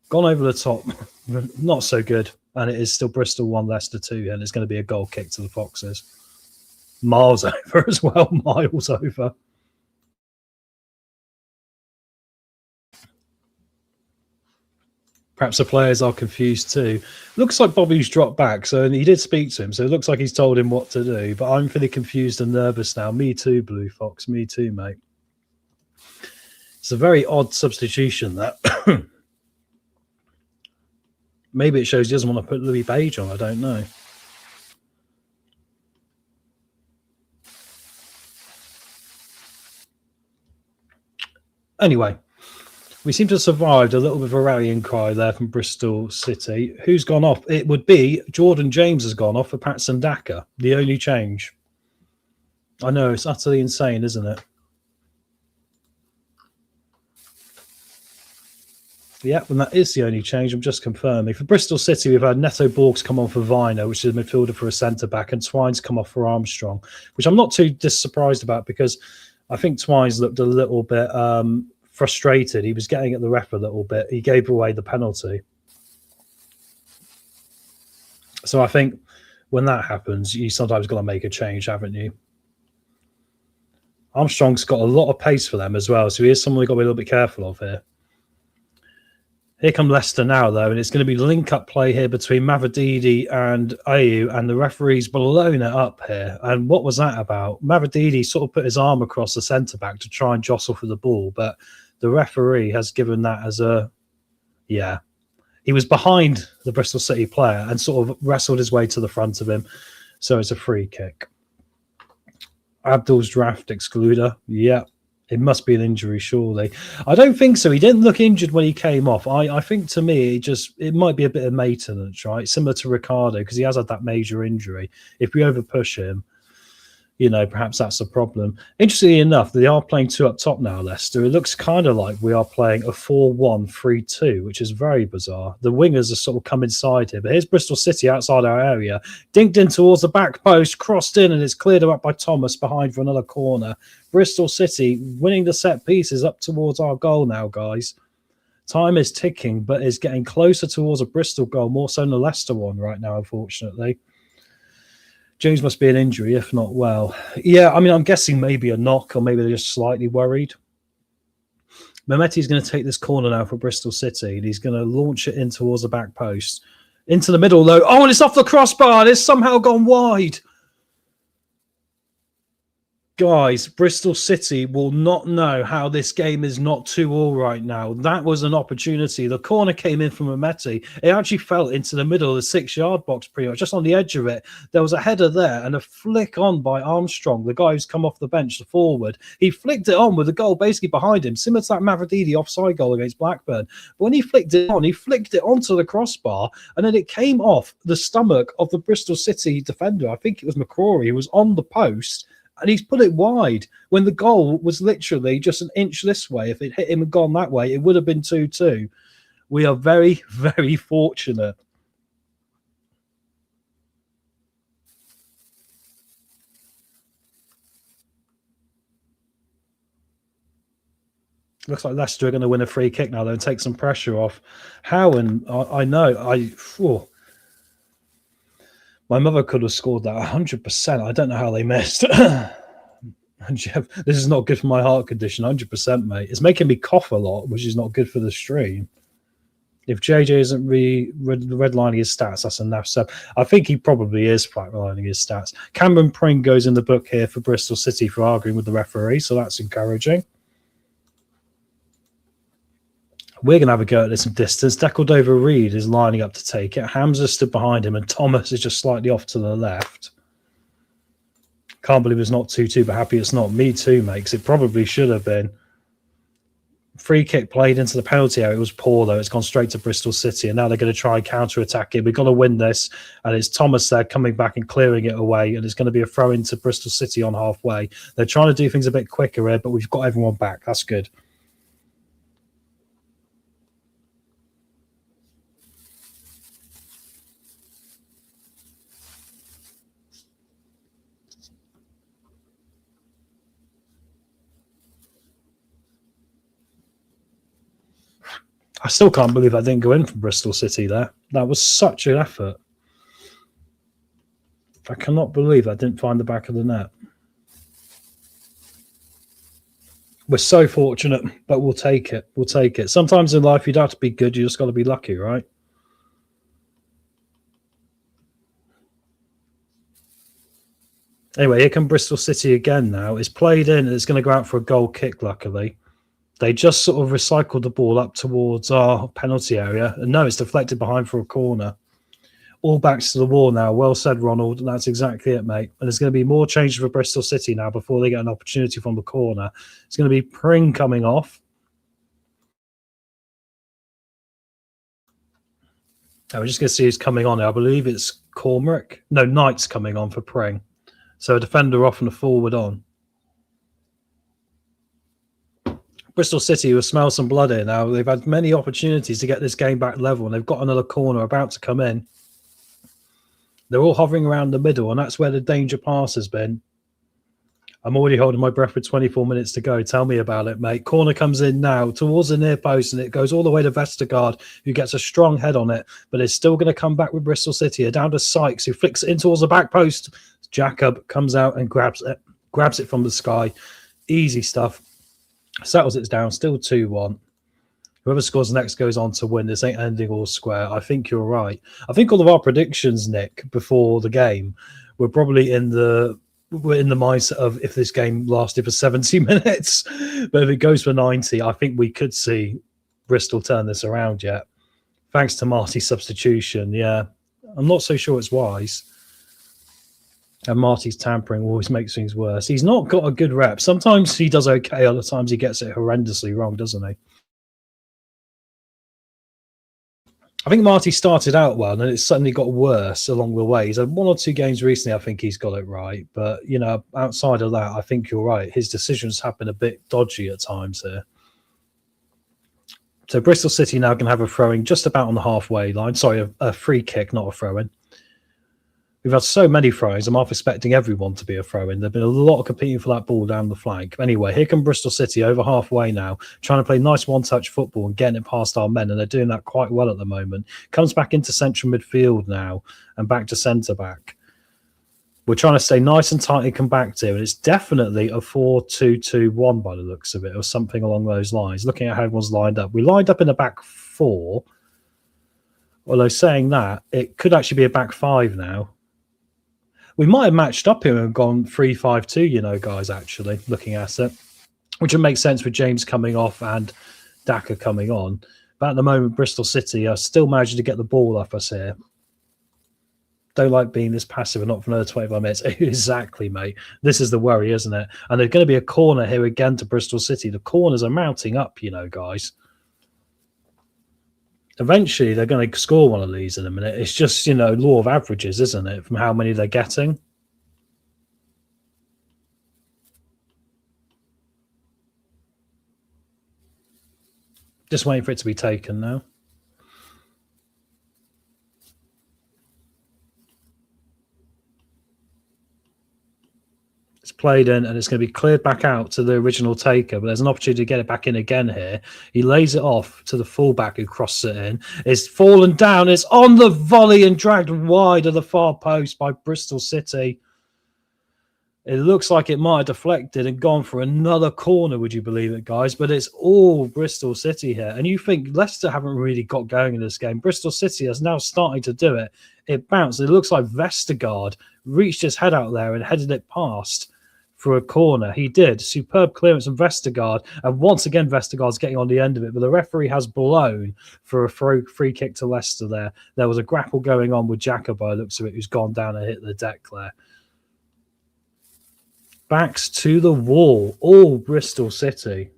Gone over the top. Not so good. And it is still Bristol 1, Leicester 2. And it's going to be a goal kick to the Foxes. Miles over as well. Miles over. Perhaps the players are confused too. Looks like Bobby's dropped back, so he did speak to him, so it looks like he's told him what to do. But I'm feeling confused and nervous now. Me too, Blue Fox. Me too, mate. It's a very odd substitution, that. Maybe it shows he doesn't want to put Louis Page on. I don't know. Anyway, we seem to have survived a little bit of a rallying cry there from Bristol City. Who's gone off? It would be Jordan James has gone off for Patson Daka. The only change. I know, it's utterly insane, isn't it? Yeah, and that is the only change. I'm just confirming. For Bristol City, we've had Neto Borgs come on for Viner, which is a midfielder for a centre-back, and Twine's come off for Armstrong, which I'm not too surprised about because I think Twine's looked a little bit frustrated. He was getting at the ref a little bit. He gave away the penalty. So I think when that happens, you sometimes got to make a change, haven't you? Armstrong's got a lot of pace for them as well, so he is someone we've got to be a little bit careful of here. Here come Leicester now, though, and it's going to be link-up play here between Mavididi and Ayew, and the referee's blown it up here. And what was that about? Mavididi sort of put his arm across the centre-back to try and jostle for the ball, but the referee has given that as a... Yeah. He was behind the Bristol City player and sort of wrestled his way to the front of him, so it's a free kick. Abdul's draft excluder. Yeah. It must be an injury, surely. I don't think so. He didn't look injured when he came off. I think, to me, it might be a bit of maintenance, right? Similar to Ricardo, because he has had that major injury. If we overpush him, perhaps that's the problem. Interestingly enough, they are playing two up top now, Leicester. It looks kind of like we are playing a 4-1-3-2, which is very bizarre. The wingers are sort of come inside here. But here's Bristol City outside our area. Dinked in towards the back post, crossed in, and it's cleared up by Thomas behind for another corner. Bristol City winning the set pieces up towards our goal now, guys. Time is ticking, but is getting closer towards a Bristol goal, more so than the Leicester one right now, unfortunately. James must be an injury, if not well. Yeah, I mean, I'm guessing maybe a knock, or maybe they're just slightly worried. Mehmeti's going to take this corner now for Bristol City, and he's going to launch it in towards the back post. Into the middle, though. Oh, and it's off the crossbar. It's somehow gone wide. Guys, Bristol City will not know how this game is not 2-2 right now. That was an opportunity. The corner came in from Mehmeti. It actually fell into the middle of the 6-yard box, pretty much, just on the edge of it. There was a header there and a flick on by Armstrong, the guy who's come off the bench, the forward. He flicked it on with the goal basically behind him, similar to that Mavididi offside goal against Blackburn. But when he flicked it on, he flicked it onto the crossbar, and then it came off the stomach of the Bristol City defender. I think it was McCrory, who was on the post, and he's put it wide when the goal was literally just an inch this way. If it hit him and gone that way, it would have been 2-2. We are very, very fortunate. Looks like Leicester are going to win a free kick now, though, and take some pressure off. How? And I know. My mother could have scored that 100%. I don't know how they missed. And Jeff, this is not good for my heart condition, 100%, mate. It's making me cough a lot, which is not good for the stream. If JJ isn't redlining his stats, that's enough. So I think he probably is redlining his stats. Cameron Pring goes in the book here for Bristol City for arguing with the referee, so that's encouraging. We're going to have a go at this from distance. Decordova Reed is lining up to take it. Hamza stood behind him, and Thomas is just slightly off to the left. Can't believe it's not 2-2, but happy it's not. Me too, mate, because it probably should have been. Free kick played into the penalty area. It was poor, though. It's gone straight to Bristol City, and now they're going to try and counter-attack it. We've got to win this, and it's Thomas there coming back and clearing it away, and it's going to be a throw into Bristol City on halfway. They're trying to do things a bit quicker here, but we've got everyone back. That's good. I still can't believe I didn't go in from Bristol City there. That was such an effort. I cannot believe I didn't find the back of the net. We're so fortunate, but we'll take it. We'll take it. Sometimes in life, you don't have to be good. You just got to be lucky, right? Anyway, here come Bristol City again now. It's played in and it's going to go out for a goal kick, luckily. They just sort of recycled the ball up towards our penalty area. And no, it's deflected behind for a corner. All backs to the wall now. Well said, Ronald. That's exactly it, mate. And there's going to be more changes for Bristol City now before they get an opportunity from the corner. It's going to be Pring coming off. We're just going to see who's coming on. I believe it's Cormac. No, Knight's coming on for Pring. So a defender off and a forward on. Bristol City will smell some blood here now. They've had many opportunities to get this game back level, and they've got another corner about to come in. They're all hovering around the middle, and that's where the danger pass has been. I'm already holding my breath with 24 minutes to go. Tell me about it, mate. Corner comes in now towards the near post, and it goes all the way to Vestergaard, who gets a strong head on it, but it's still going to come back with Bristol City. Down to Sykes, who flicks it in towards the back post. Jacob comes out and grabs it from the sky. Easy stuff. Settles it down, still 2-1. Whoever scores next goes on to win. This ain't ending all square. I think you're right. I think all of our predictions, Nick, before the game were probably in the mindset of if this game lasted for 70 minutes. But if it goes for 90, I think we could see Bristol turn this around yet. Thanks to Marty's substitution. Yeah, I'm not so sure it's wise. And Marty's tampering always makes things worse. He's not got a good rep. Sometimes he does okay. Other times he gets it horrendously wrong, doesn't he? I think Marty started out well, and then it suddenly got worse along the way. He's had one or two games recently, I think he's got it right. But, you know, outside of that, I think you're right. His decisions have been a bit dodgy at times here. So Bristol City now can have a throw-in just about on the halfway line. Sorry, a free kick, not a throw-in. We've had so many throws. I'm half expecting everyone to be a throw-in. There've been a lot of competing for that ball down the flank. Anyway, here come Bristol City over halfway now, trying to play nice one-touch football and getting it past our men, and they're doing that quite well at the moment. Comes back into central midfield now and back to centre-back. We're trying to stay nice and tight and compact here, and it's definitely a 4-2-2-1 by the looks of it, or something along those lines. Looking at how everyone's lined up. We lined up in a back four, although saying that, it could actually be a back five now. We might have matched up here and gone 3-5-2, you know, guys, actually, looking at it, which would make sense with James coming off and Daka coming on. But at the moment, Bristol City are still managing to get the ball off us here. Don't like being this passive and not for another 25 minutes. Exactly, mate. This is the worry, isn't it? And there's going to be a corner here again to Bristol City. The corners are mounting up, you know, guys. Eventually, they're going to score one of these in a minute. It's just, you know, law of averages, isn't it, from how many they're getting? Just waiting for it to be taken now. It's played in and it's going to be cleared back out to the original taker, but there's an opportunity to get it back in again here. He lays it off to the fullback who crosses it in. It's fallen down. It's on the volley and dragged wide of the far post by Bristol City. It looks like it might have deflected and gone for another corner, would you believe it, guys? But it's all Bristol City here. And you think Leicester haven't really got going in this game. Bristol City is now starting to do it. It bounced. It looks like Vestergaard reached his head out there and headed it past for a corner. He did. Superb clearance from Vestergaard. And once again, Vestergaard's getting on the end of it. But the referee has blown for a free kick to Leicester there. There was a grapple going on with Jacob, by the looks of it, who's gone down and hit the deck there. Backs to the wall. All Bristol City.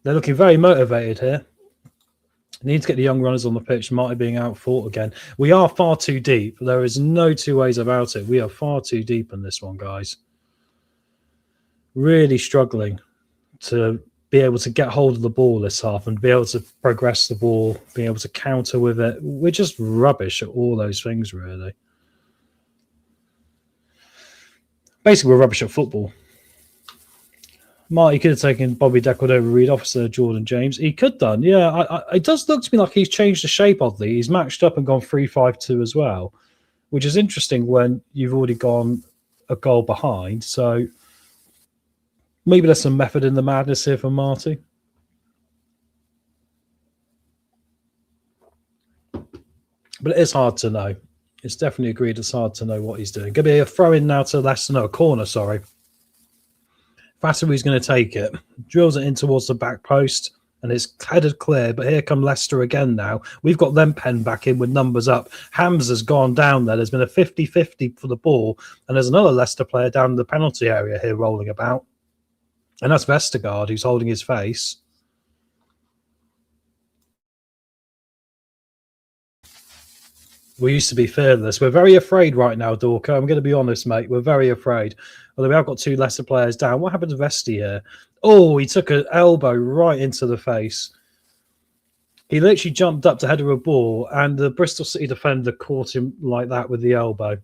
They're looking very motivated here. Need to get the young runners on the pitch. Marty being out fought again. We are far too deep. There is no two ways about it. We are far too deep in this one, guys. Really struggling to be able to get hold of the ball this half and be able to progress the ball, be able to counter with it. We're just rubbish at all those things, really. Basically, we're rubbish at football. Marty could have taken Bobby Deckled over Reed Officer Jordan James. He could done, yeah. It does look to me like he's changed the shape oddly. He's matched up and gone 3-5-2 as well, which is interesting when you've already gone a goal behind. So maybe there's some method in the madness here from Marty. But it is hard to know. It's definitely agreed it's hard to know what he's doing. Going to be a throw-in now to Leicester. No, a corner, sorry. Fatou's going to take it. Drills it in towards the back post, and it's headed clear. But here come Leicester again now. We've got them penned back in with numbers up. Hamza's gone down there. There's been a 50-50 for the ball, and there's another Leicester player down in the penalty area here rolling about. And that's Vestergaard, who's holding his face. We used to be fearless. We're very afraid right now, Dorco. I'm going to be honest, mate. We're very afraid. Although we have got two Leicester players down. What happened to Vesti here? Oh, he took an elbow right into the face. He literally jumped up to header a ball, and the Bristol City defender caught him like that with the elbow.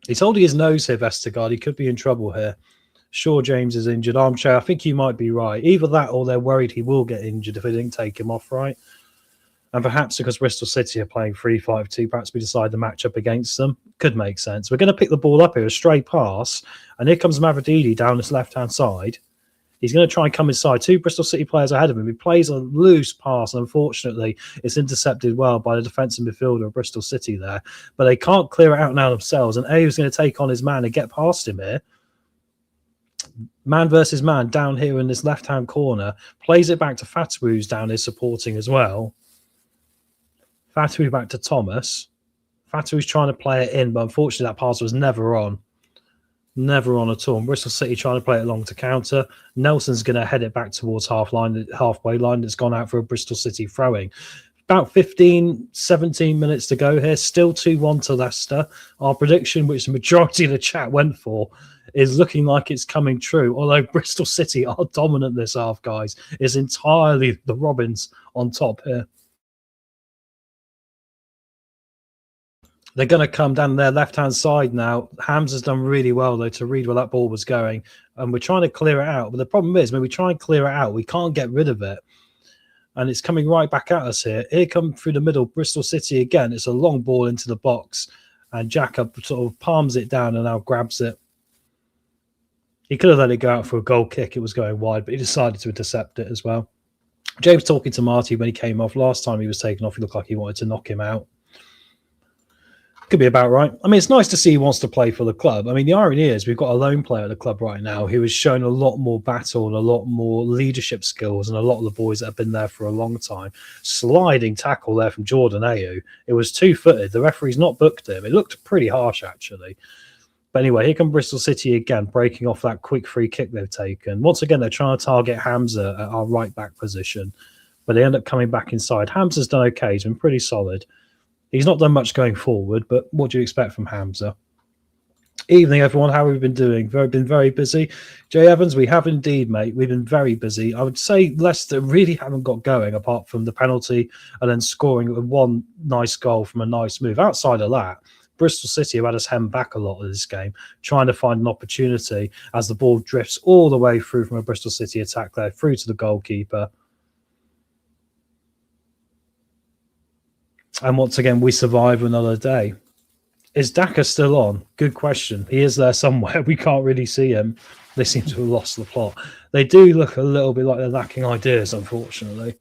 He's holding his nose here, Vestergaard. He could be in trouble here. Sure, James is injured. Armchair, I think you might be right. Either that or they're worried he will get injured if they didn't take him off right. And perhaps because Bristol City are playing 3-5-2, perhaps we decide to match up against them. Could make sense. We're going to pick the ball up here, a straight pass. And here comes Mavrodidi down this left-hand side. He's going to try and come inside. Two Bristol City players ahead of him. He plays a loose pass, and unfortunately, it's intercepted well by the defensive midfielder of Bristol City there. But they can't clear it out now themselves. And Ayew is going to take on his man and get past him here. Man versus man down here in this left-hand corner. Plays it back to Fatou, who's down here supporting as well. Fatou back to Thomas. Fatou's trying to play it in, but unfortunately that pass was never on. Never on at all. And Bristol City trying to play it long to counter. Nelson's going to head it back towards halfway line. It's gone out for a Bristol City throwing. About 15, 17 minutes to go here. Still 2-1 to Leicester. Our prediction, which the majority of the chat went for, is looking like it's coming true. Although Bristol City are dominant this half, guys. It's entirely the Robins on top here. They're going to come down their left-hand side now. Hamza's done really well, though, to read where that ball was going. And we're trying to clear it out. But the problem is, when we try and clear it out, we can't get rid of it. And it's coming right back at us here. Here come through the middle, Bristol City again. It's a long ball into the box. And Jacob sort of palms it down and now grabs it. He could have let it go out for a goal kick. It was going wide, but he decided to intercept it as well. James talking to Marty when he came off. Last time he was taken off, he looked like he wanted to knock him out. Could be about right. I mean, it's nice to see he wants to play for the club. I mean, the irony is we've got a lone player at the club right now who has shown a lot more battle and a lot more leadership skills and a lot of the boys that have been there for a long time. Sliding tackle there from Jordan Ayew. It was two-footed. The referee's not booked him. It looked pretty harsh, actually. But anyway, here come Bristol City again, breaking off that quick free kick they've taken. Once again, they're trying to target Hamza at our right-back position, but they end up coming back inside. Hamza's done okay. He's been pretty solid. He's not done much going forward, but what do you expect from Hamza? Evening, everyone. How have we been doing? Been very busy. Jay Evans, we have indeed, mate. We've been very busy. I would say Leicester really haven't got going apart from the penalty and then scoring one nice goal from a nice move. Outside of that, Bristol City have had us hemmed back a lot of this game, trying to find an opportunity as the ball drifts all the way through from a Bristol City attack there, through to the goalkeeper. And once again, we survive another day. Is Daka still on? Good question. He is there somewhere. We can't really see him. They seem to have lost the plot. They do look a little bit like they're lacking ideas, unfortunately.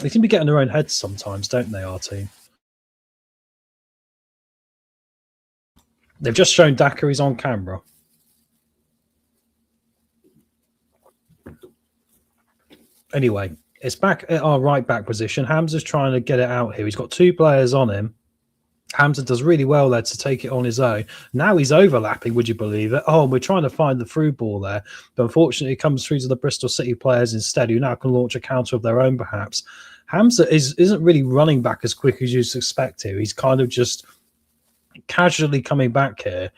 They seem to be getting their own heads sometimes, don't they, our team? They've just shown Daka he's on camera. Anyway, it's back at our right back position. Hamza's trying to get it out here. He's got two players on him. Hamza does really well there to take it on his own. Now he's overlapping, would you believe it? Oh, we're trying to find the through ball there. But unfortunately, it comes through to the Bristol City players instead, who now can launch a counter of their own, perhaps. Hamza isn't really running back as quick as you'd expect to. He's kind of just casually coming back here.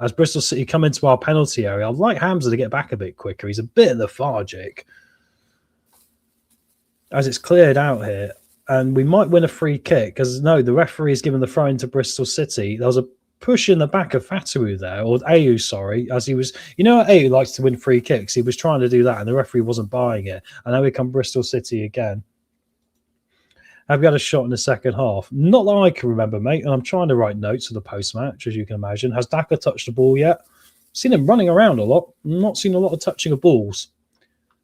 As Bristol City come into our penalty area, I'd like Hamza to get back a bit quicker. He's a bit lethargic. As it's cleared out here, and we might win a free kick because no, the referee has given the throw into Bristol City. There was a pushing the back of Fatawu there, or Ayew, sorry, as he was, Ayew likes to win free kicks. He was trying to do that and the referee wasn't buying it. And now we come Bristol City again. Have we had a shot in the second half? Not that I can remember, mate. And I'm trying to write notes for the post-match, as you can imagine. Has Daka touched the ball yet? Seen him running around a lot. Not seen a lot of touching of balls.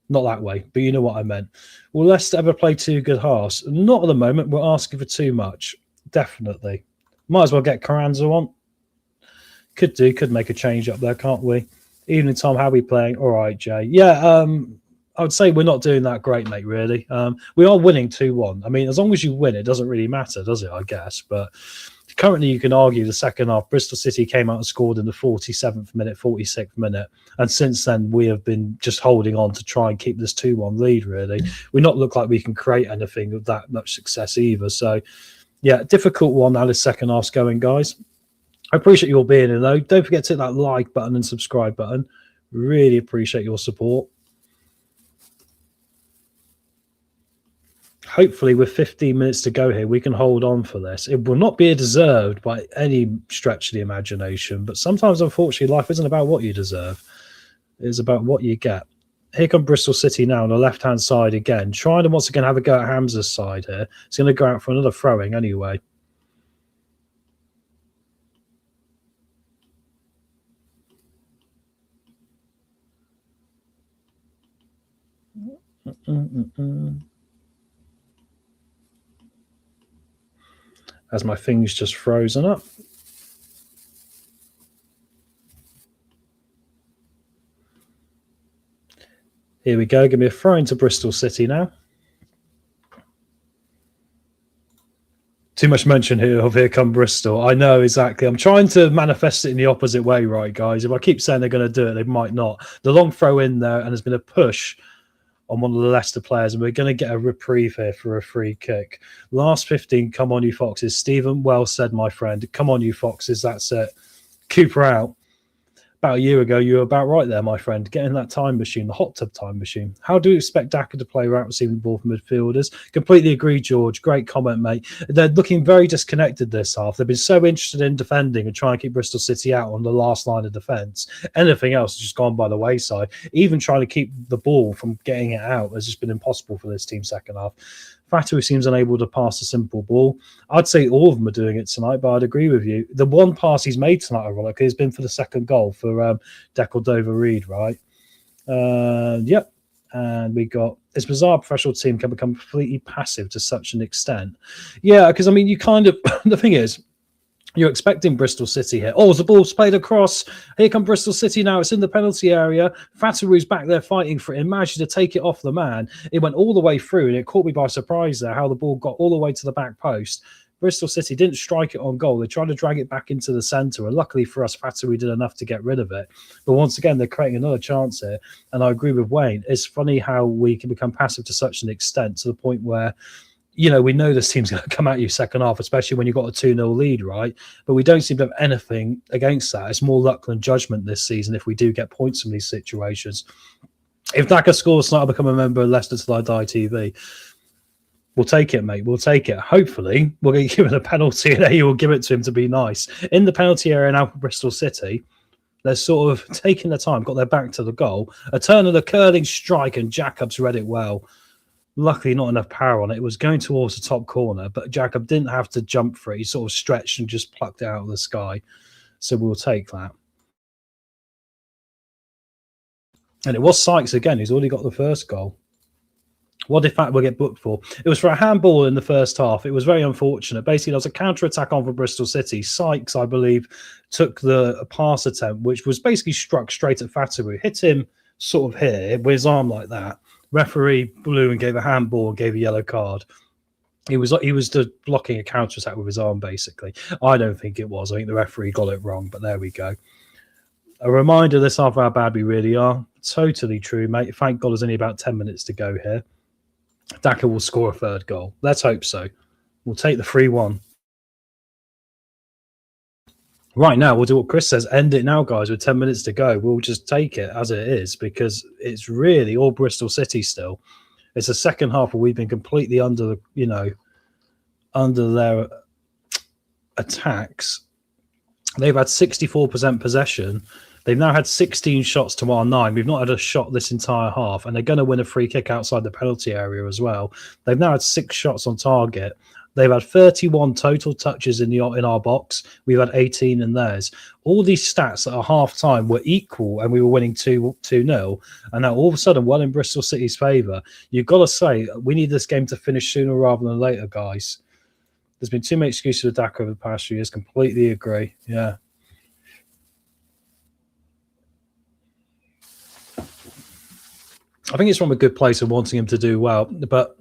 Not that way, but you know what I meant. Will Leicester ever play 2 good halves? Not at the moment. We're asking for too much. Definitely. Might as well get Carranza on. Could make a change up there, can't we? Evening time, how are we playing? All right, Jay. Yeah, I would say we're not doing that great, mate, really. We are winning 2-1. I mean, as long as you win, it doesn't really matter, does it, I guess? But currently, you can argue the second half, Bristol City came out and scored in the 47th minute, 46th minute. And since then, we have been just holding on to try and keep this 2-1 lead, really. We not look like we can create anything of that much success either. So, yeah, difficult one now, this second half's going, guys. I appreciate you all being in, though. Don't forget to hit that like button and subscribe button. Really appreciate your support. Hopefully, with 15 minutes to go here, we can hold on for this. It will not be deserved by any stretch of the imagination, but sometimes, unfortunately, life isn't about what you deserve. It is about what you get. Here come Bristol City now on the left-hand side again, trying to once again have a go at Hamza's side here. He's going to go out for another throwing anyway. As my thing's just frozen up. Here we go. Give me a throw into Bristol City now. Too much mention here of here come Bristol. I know, exactly. I'm trying to manifest it in the opposite way, right, guys? If I keep saying they're going to do it, they might not. The long throw in there, and there's been a push on one of the Leicester players, and we're going to get a reprieve here for a free kick. Last 15, come on, you Foxes. Stephen, well said, my friend. Come on, you Foxes. That's it. Cooper out. About a year ago, you were about right there, my friend. Get in that time machine, the hot tub time machine. How do you expect Daka to play without receiving the ball from midfielders? Completely agree, George. Great comment, mate. They're looking very disconnected this half. They've been so interested in defending and trying to keep Bristol City out on the last line of defence. Anything else has just gone by the wayside. Even trying to keep the ball from getting it out has just been impossible for this team second half. Fatu seems unable to pass a simple ball. I'd say all of them are doing it tonight, but I'd agree with you. The one pass he's made tonight, ironically, has been for the second goal for Declan Dover-Reid, right? Yep. And we got this bizarre professional team can become completely passive to such an extent. Yeah, because, I mean, you kind of... the thing is, you're expecting Bristol City here. Oh, the ball's played across. Here come Bristol City now. It's in the penalty area. Fataru's back there fighting for it. He managed to take it off the man. It went all the way through, and it caught me by surprise there how the ball got all the way to the back post. Bristol City didn't strike it on goal. They tried to drag it back into the centre, and luckily for us, Fataru did enough to get rid of it. But once again, they're creating another chance here, and I agree with Wayne. It's funny how we can become passive to such an extent, to the point where, you know, we know this team's going to come at you second half, especially when you've got a 2-0 lead, right? But we don't seem to have anything against that. It's more luck than judgment this season if we do get points from these situations. If Daka scores tonight, I'll become a member of Leicester Till I Die TV. We'll take it, mate. We'll take it. Hopefully, we'll get given a penalty and you will give it to him to be nice. In the penalty area now for Bristol City, they're sort of taking their time, got their back to the goal. A turn of the curling strike, and Jacobs read it well. Luckily, not enough power on it. It was going towards the top corner, but Jacob didn't have to jump for it. He sort of stretched and just plucked it out of the sky. So we'll take that. And it was Sykes again, who's already got the first goal. What if that will get booked for? It was for a handball in the first half. It was very unfortunate. Basically, there was a counter-attack on for Bristol City. Sykes, I believe, took the pass attempt, which was basically struck straight at Fatawu. Hit him sort of here with his arm like that. Referee blew and gave a handball and gave a yellow card. He was blocking a counter-attack with his arm, basically. I don't think it was. I think the referee got it wrong, but there we go. A reminder this half of how bad we really are. Totally true, mate. Thank God there's only about 10 minutes to go here. Daka will score a third goal. Let's hope so. We'll take the 3-1. Right now, we'll do what Chris says. End it now, guys, with 10 minutes to go. We'll just take it as it is, because it's really all Bristol City still. It's the second half where we've been completely under their attacks. They've had 64% possession. They've now had 16 shots to our 9. We've not had a shot this entire half, and they're going to win a free kick outside the penalty area as well. They've now had 6 shots on target. They've had 31 total touches in our box. We've had 18 in theirs. All these stats at a half-time were equal, and we were winning 2-0. And now all of a sudden, well in Bristol City's favour. You've got to say, we need this game to finish sooner rather than later, guys. There's been too many excuses for Daka over the past few years. Completely agree. Yeah. I think it's from a good place of wanting him to do well, but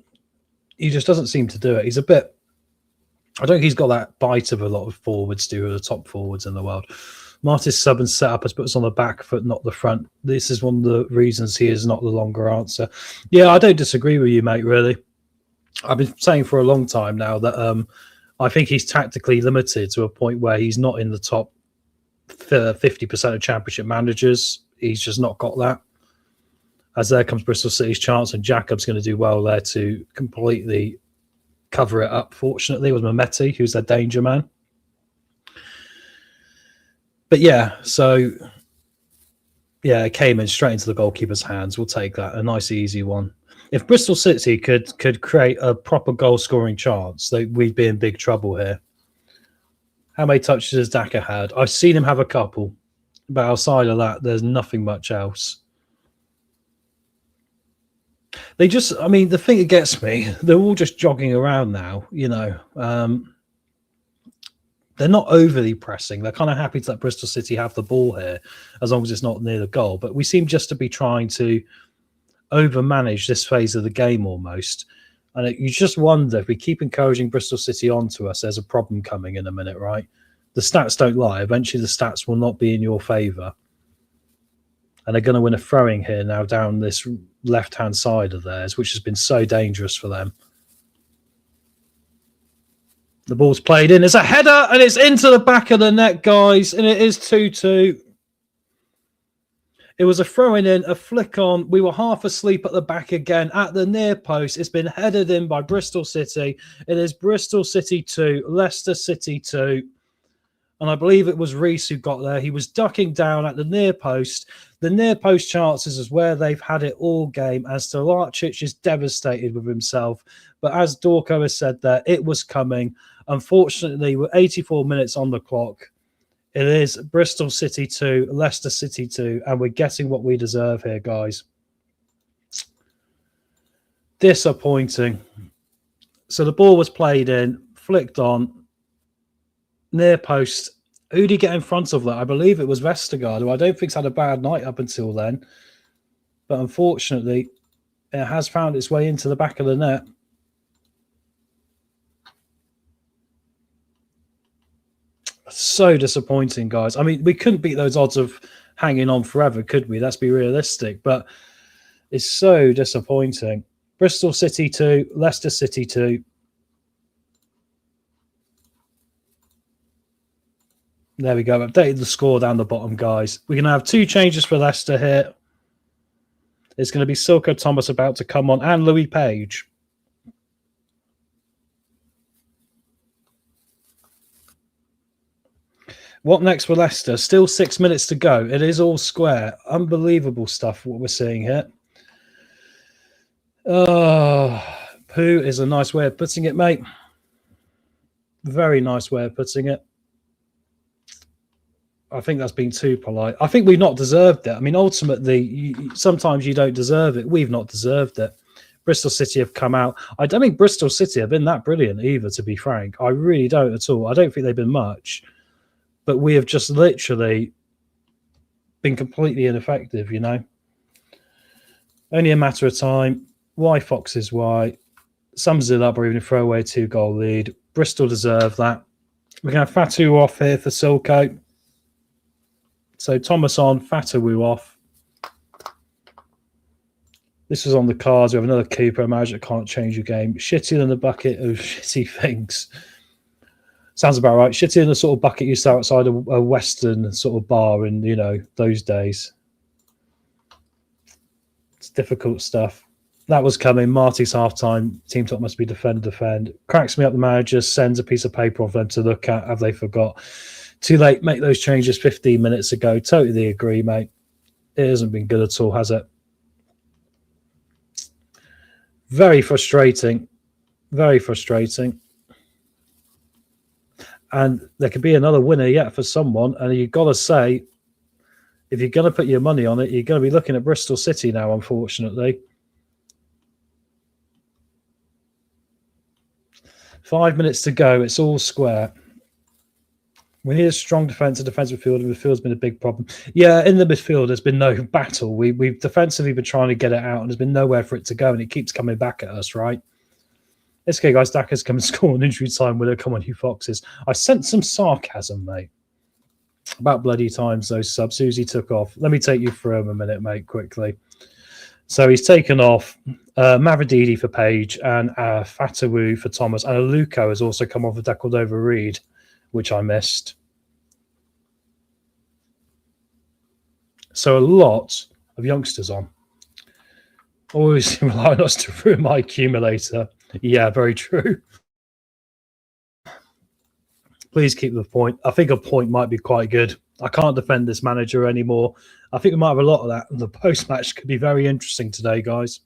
he just doesn't seem to do it. He's a bit... I don't think he's got that bite of a lot of forwards do, or the top forwards in the world. Marty's sub and setup has put us on the back foot, not the front. This is one of the reasons he is not the longer answer. Yeah, I don't disagree with you, mate, really. I've been saying for a long time now that I think he's tactically limited to a point where he's not in the top 50% of championship managers. He's just not got that. As there comes Bristol City's chance, and Jacob's going to do well there to completely cover it up, fortunately, with Mehmeti, who's their danger man. But yeah, so yeah, it came in straight into the goalkeeper's hands. We'll take that. A nice, easy one. If Bristol City could create a proper goal-scoring chance, we'd be in big trouble here. How many touches has Daka had? I've seen him have a couple, but outside of that, there's nothing much else. They just, I mean, the thing that gets me, they're all just jogging around now, you know. They're not overly pressing. They're kind of happy to let Bristol City have the ball here, as long as it's not near the goal. But we seem just to be trying to overmanage this phase of the game almost. And you just wonder, if we keep encouraging Bristol City onto us, there's a problem coming in a minute, right? The stats don't lie. Eventually the stats will not be in your favour. And they're going to win a throwing here now down this left-hand side of theirs, which has been so dangerous for them. The ball's played in. It's a header, and it's into the back of the net, guys. And it is 2-2. It was a throwing in, a flick on. We were half asleep at the back again at the near post. It's been headed in by Bristol City. It is Bristol City 2, Leicester City 2. And I believe it was Reese who got there. He was ducking down at the near post. The near post chances is where they've had it all game, as Stolarczyk is devastated with himself. But as Dorko has said there, it was coming. Unfortunately, with 84 minutes on the clock, it is Bristol City 2, Leicester City 2, and we're getting what we deserve here, guys. Disappointing. So the ball was played in, flicked on, near post. Who did he get in front of that? I believe it was Vestergaard, who I don't think's had a bad night up until then. But unfortunately, it has found its way into the back of the net. So disappointing, guys. I mean, we couldn't beat those odds of hanging on forever, could we? Let's be realistic. But it's so disappointing. Bristol City 2, Leicester City 2. There we go. Updated the score down the bottom, guys. We're going to have 2 changes for Leicester here. It's going to be Silko Thomas about to come on, and Louis Page. What next for Leicester? Still 6 minutes to go. It is all square. Unbelievable stuff, what we're seeing here. Poo is a nice way of putting it, mate. Very nice way of putting it. I think that's been too polite. I think we've not deserved it. I mean, ultimately, sometimes you don't deserve it. We've not deserved it. Bristol City have come out. I don't think Bristol City have been that brilliant either, to be frank. I really don't at all. I don't think they've been much. But we have just literally been completely ineffective, you know. Only a matter of time. Why Fox is why. Sums it up, or even a throwaway 2-goal lead. Bristol deserve that. We're going to have Fatu off here for Silko. So Thomas on, Fatawu off. This was on the cards. We have another keeper, manager that can't change your game. Shitty in the bucket of shitty things. Sounds about right. Shitty in the sort of bucket you saw outside a Western sort of bar in, you know, those days. It's difficult stuff. That was coming. Marty's halftime. Team talk must be defend. Cracks me up. The manager sends a piece of paper off them to look at. Have they forgot? Too late. Make those changes 15 minutes ago. Totally agree, mate. It hasn't been good at all, has it? Very frustrating. Very frustrating. And there could be another winner yet for someone. And you've got to say, if you're going to put your money on it, you're going to be looking at Bristol City now, unfortunately. 5 minutes to go. It's all square. We need a strong defensive midfield, and midfield's been a big problem. Yeah, in the midfield, there's been no battle. We've defensively been trying to get it out, and there's been nowhere for it to go, and it keeps coming back at us, right? It's okay, guys. Daka's come and score an injury time winner. Come on, you foxes. I sent some sarcasm, mate. About bloody times those subs. Susie took off. Let me take you through him a minute, mate, quickly. So he's taken off Mavrididi for Page and Fatawu for Thomas. And Aluko has also come off for Decordova Reed, which I missed. So a lot of youngsters on. Always rely on us to ruin my accumulator. Yeah, very true. Please keep the point. I think a point might be quite good. I can't defend this manager anymore. I think we might have a lot of that. The post-match could be very interesting today, guys,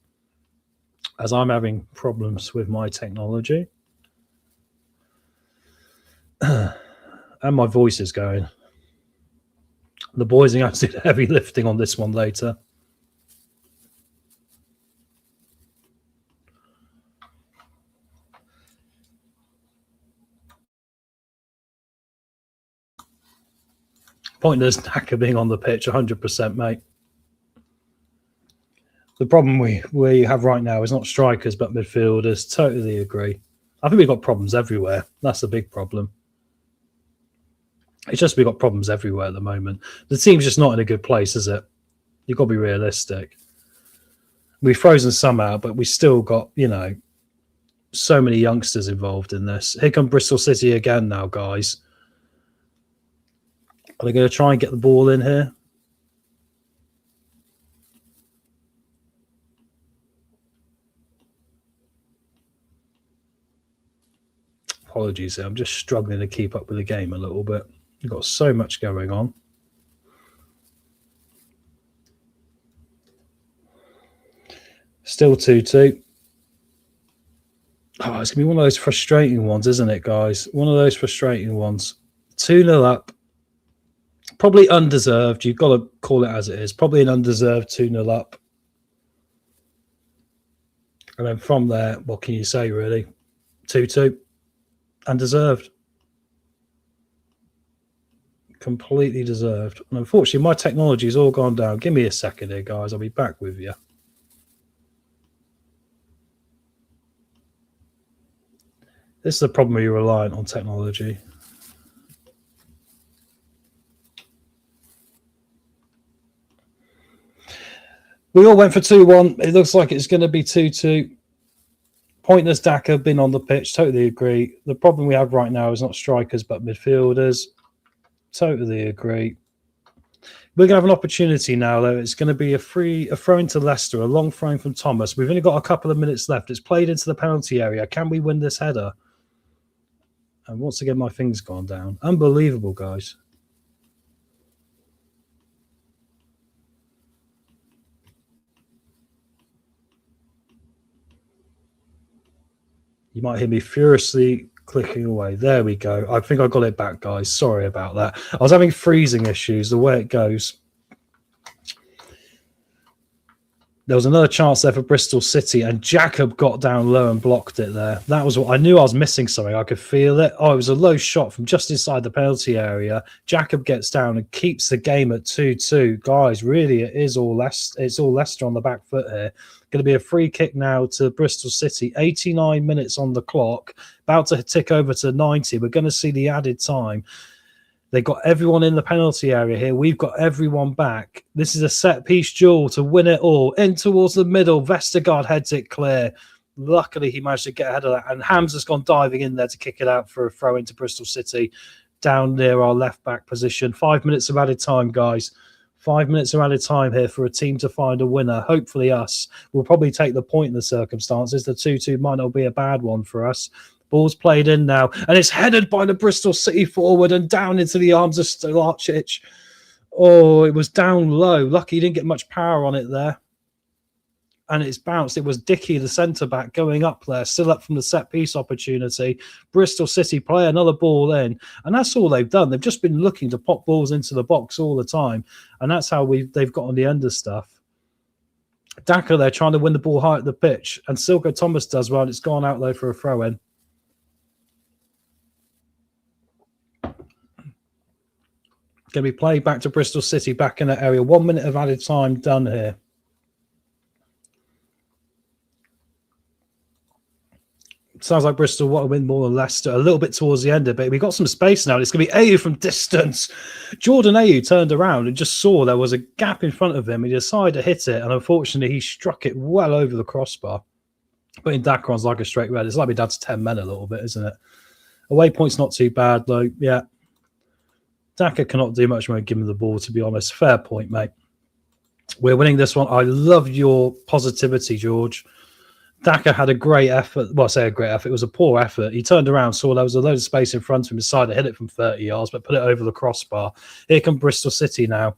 as I'm having problems with my technology. And my voice is going. The boys are going to do heavy lifting on this one later. Pointless Naka being on the pitch, 100%, mate. The problem we have right now is not strikers, but midfielders. Totally agree. I think we've got problems everywhere. That's the big problem. It's just we've got problems everywhere at the moment. The team's just not in a good place, is it? You've got to be realistic. We've frozen some out, but we still got, you know, so many youngsters involved in this. Here come Bristol City again now, guys. Are they going to try and get the ball in here? Apologies, I'm just struggling to keep up with the game a little bit. You've got so much going on. Still 2-2. Oh, it's going to be one of those frustrating ones, isn't it, guys? One of those frustrating ones. 2-0 up. Probably undeserved. You've got to call it as it is. Probably an undeserved 2-0 up. And then from there, what can you say, really? 2-2. Undeserved. Completely deserved. And unfortunately, my technology's all gone down. Give me a second here, guys. I'll be back with you. This is the problem when you're reliant on technology. We all went for 2-1. It looks like it's going to be 2-2. Pointless Daka been on the pitch. Totally agree. The problem we have right now is not strikers, but midfielders. Totally agree. We're going to have an opportunity now, though. It's going to be a throw into Leicester, a long throw from Thomas. We've only got a couple of minutes left. It's played into the penalty area. Can we win this header? And once again, my thing's gone down. Unbelievable, guys. You might hear me furiously clicking away. There we go. I think I got it back, guys. Sorry about that. I was having freezing issues, the way it goes. There was another chance there for Bristol City, and Jacob got down low and blocked it there. That was what I knew. I was missing something. I could feel it. Oh, it was a low shot from just inside the penalty area. Jacob gets down and keeps the game at 2-2. Guys, really, it is all Leicester. It's all Leicester on the back foot here. Going to be a free kick now to Bristol City. 89 minutes on the clock. About to tick over to 90. We're going to see the added time. They've got everyone in the penalty area here. We've got everyone back. This is a set-piece duel to win it all. In towards the middle. Vestergaard heads it clear. Luckily, he managed to get ahead of that. And Hamza's gone diving in there to kick it out for a throw into Bristol City. Down near our left-back position. 5 minutes of added time, guys. 5 minutes of added time here for a team to find a winner. Hopefully us. We'll probably take the point in the circumstances. The 2-2 might not be a bad one for us. Ball's played in now, and it's headed by the Bristol City forward and down into the arms of Stolarczyk. Oh, it was down low. Lucky he didn't get much power on it there. And it's bounced. It was Dickey, the centre-back, going up there, still up from the set-piece opportunity. Bristol City play another ball in. And that's all they've done. They've just been looking to pop balls into the box all the time. And that's how they've got on the end of stuff. Daka there trying to win the ball high at the pitch. And Silko Thomas does well. It's gone out there for a throw-in. Going to be played back to Bristol City, back in that area. 1 minute of added time done here. Sounds like Bristol want to win more than Leicester a little bit towards the end of it. We've got some space now. It's going to be Ayew from distance. Jordan Ayew turned around and just saw there was a gap in front of him. He decided to hit it, and unfortunately, he struck it well over the crossbar. Putting Daka on's like a straight red. It's like my dad's 10 men a little bit, isn't it? Away point's not too bad, though. Yeah. Daka cannot do much more than give him the ball, to be honest. Fair point, mate. We're winning this one. I love your positivity, George. Daka had a great effort. Well, I say a great effort. It was a poor effort. He turned around, saw there was a load of space in front of him, decided to hit it from 30 yards, but put it over the crossbar. Here come Bristol City now.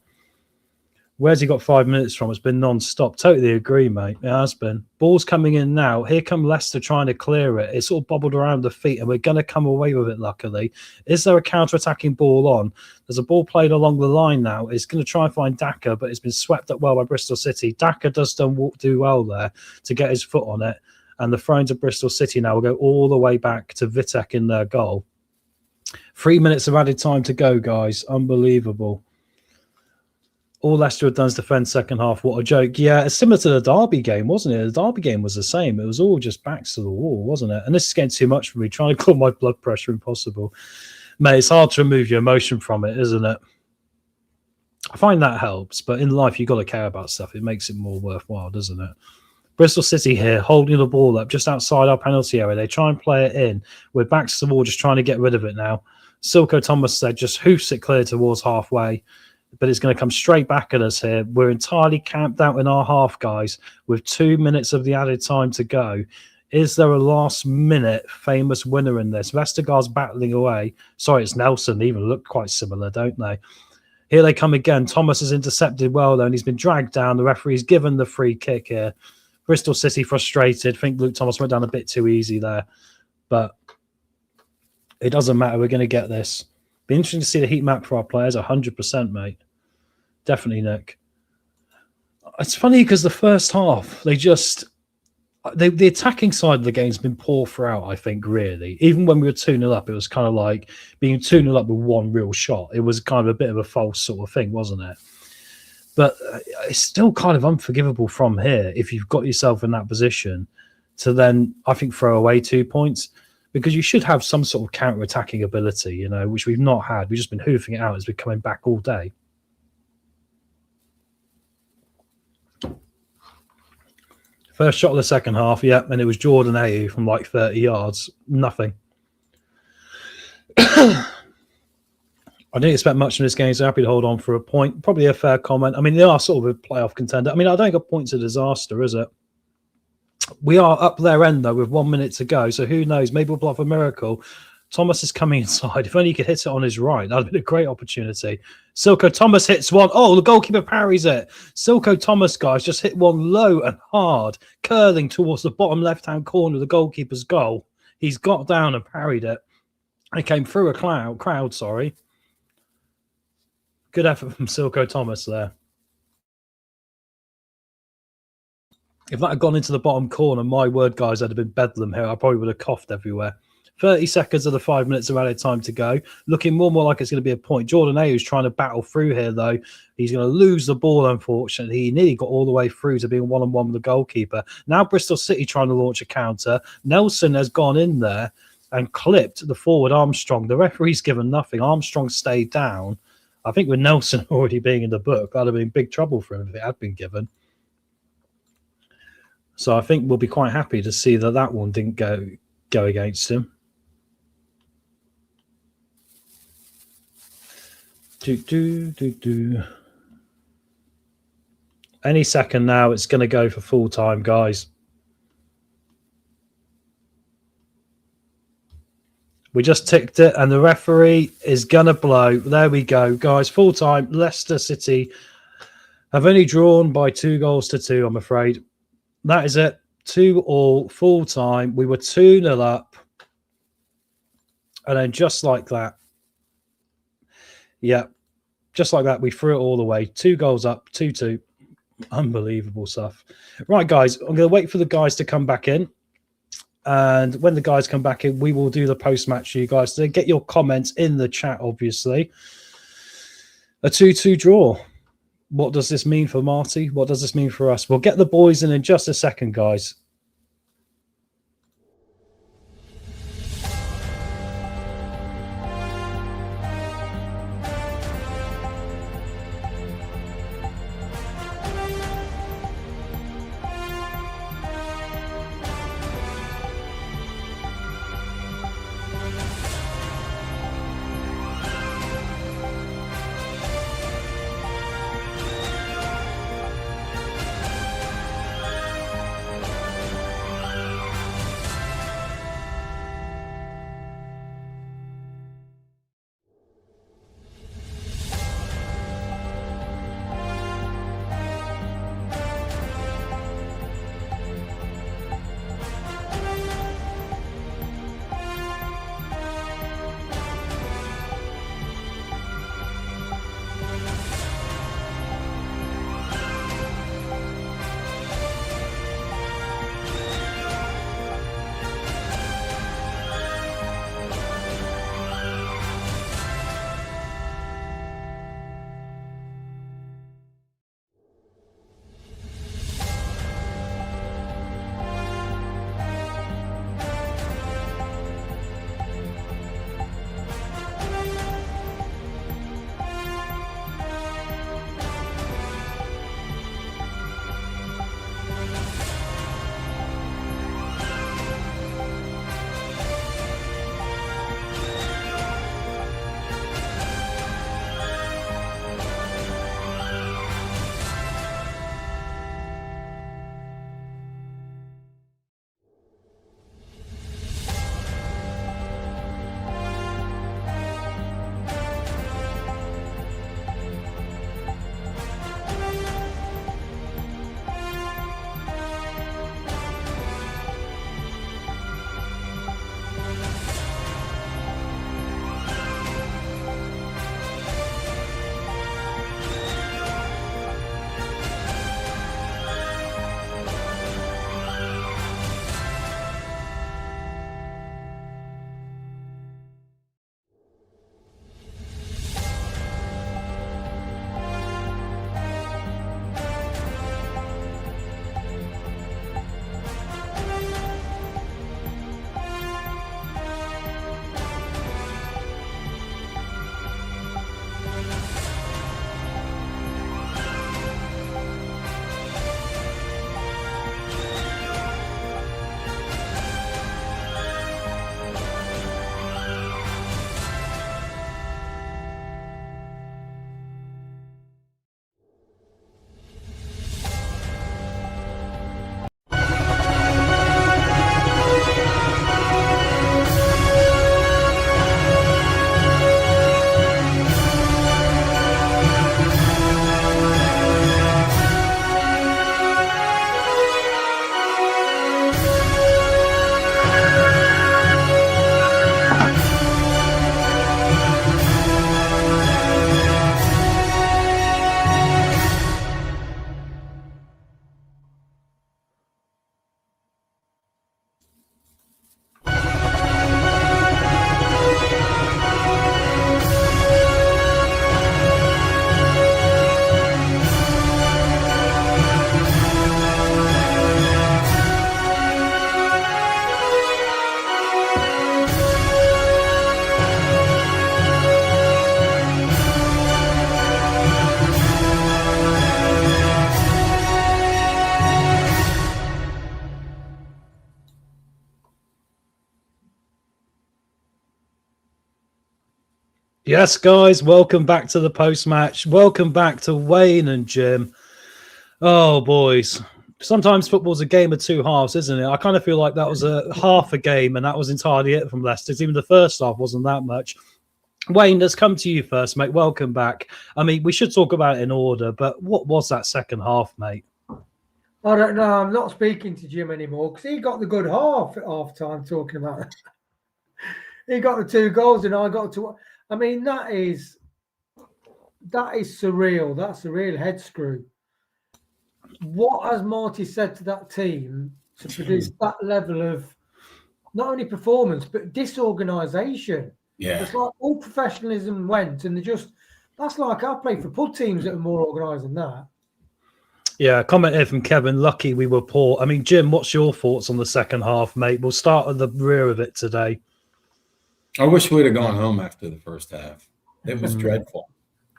Where's he got 5 minutes from? It's been non-stop. Totally agree, mate. It has been. Ball's coming in now. Here come Leicester trying to clear it. It's all bobbled around the feet, and we're going to come away with it, luckily. Is there a counter-attacking ball on? There's a ball played along the line now. It's going to try and find Daka, but it's been swept up well by Bristol City. Daka does do well there to get his foot on it. And the throw into Bristol City now will go all the way back to Vitek in their goal. 3 minutes of added time to go, guys. Unbelievable. All Leicester had done is defend second half. What a joke. Yeah, it's similar to the Derby game, wasn't it? The Derby game was the same. It was all just backs to the wall, wasn't it? And this is getting too much for me. Trying to cool my blood pressure impossible. Mate, it's hard to remove your emotion from it, isn't it? I find that helps. But in life, you've got to care about stuff. It makes it more worthwhile, doesn't it? Bristol City here, holding the ball up just outside our penalty area. They try and play it in. We're back to the wall, just trying to get rid of it now. Silko Thomas said just hoofs it clear towards halfway. But it's going to come straight back at us here. We're entirely camped out in our half, guys, with 2 minutes of the added time to go. Is there a last-minute famous winner in this? Vestergaard's battling away. Sorry, it's Nelson. They even look quite similar, don't they? Here they come again. Thomas is intercepted well, though, and he's been dragged down. The referee's given the free kick here. Bristol City frustrated. I think Luke Thomas went down a bit too easy there. But it doesn't matter. We're going to get this. Be interesting to see the heat map for our players. 100%, mate. Definitely, Nick. It's funny because the first half, the attacking side of the game's been poor throughout, I think, really. Even when we were 2-0 up, it was kind of like being 2-0 up with one real shot. It was kind of a bit of a false sort of thing, wasn't it? But it's still kind of unforgivable from here if you've got yourself in that position to then, I think, throw away 2 points. Because you should have some sort of counter-attacking ability, you know, which we've not had. We've just been hoofing it out as we're coming back all day. First shot of the second half, yeah, and it was Jordan Ayew from like 30 yards. Nothing. I didn't expect much from this game, so happy to hold on for a point. Probably a fair comment. I mean, they are sort of a playoff contender. I mean, I don't think a point's a disaster, is it? We are up their end, though, with 1 minute to go, so who knows? Maybe we'll pull off a miracle. Thomas is coming inside. If only he could hit it on his right, that would have been a great opportunity. Silko Thomas hits one. Oh, the goalkeeper parries it. Silko Thomas, guys, just hit one low and hard, curling towards the bottom left-hand corner of the goalkeeper's goal. He's got down and parried it. It came through a crowd, sorry. Good effort from Silko Thomas there. If that had gone into the bottom corner, my word, guys, that'd have been bedlam here. I probably would have coughed everywhere. 30 seconds of the 5 minutes of added time to go. Looking more and more like it's going to be a point. Jordan Ayew's trying to battle through here, though. He's going to lose the ball, unfortunately. He nearly got all the way through to being one-on-one with the goalkeeper. Now Bristol City trying to launch a counter. Nelson has gone in there and clipped the forward Armstrong. The referee's given nothing. Armstrong stayed down. I think with Nelson already being in the book, that would have been big trouble for him if it had been given. So I think we'll be quite happy to see that that one didn't go against him. Any second now, it's going to go for full time, guys. We just ticked it, and the referee is going to blow. There we go, guys. Full time. Leicester City have only drawn by 2-2, I'm afraid. That is it. 2-2, full time. We were 2-0 up. And then just like that, just like that, we threw it all away. 2 goals up, 2-2. Unbelievable stuff. Right, guys, I'm going to wait for the guys to come back in. And when the guys come back in, we will do the post-match for you guys. So get your comments in the chat, obviously. A 2-2 draw. What does this mean for Marty? What does this mean for us? We'll get the boys in just a second, guys. Yes, guys, welcome back to the post-match. Welcome back to Wayne and Jim. Oh, boys, Sometimes football's a game of two halves, isn't it? I kind of feel like that was a half a game, and that was entirely it from Leicester. Even the first half wasn't that much. Wayne, let's come to you first, mate. Welcome back. I mean, we should talk about it in order, but what was that second half, mate? I don't know. I'm not speaking to Jim anymore because he got the good half at half time talking about it. He got the 2 goals and I got to. I mean, that is surreal. That's a real head screw. What has Marty said to that team to produce that level of not only performance but disorganisation? Yeah. It's like all professionalism went, and that's like I played for pub teams that are more organised than that. Yeah, comment here from Kevin. Lucky we were poor. I mean, Jim, what's your thoughts on the second half, mate? We'll start at the rear of it today. I wish we'd have gone home after the first half. It was dreadful.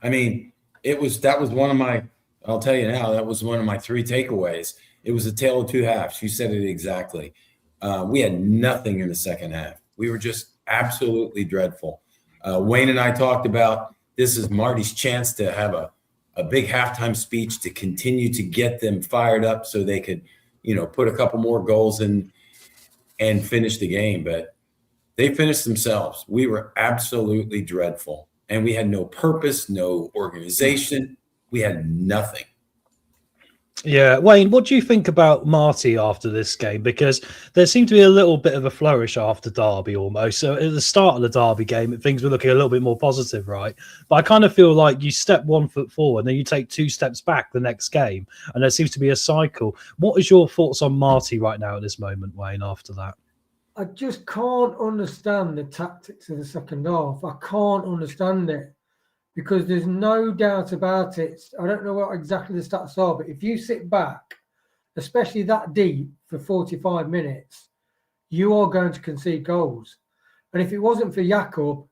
I mean, that was one of my, I'll tell you now, that was one of my 3 takeaways. It was a tale of 2 halves. You said it exactly. We had nothing in the second half. We were just absolutely dreadful. Wayne and I talked about this is Marty's chance to have a big halftime speech to continue to get them fired up so they could, put a couple more goals in and finish the game. But they finished themselves. We were absolutely dreadful. And we had no purpose, no organization. We had nothing. Yeah, Wayne, what do you think about Marty after this game? Because there seemed to be a little bit of a flourish after Derby almost. So at the start of the Derby game, things were looking a little bit more positive, right? But I kind of feel like you step 1 foot forward, then you take 2 steps back the next game. And there seems to be a cycle. What is your thoughts on Marty right now at this moment, Wayne, after that? I just can't understand the tactics of the second half. I can't understand it. Because there's no doubt about it. I don't know what exactly the stats are, but if you sit back, especially that deep for 45 minutes, you are going to concede goals. And if it wasn't for Jakob,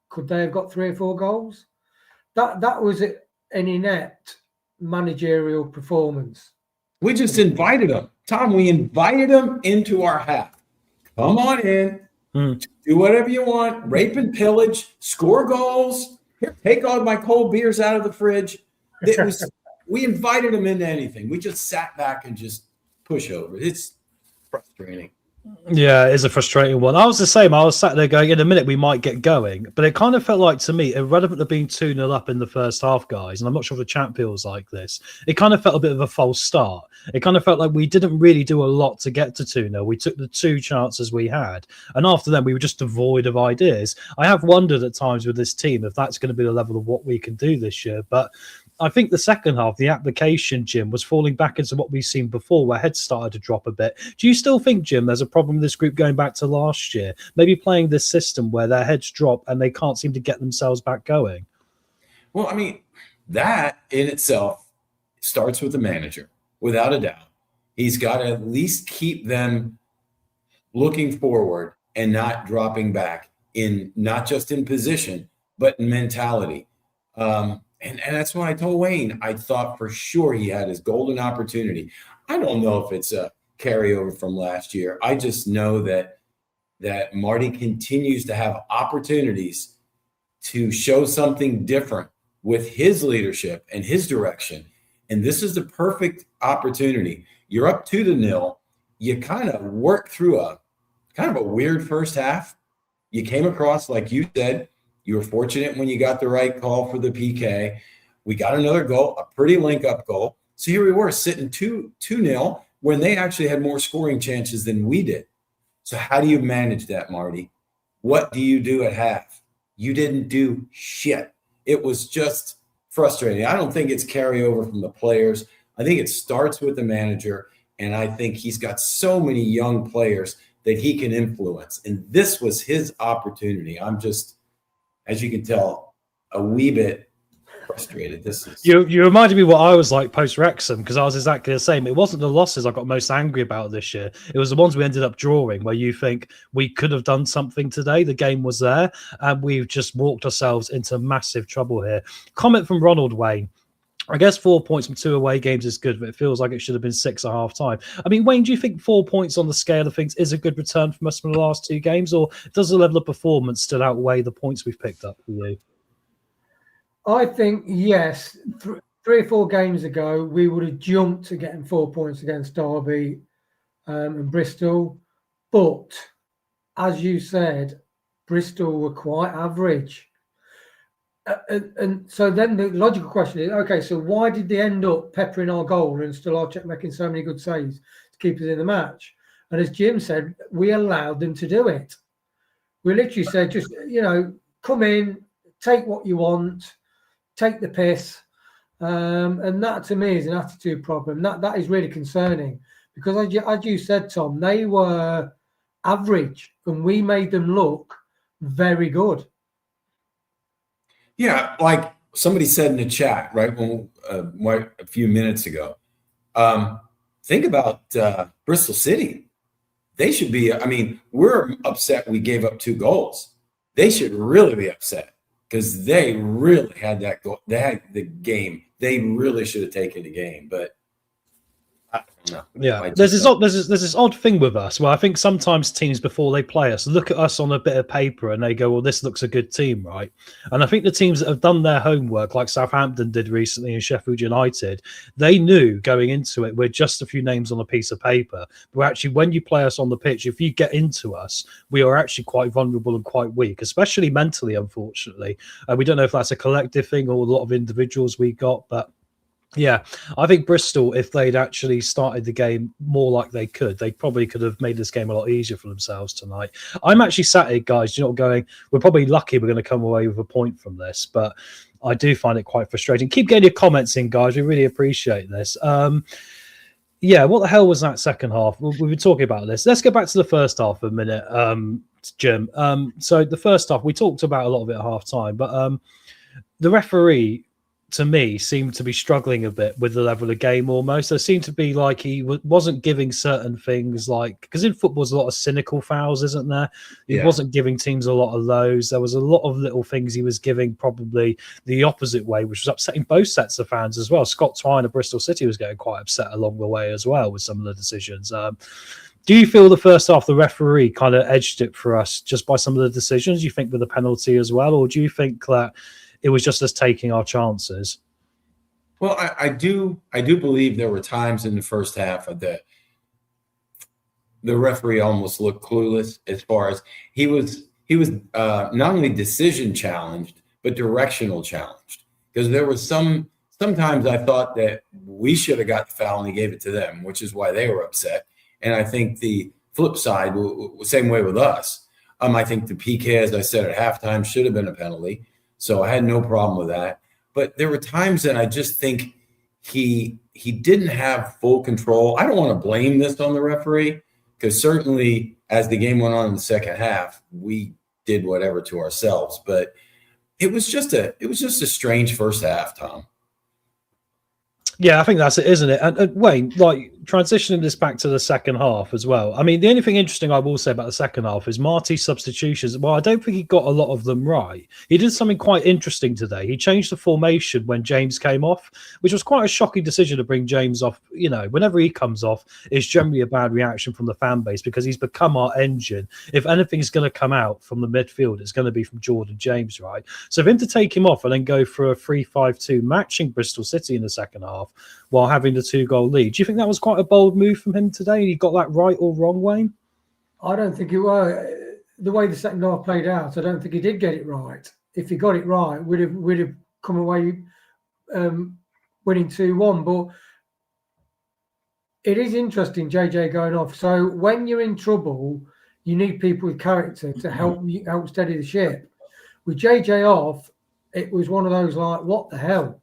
could they have got 3 or 4 goals? That was an inept managerial performance. We just invited them. Tom, we invited them into our half. Come on in. Do whatever you want. Rape and pillage. Score goals. Here, take all my cold beers out of the fridge. We invited them into anything. We just sat back and just push over. It's frustrating. Yeah, it is a frustrating one. I was the same. I was sat there going, in a minute we might get going. But it kind of felt like, to me, irrelevant of being 2-0 up in the first half, guys, and I'm not sure if the chat feels like this, it kind of felt a bit of a false start. It kind of felt like we didn't really do a lot to get to 2-0. We took the 2 chances we had. And after that, we were just devoid of ideas. I have wondered at times with this team if that's going to be the level of what we can do this year. But I think the second half, the application, Jim, was falling back into what we've seen before, where heads started to drop a bit. Do you still think, Jim, there's a problem with this group going back to last year? Maybe playing this system where their heads drop and they can't seem to get themselves back going? Well, I mean, that in itself starts with the manager, without a doubt. He's got to at least keep them looking forward and not dropping back in not just in position, but in mentality. And that's what I told Wayne. I thought for sure he had his golden opportunity. I don't know if it's a carryover from last year. I just know that Marty continues to have opportunities to show something different with his leadership and his direction. And this is the perfect opportunity. You're up 2-0. You kind of work through a weird first half. You came across, like you said, you were fortunate when you got the right call for the PK. We got another goal, a pretty link-up goal. So here we were sitting 2-0 when they actually had more scoring chances than we did. So how do you manage that, Marty? What do you do at half? You didn't do shit. It was just frustrating. I don't think it's carryover from the players. I think it starts with the manager, and I think he's got so many young players that he can influence. And this was his opportunity. I'm just, as you can tell, a wee bit frustrated. You reminded me what I was like post Wrexham, because I was exactly the same. It wasn't the losses I got most angry about this year. It was the ones we ended up drawing, where you think we could have done something today. The game was there, and we've just walked ourselves into massive trouble here. Comment from Ronald Wayne. I guess 4 points from 2 away games is good, but it feels like it should have been 6 at half time. I mean, Wayne, do you think 4 points on the scale of things is a good return from us from the last 2 games, or does the level of performance still outweigh the points we've picked up for you? I think, yes, 3 or 4 games ago, we would have jumped to getting 4 points against Derby and Bristol. But as you said, Bristol were quite average. And so then the logical question is, okay, so why did they end up peppering our goal and Stolarczyk making so many good saves to keep us in the match? And as Jim said, we allowed them to do it. We literally said, just, come in, take what you want, take the piss. And that, to me, is an attitude problem. That is really concerning because, as you said, Tom, they were average and we made them look very good. Yeah, like somebody said in the chat, right, a few minutes ago, think about Bristol City. They should be, we're upset we gave up 2 goals. They should really be upset because they really had that goal. They had the game. They really should have taken the game, but I don't know. Yeah, there's this odd thing with us where I think sometimes teams, before they play us, look at us on a bit of paper and they go, well, this looks a good team, right? And I think the teams that have done their homework, like Southampton did recently and Sheffield United, they knew going into it, we're just a few names on a piece of paper. But actually, when you play us on the pitch, if you get into us, we are actually quite vulnerable and quite weak, especially mentally, unfortunately. We don't know if that's a collective thing or a lot of individuals we got, but yeah, I think Bristol, if they'd actually started the game more like they probably could have made this game a lot easier for themselves tonight. I'm actually sat here, guys, going, we're probably lucky we're going to come away with a point from this, but I do find it quite frustrating. Keep getting your comments in, guys. We really appreciate this. Yeah, what the hell was that second half? We've been talking about this. Let's go back to the first half for a minute, Jim. So the first half, we talked about a lot of it at half time, but the referee, to me, seemed to be struggling a bit with the level of game almost. There seemed to be like he wasn't giving certain things, like, because in football there's a lot of cynical fouls, isn't there? He wasn't giving teams a lot of lows. There was a lot of little things he was giving probably the opposite way, which was upsetting both sets of fans as well. Scott Twine of Bristol City was getting quite upset along the way as well with some of the decisions. Do you feel the first half the referee kind of edged it for us just by some of the decisions, you think, with the penalty as well? Or do you think that it was just us taking our chances? Well, I do believe there were times in the first half that the referee almost looked clueless as far as he was not only decision challenged, but directional challenged. Because there was sometimes I thought that we should have got the foul and he gave it to them, which is why they were upset. And I think the flip side, same way with us. I think the PK, as I said at halftime, should have been a penalty. So I had no problem with that. But there were times that I just think he didn't have full control. I don't want to blame this on the referee because certainly as the game went on in the second half, we did whatever to ourselves. But it was just a strange first half, Tom. Yeah, I think that's it, isn't it? And Wayne, like, transitioning this back to the second half as well. I mean, the only thing interesting I will say about the second half is Marty's substitutions. Well, I don't think he got a lot of them right. He did something quite interesting today. He changed the formation when James came off, which was quite a shocking decision to bring James off. Whenever he comes off, it's generally a bad reaction from the fan base because he's become our engine. If anything's going to come out from the midfield, it's going to be from Jordan James, right? So for him to take him off and then go for a 3-5-2 matching Bristol City in the second half while having the 2-goal lead, do you think that was quite a bold move from him today? He got that right or wrong, Wayne? I don't think it was. The way the second half played out, I don't think he did get it right. If he got it right, we'd have come away winning 2-1. But it is interesting, JJ going off. So when you're in trouble, you need people with character to help steady the ship. With JJ off, it was one of those like, what the hell?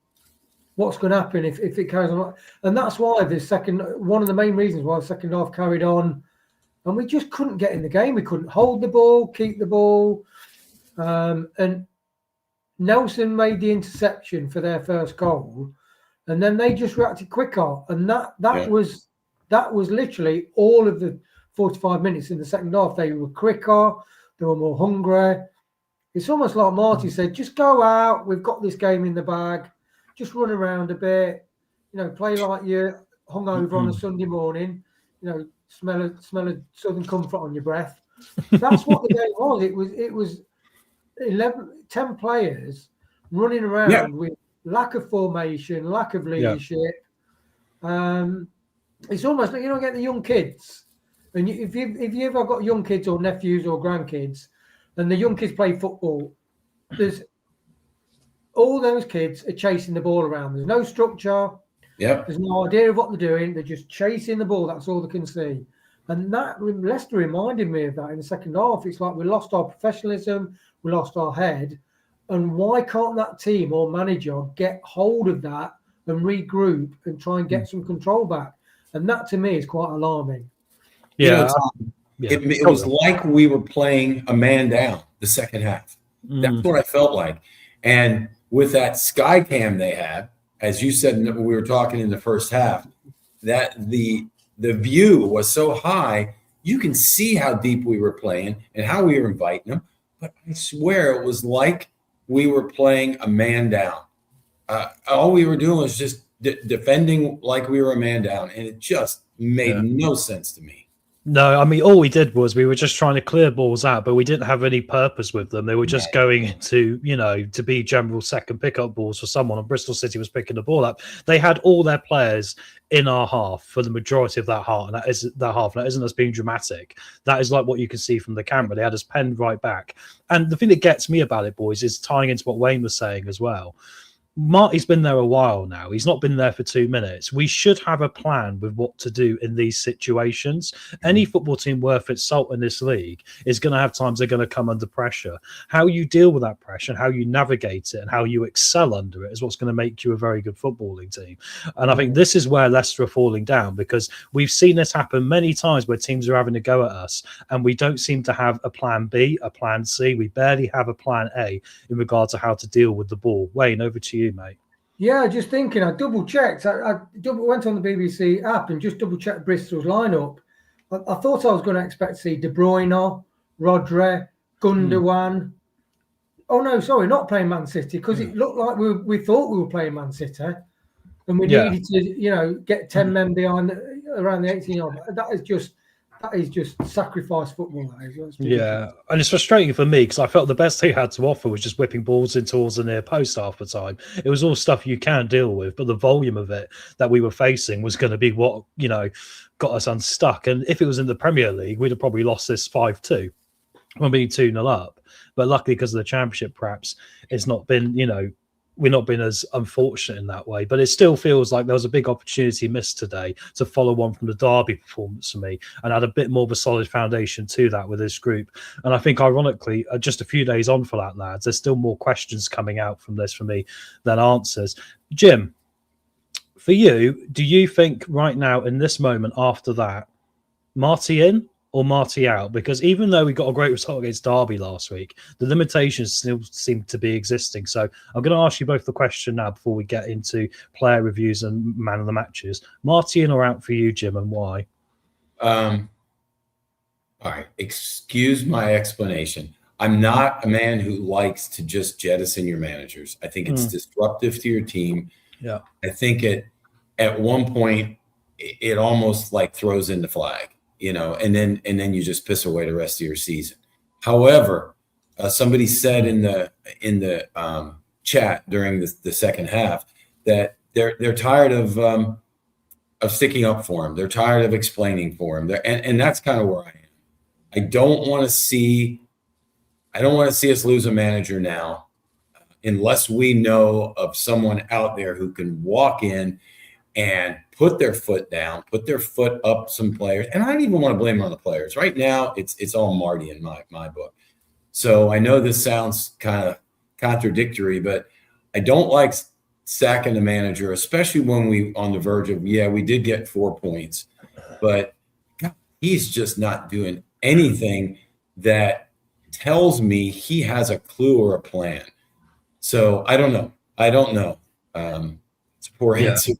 What's going to happen if it carries on? And that's why one of the main reasons why the second half carried on, and we just couldn't get in the game. We couldn't hold the ball, keep the ball. And Nelson made the interception for their first goal, and then they just reacted quicker. And that was literally all of the 45 minutes in the second half. They were quicker, they were more hungry. It's almost like Marty said, just go out, we've got this game in the bag. Just run around a bit, play like you're hungover on a Sunday morning, smell a Southern Comfort on your breath. That's what the game was. It was 10 players running around with lack of formation, lack of leadership. It's almost like, get the young kids. And if you ever got young kids or nephews or grandkids, and the young kids play football, there's all those kids are chasing the ball around. There's no structure. Yeah. There's no idea of what they're doing. They're just chasing the ball. That's all they can see. And that Leicester reminded me of that in the second half. It's like we lost our professionalism, we lost our head. And why can't that team or manager get hold of that and regroup and try and get some control back? And that to me is quite alarming. Yeah. It was like we were playing a man down the second half. That's what I felt like. And with that sky cam they had, as you said, when we were talking in the first half, that the view was so high, you can see how deep we were playing and how we were inviting them. But I swear it was like we were playing a man down. All we were doing was just defending like we were a man down. And it just made no sense to me. No, I mean, all we did was we were just trying to clear balls out, but we didn't have any purpose with them. They were just going into, to be general second pickup balls for someone, and Bristol City was picking the ball up. They had all their players in our half for the majority of that half, and that isn't us being dramatic. That is like what you can see from the camera. They had us penned right back. And the thing that gets me about it, boys, is tying into what Wayne was saying as well. Marty's been there a while now. He's not been there for 2 minutes. We should have a plan with what to do in these situations. Any football team worth its salt in this league is going to have times they're going to come under pressure. How you deal with that pressure and how you navigate it and how you excel under it is what's going to make you a very good footballing team. And I think this is where Leicester are falling down, because we've seen this happen many times where teams are having to go at us and we don't seem to have a plan B, a plan C. We barely have a plan A in regard to how to deal with the ball. Wayne, over to you, mate. Yeah, just thinking, I double checked. I went on the BBC app and just double checked Bristol's lineup. I thought I was going to expect to see De Bruyne, Rodri, Gundogan. Oh no, sorry, not playing Man City, because it looked like we thought we were playing Man City, and we needed to, get 10 men behind around the 18-yard. That is just sacrifice football. Yeah, and it's frustrating for me because I felt the best they had to offer was just whipping balls in towards the near post half the time. It was all stuff you can deal with, but the volume of it that we were facing was going to be what, got us unstuck. And if it was in the Premier League, we'd have probably lost this 5-2 when being 2-0 up. But luckily, because of the Championship, perhaps it's not been, we've not been as unfortunate in that way, but it still feels like there was a big opportunity missed today to follow on from the Derby performance for me and add a bit more of a solid foundation to that with this group. And I think, ironically, just a few days on for that, lads, there's still more questions coming out from this for me than answers. Jim, for you, do you think right now in this moment after that, Marty in or Marty out? Because even though we got a great result against Derby last week, the limitations still seem to be existing. So I'm going to ask you both the question now before we get into player reviews and man of the matches. Marty in or out for you, Jim, and why? All right. Excuse my explanation. I'm not a man who likes to just jettison your managers. I think it's disruptive to your team. Yeah. I think at one point it almost like throws in the flag. And then you just piss away the rest of your season. However, somebody said in the chat during the second half that they're tired of sticking up for him. They're tired of explaining for him. And that's kind of where I am. I don't want to see us lose a manager now, unless we know of someone out there who can walk in and put their foot down, put their foot up some players. And I don't even want to blame it on the players. Right now, it's all Marty in my book. So I know this sounds kind of contradictory, but I don't like sacking the manager, especially when we on the verge of, we did get 4 points. But God, he's just not doing anything that tells me he has a clue or a plan. So I don't know. It's a poor answer.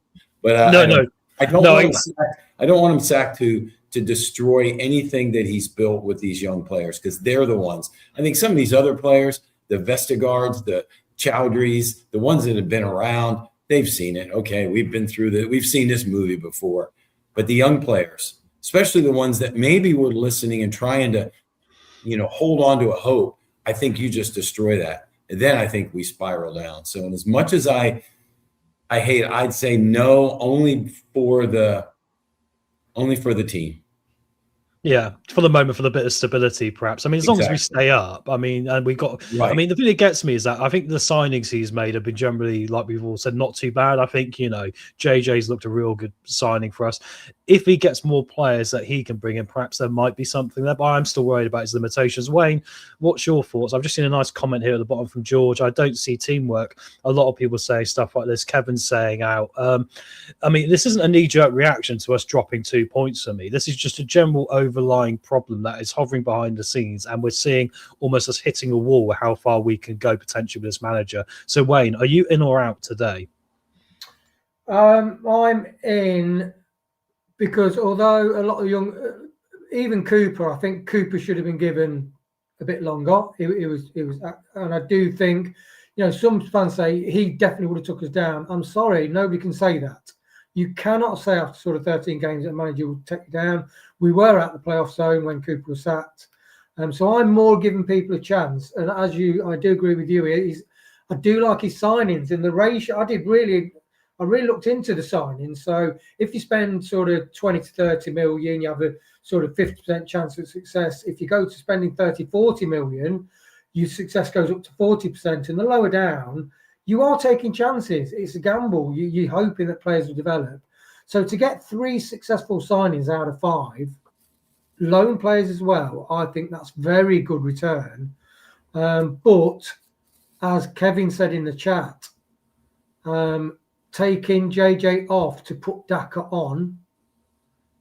But I don't want him sacked to destroy anything that he's built with these young players, because they're the ones. I think some of these other players, the Vestergaards, the Chowdhuries, the ones that have been around, they've seen it. Okay, we've been through that. We've seen this movie before. But the young players, especially the ones that maybe were listening and trying to, hold on to a hope, I think you just destroy that. And then I think we spiral down. So as much as I hate it, I'd say no, only for the team. Yeah, for the moment, for the bit of stability, perhaps. I mean, as long as we stay up, I mean, and we got. Right. I mean, the thing that gets me is that I think the signings he's made have been generally, like we've all said, not too bad. I think JJ's looked a real good signing for us. If he gets more players that he can bring in, perhaps there might be something there. But I'm still worried about his limitations. Wayne, what's your thoughts? I've just seen a nice comment here at the bottom from George. I don't see teamwork. A lot of people say stuff like this. Kevin's saying out. I mean, this isn't a knee-jerk reaction to us dropping 2 points for me. This is just a general overlying problem that is hovering behind the scenes, and we're seeing almost us hitting a wall with how far we can go potentially with this manager. So, Wayne, are you in or out today? I'm in, because although a lot of even Cooper, I think Cooper should have been given a bit longer. It was, and I do think, some fans say he definitely would have took us down. I'm sorry, nobody can say that. You cannot say after sort of 13 games that manager will take you down. We were at the playoff zone when Cooper was sacked. So I'm more giving people a chance. And I do agree with you. I do like his signings and the ratio. I really looked into the signings. So if you spend sort of 20 to 30 million, you have a sort of 50% chance of success. If you go to spending 30, 40 million, your success goes up to 40%. And the lower down, you are taking chances. It's a gamble. You're hoping that players will develop. So to get 3 successful signings out of 5, loan players as well, I think that's very good return. But as Kevin said in the chat, taking JJ off to put Daka on,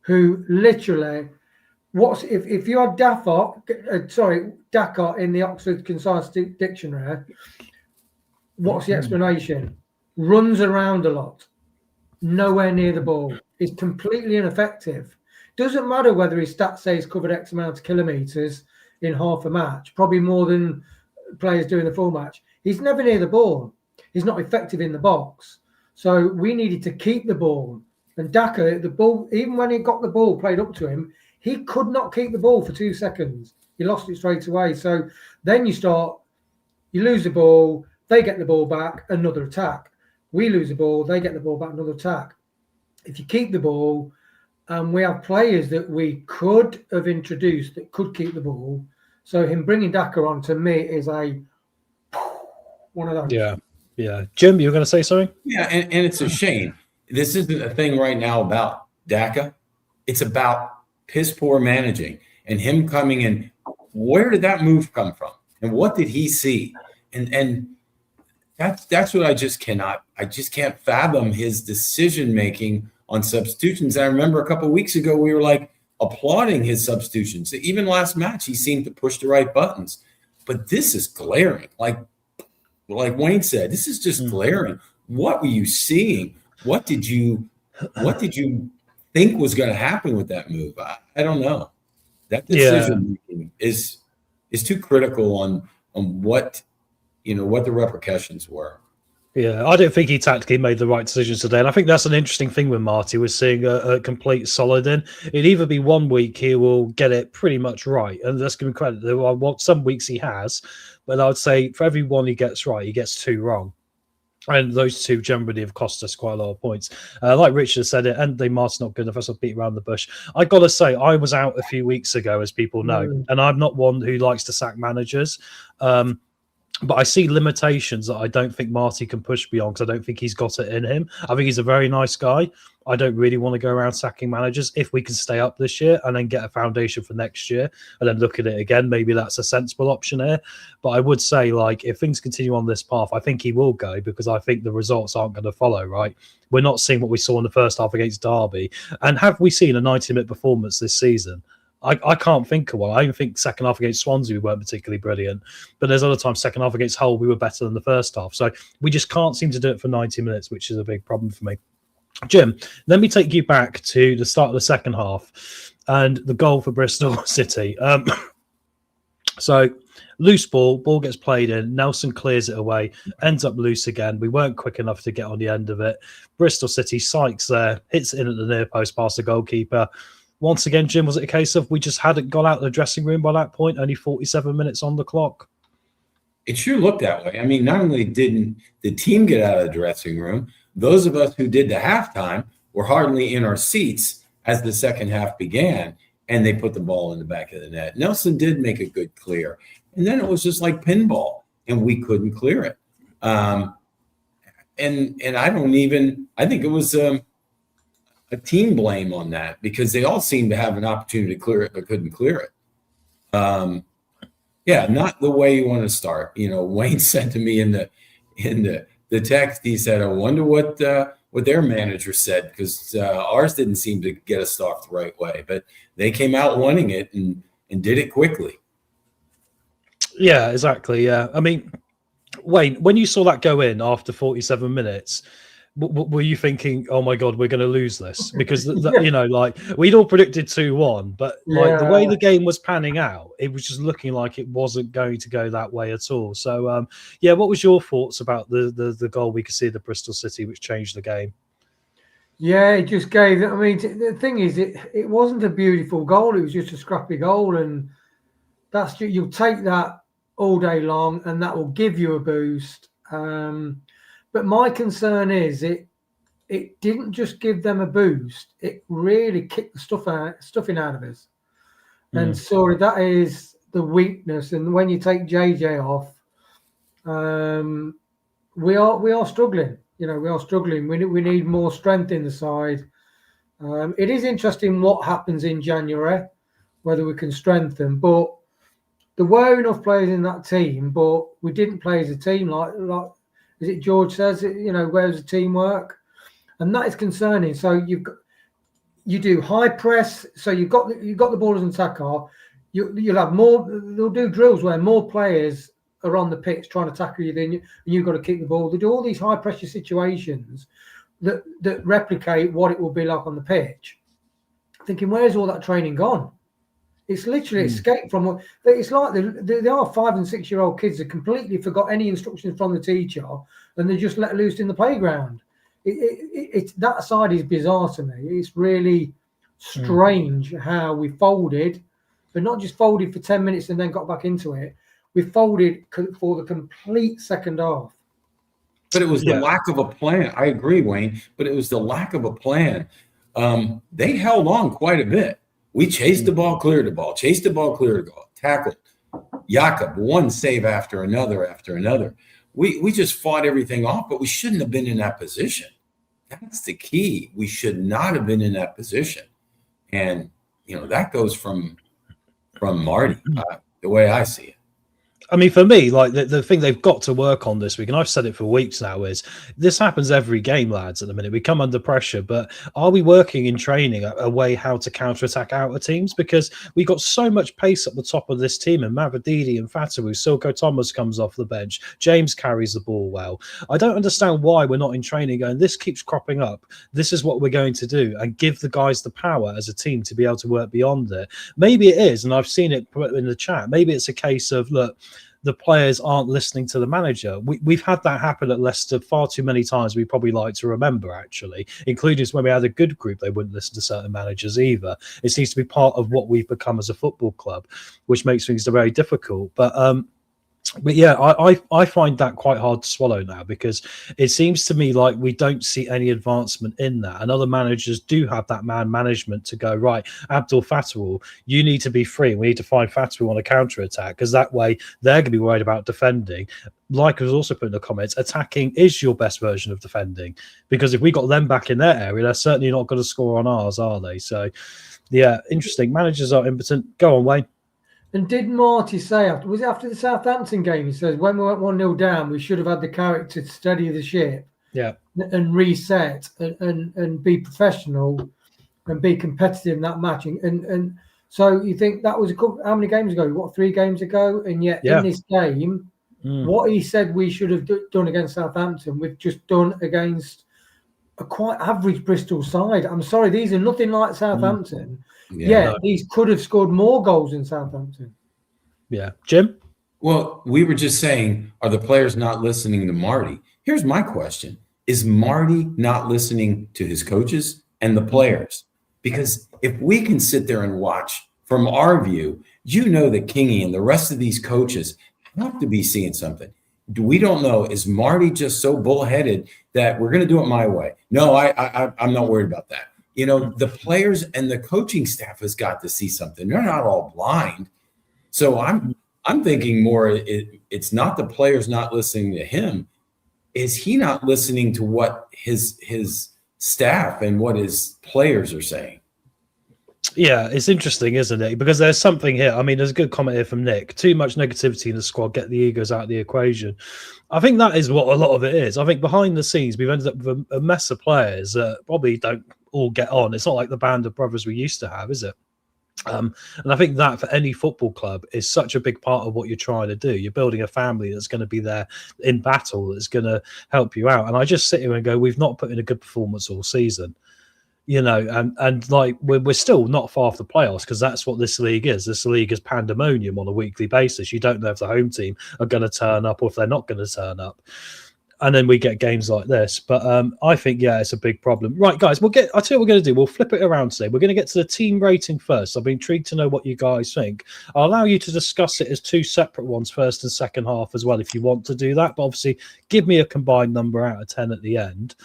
who literally, if you had Daka in the Oxford Concise Dictionary, what's the explanation? Runs around a lot, nowhere near the ball, is completely ineffective. Doesn't matter whether his stats say he's covered X amount of kilometres in half a match, probably more than players do in the full match. He's never near the ball. He's not effective in the box. So we needed to keep the ball. And Daka, the ball, even when he got the ball played up to him, he could not keep the ball for 2 seconds. He lost it straight away. So then you lose the ball, they get the ball back, another attack. We lose the ball, they get the ball back, another attack. If you keep the ball, we have players that we could have introduced that could keep the ball. So him bringing Daka on, to me, is one of those. Yeah. Jim, you were going to say something? Yeah, and it's a shame. This isn't a thing right now about Daka. It's about piss poor managing and him coming in. Where did that move come from? And what did he see? And that's what I just can't fathom, his decision making on substitutions. I remember a couple of weeks ago we were like applauding his substitutions. Even last match he seemed to push the right buttons. But this is glaring. Like Wayne said, this is just glaring. What were you seeing? What did you think was going to happen with that move? I don't know. That decision making is too critical on what the repercussions were. Yeah, I don't think he tactically made the right decisions today. And I think that's an interesting thing with Marty. We're seeing a complete solid in. It'd either be 1 week he will get it pretty much right. And let's give him credit. There are some weeks he has. But I would say for every one he gets right, he gets 2 wrong. And those 2 generally have cost us quite a lot of points. Like Richard said, it, and Mart's not good enough. I'll beat around the bush. I got to say, I was out a few weeks ago, as people know. And I'm not one who likes to sack managers. But I see limitations that I don't think Marty can push beyond, because I don't think he's got it in him. I think he's a very nice guy. I don't really want to go around sacking managers. If we can stay up this year and then get a foundation for next year and then look at it again, maybe that's a sensible option here. But I would say, if things continue on this path, I think he will go, because I think the results aren't going to follow, right? We're not seeing what we saw in the first half against Derby. And have we seen a 90-minute performance this season? I can't think of one. I even think second half against Swansea we weren't particularly brilliant, but there's other times second half against Hull we were better than the first half. So we just can't seem to do it for 90 minutes, which is a big problem for me. Jim, let me take you back to the start of the second half and the goal for Bristol City. So loose ball gets played in. Nelson clears it away, ends up loose again. We weren't quick enough to get on the end of it. Bristol City, Sykes there, hits it in at the near post past the goalkeeper. Once again, Jim, was it a case of we just hadn't got out of the dressing room by that point? Only 47 minutes on the clock? It sure looked that way. I mean, not only didn't the team get out of the dressing room, those of us who did the halftime were hardly in our seats as the second half began, and they put the ball in the back of the net. Nelson did make a good clear, and then it was just like pinball, and we couldn't clear it. And I think it was a team blame on that, because they all seemed to have an opportunity to clear it but couldn't clear it. Yeah, not the way you want to start. Wayne said to me in the text, he said, "I wonder what their manager said, because ours didn't seem to get us off the right way, but they came out wanting it and did it quickly." Yeah, exactly. Yeah, I mean, Wayne, when you saw that go in after 47 minutes, were you thinking, "Oh my God, we're going to lose this"? Because we'd all predicted 2-1, but the way the game was panning out, it was just looking like it wasn't going to go that way at all. So, what was your thoughts about the goal we could see at Bristol City, which changed the game? Yeah, it just gave. I mean, the thing is, it wasn't a beautiful goal. It was just a scrappy goal, and you'll take that all day long, and that will give you a boost. But my concern is it didn't just give them a boost; it really kicked the stuffing out of us. And sorry, that is the weakness. And when you take JJ off, we are struggling. We are struggling. We need more strength in the side. It is interesting what happens in January, whether we can strengthen. But there were enough players in that team, but we didn't play as a team like as it George says, where's the teamwork? And that is concerning. So you do high press, so you've got the ball as an attacker. You'll have more. They'll do drills where more players are on the pitch trying to tackle you and you've got to kick the ball. They do all these high pressure situations that replicate what it will be like on the pitch. Thinking, where's all that training gone? It's literally escaped from. It's like they are 5 and 6 year old kids that completely forgot any instructions from the teacher and they just let loose in the playground. It's that side is bizarre to me. It's really strange how we folded, but not just folded for 10 minutes and then got back into it. We folded for the complete second half. But it was the lack of a plan. I agree, Wayne, but it was the lack of a plan. They held on quite a bit. We chased the ball, cleared the ball, chased the ball, cleared the ball, tackled. Jakob, one save after another. We just fought everything off, but we shouldn't have been in that position. That's the key. We should not have been in that position. And, that goes from Marty, the way I see it. I mean, for me, like the thing they've got to work on this week, and I've said it for weeks now, is this happens every game, lads, at the minute. We come under pressure, but are we working in training a way how to counter-attack outer teams? Because we've got so much pace at the top of this team, and Mavadidi and Fatawu, Silko Thomas comes off the bench, James carries the ball well. I don't understand why we're not in training going, this keeps cropping up, this is what we're going to do, and give the guys the power as a team to be able to work beyond it. Maybe it is, and I've seen it put in the chat, maybe it's a case of, look, the players aren't listening to the manager. We've had that happen at Leicester far too many times. We probably like to remember, actually, including when we had a good group. They wouldn't listen to certain managers either. It seems to be part of what we've become as a football club, which makes things very difficult. But yeah, I find that quite hard to swallow now, because it seems to me like we don't see any advancement in that. And other managers do have that man management to go, right, Abdul Fatahul, you need to be free. We need to find Fatahul on a counter-attack, because that way they're going to be worried about defending. Like I was also put in the comments, attacking is your best version of defending, because if we got them back in their area, they're certainly not going to score on ours, are they? So, yeah, interesting. Managers are impotent. Go on, Wayne. And did Marty say, was it after the Southampton game, he says, when we went 1-0 down, we should have had the character to steady the ship and reset and be professional and be competitive in that match. And so you think that was how many games ago? What, 3 games ago? And yet in this game, what he said we should have done against Southampton, we've just done against a quite average Bristol side. I'm sorry, these are nothing like Southampton. These could have scored more goals in Southampton. Yeah. Jim? Well, we were just saying, are the players not listening to Marty? Here's my question. Is Marty not listening to his coaches and the players? Because if we can sit there and watch from our view, that Kingy and the rest of these coaches have to be seeing something. We don't know. Is Marty just so bullheaded that we're going to do it my way? No, I'm not worried about that. You know, the players and the coaching staff has got to see something. They're not all blind. So I'm thinking more. It's not the players not listening to him. Is he not listening to what his staff and what his players are saying? Yeah, it's interesting, isn't it? Because there's something here. I mean, there's a good comment here from Nick. Too much negativity in the squad, get the egos out of the equation. I think that is what a lot of it is. I think behind the scenes, we've ended up with a mess of players that probably don't all get on. It's not like the band of brothers we used to have, is it? And I think that for any football club is such a big part of what you're trying to do. You're building a family that's going to be there in battle, that's going to help you out. And I just sit here and go, we've not put in a good performance all season. You know, and like we're still not far off the playoffs, because that's what this league is. This league is pandemonium on a weekly basis. You don't know if the home team are going to turn up or if they're not going to turn up. And then we get games like this. But I think, yeah, it's a big problem. Right, guys, I'll tell you what we're going to do. We'll flip it around today. We're going to get to the team rating first. I've been intrigued to know what you guys think. I'll allow you to discuss it as two separate ones, first and second half as well, if you want to do that. But obviously, give me a combined number out of 10 at the end.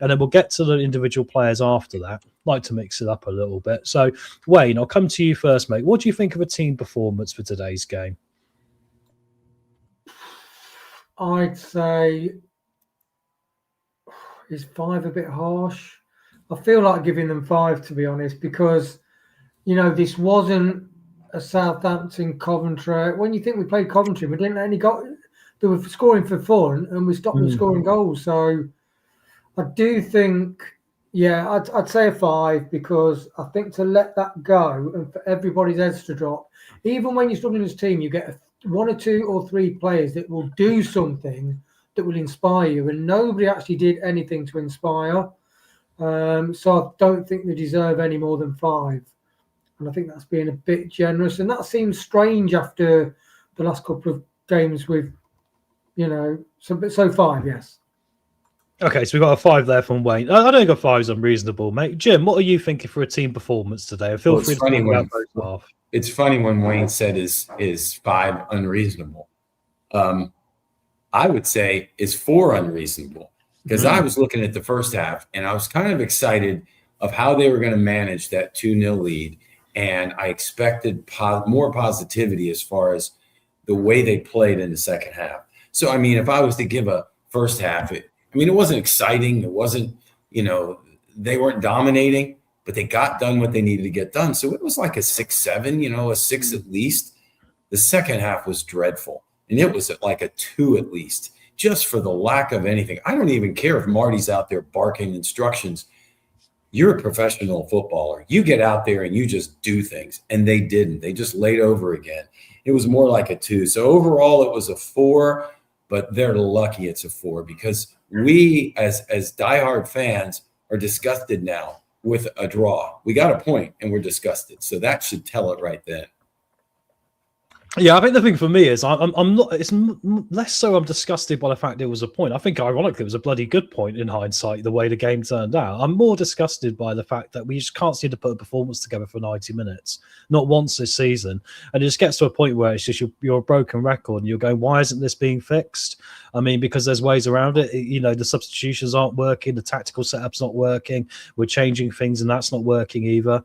And then we'll get to the individual players after that. Like to mix it up a little bit. So, Wayne, I'll come to you first, mate. What do you think of a team performance for today's game? I'd say, is 5 a bit harsh? I feel like giving them 5, to be honest, because, you know, this wasn't a Southampton, Coventry. When you think we played Coventry, we didn't only got, they were scoring for fun and we stopped them scoring goals. So I do think, yeah, I'd say a 5, because I think to let that go and for everybody's heads to drop, even when you're struggling as a team, you get 1 or 2 or 3 players that will do something that will inspire you, and nobody actually did anything to inspire. So I don't think they deserve any more than 5. And I think that's being a bit generous. And that seems strange after the last couple of games with, you know, so 5, yes. Okay, so we've got a 5 there from Wayne. I don't think a 5 is unreasonable, mate. Jim, what are you thinking for a team performance today? And feel free to talk about both half. It's funny when Wayne said is 5 unreasonable. I would say is 4 unreasonable, because I was looking at the first half and I was kind of excited of how they were going to manage that 2-0 lead. And I expected more positivity as far as the way they played in the second half. So, I mean, if I was to give a first half, it wasn't exciting. It wasn't, you know, they weren't dominating, but they got done what they needed to get done. So it was like a 6-7, you know, a 6 at least. The second half was dreadful. And it was like a 2 at least, just for the lack of anything. I don't even care if Marty's out there barking instructions. You're a professional footballer. You get out there and you just do things. And they didn't. They just laid over again. It was more like a 2. So overall, it was a 4, but they're lucky it's a 4, because we as diehard fans are disgusted now with a draw. We got a point and we're disgusted. So that should tell it right then. Yeah, I think the thing for me is I'm not. It's less so I'm disgusted by the fact it was a point. I think ironically it was a bloody good point in hindsight, the way the game turned out. I'm more disgusted by the fact that we just can't seem to put a performance together for 90 minutes, not once this season. And it just gets to a point where it's just you're a broken record and you're going, why isn't this being fixed? I mean, because there's ways around it. You know, the substitutions aren't working, the tactical setup's not working. We're changing things and that's not working either.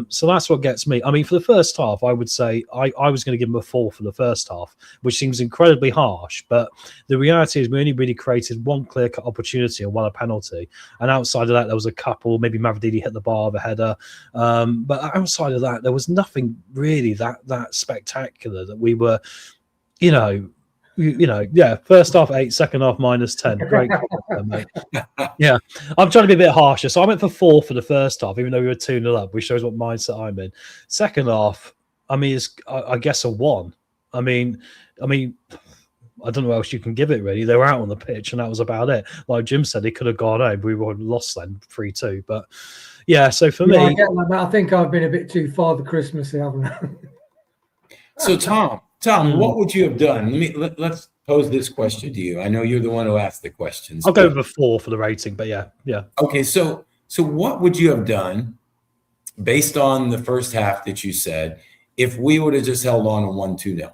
So that's what gets me. I mean, for the first half, I would say I was going to give them a 4 for the first half, which seems incredibly harsh. But the reality is we only really created one clear-cut opportunity and won a penalty. And outside of that, there was a couple. Maybe Mavridini hit the bar of a header. But outside of that, there was nothing really that spectacular that we were, yeah, first half 8, second half -10. Great. Mate. Yeah, I'm trying to be a bit harsher. So I went for 4 for the first half, even though we were 2-0 up, which shows what mindset I'm in. Second half, I mean, it's, I guess, a 1. I mean, I don't know what else you can give it, really. They were out on the pitch, and that was about it. Like Jim said, he could have gone home. We would have lost then 3-2. But, yeah, so for me... I think I've been a bit too Father Christmas, haven't I? So, Tom, what would you have done? Let's pose this question to you. I know you're the one who asked the questions. I'll go with a 4 for the rating, but yeah. Okay, so what would you have done based on the first half that you said if we would have just held on and won 2-0?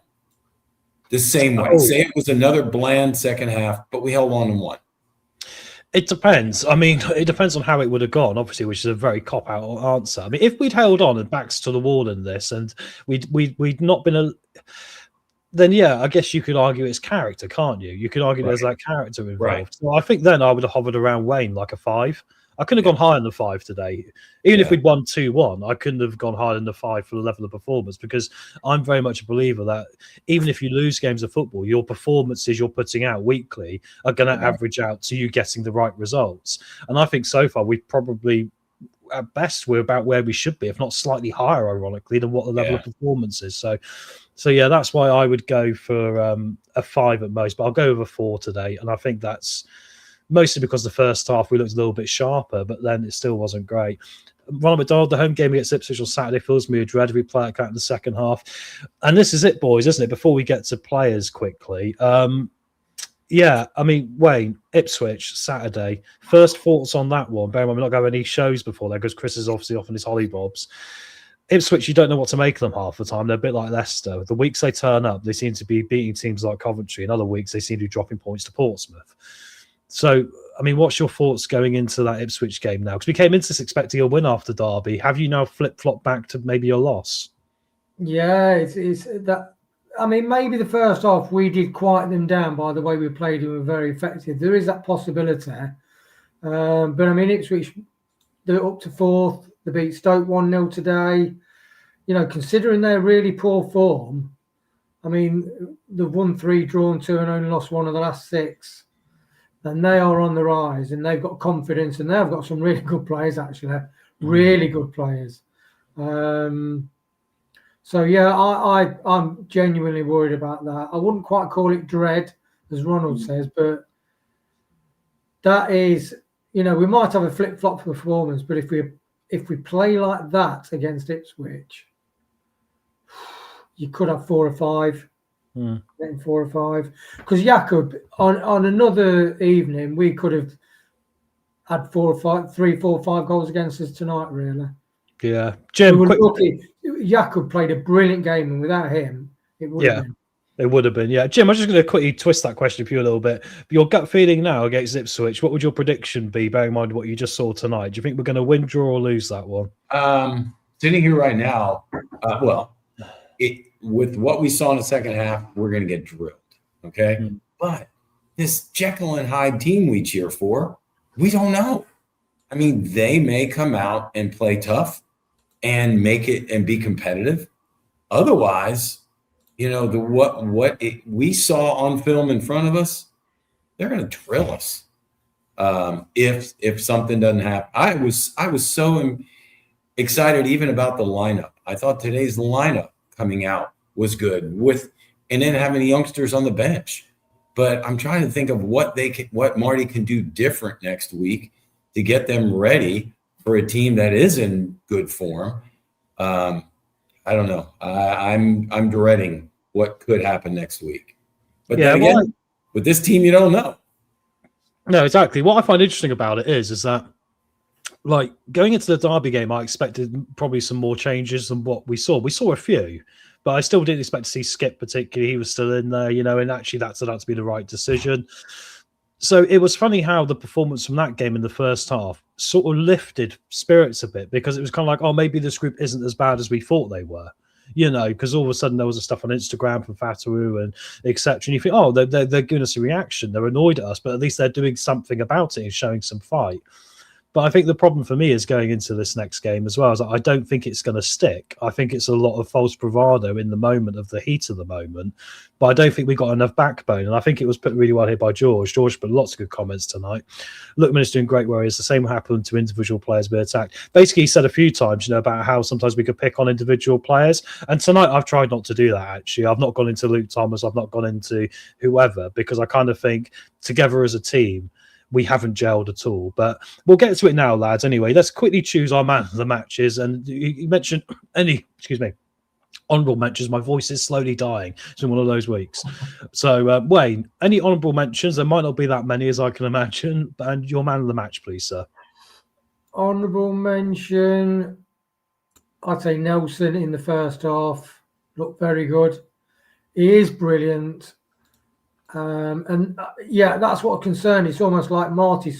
the same way. Say it was another bland second half, but we held on and won. It depends. I mean, it depends on how it would have gone, obviously, which is a very cop-out answer. I mean, if we'd held on and backs to the wall in this, and we'd not been then yeah, I guess you could argue it's character, can't you? You could argue there's that character involved. Right. So I think then I would have hovered around Wayne like a 5. I couldn't have gone higher than 5 today. Even if we'd won 2-1, I couldn't have gone higher than the 5 for the level of performance, because I'm very much a believer that even if you lose games of football, your performances you're putting out weekly are going to average out to you getting the right results. And I think so far we've probably, at best, we're about where we should be, if not slightly higher, ironically, than what the level of performance is. So yeah, that's why I would go for a 5 at most, but I'll go with a 4 today. And I think that's mostly because the first half we looked a little bit sharper, but then it still wasn't great. Ronald McDonald, the home game against Ipswich on Saturday fills me with dread if we play like that in the second half. And this is it, boys, isn't it? Before we get to players quickly. Yeah, I mean, Wayne, Ipswich, Saturday. First thoughts on that one. Bear in mind, we're not going to any shows before that because Chris is obviously off on his hollybobs. Ipswich, you don't know what to make of them half the time. They're a bit like Leicester. The weeks they turn up, they seem to be beating teams like Coventry. In other weeks, they seem to be dropping points to Portsmouth. So, I mean, what's your thoughts going into that Ipswich game now? Because we came into this expecting a win after Derby. Have you now flip-flopped back to maybe a loss? Yeah, it's that. I mean, maybe the first half we did quiet them down by the way we played and were very effective. There is that possibility. But I mean, Ipswich, they're up to 4th. They beat Stoke 1-0 today. You know, considering their really poor form, I mean, they've won 3, drawn 2, and only lost 1 of the last 6. And they are on the rise, and they've got confidence, and they've got some really good players, actually. Really good players. So, yeah, I'm genuinely worried about that. I wouldn't quite call it dread, as Ronald says, but that is, you know, we might have a flip-flop performance, but if we play like that against Ipswich, you could have 4 or 5. Getting 4 or 5. Because Jakub, on another evening, we could have had 3, 4, 5 goals against us tonight, really. Yeah. Jim, we were lucky. Jakub played a brilliant game, and without him, it would have been. It would have been, yeah. Jim, I'm just going to quickly twist that question for you a little bit. Your gut feeling now against Ipswich, what would your prediction be, bearing in mind what you just saw tonight? Do you think we're going to win, draw, or lose that one? Sitting here right now, with what we saw in the second half, we're going to get drilled, okay? But this Jekyll and Hyde team we cheer for, we don't know. I mean, they may come out and play tough and make it and be competitive. Otherwise, you know, we saw on film in front of us, they're going to drill us if something doesn't happen. I was so excited even about the lineup. I thought today's lineup coming out was good and then having the youngsters on the bench. But I'm trying to think of what Marty can do different next week to get them ready for a team that is in good form. I don't know. I'm dreading what could happen next week. But then again, with this team, you don't know. No, exactly. What I find interesting about it is that, like, going into the Derby game, I expected probably some more changes than what we saw. We saw a few, but I still didn't expect to see Skip particularly. He was still in there, you know, and actually that turned out to be the right decision. So it was funny how the performance from that game in the first half sort of lifted spirits a bit, because it was kind of like, oh, maybe this group isn't as bad as we thought they were, you know, because all of a sudden there was stuff on Instagram from Fatawu and etc. And you think, oh, they're giving us a reaction. They're annoyed at us, but at least they're doing something about it and showing some fight. But I think the problem for me is going into this next game as well, is I don't think it's going to stick. I think it's a lot of false bravado in the moment of the heat of the moment, but I don't think we got enough backbone. And I think it was put really well here by George. George put lots of good comments tonight. Lookman is doing great where he is. The same happened to individual players being attacked. Basically, he said a few times, you know, about how sometimes we could pick on individual players. And tonight I've tried not to do that, actually. I've not gone into Luke Thomas. I've not gone into whoever, because I kind of think together as a team, we haven't gelled at all. But we'll get to it now, lads. Anyway, let's quickly choose our man of the matches. And you mentioned honourable mentions. My voice is slowly dying. It's been one of those weeks. So, Wayne, any honourable mentions? There might not be that many as I can imagine. And your man of the match, please, sir. Honourable mention, I'd say Nelson in the first half. Looked very good. He is brilliant. Yeah, that's what concerned. It's almost like Marty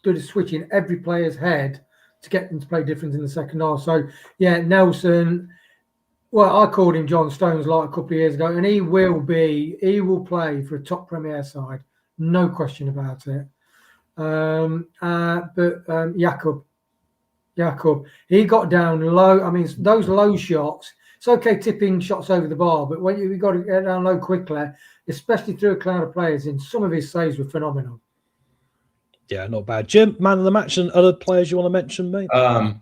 did a switch in every player's head to get them to play different in the second half. So, yeah, Nelson, well, I called him John Stones like a couple of years ago, and he will play for a top Premier side. No question about it. But Jakob, he got down low. I mean, those low shots, it's okay tipping shots over the bar, but when you've got to get down low quickly, especially through a cloud of players, in some of his saves were phenomenal. Yeah, not bad. Jim, man of the match, and other players you want to mention, mate? Well,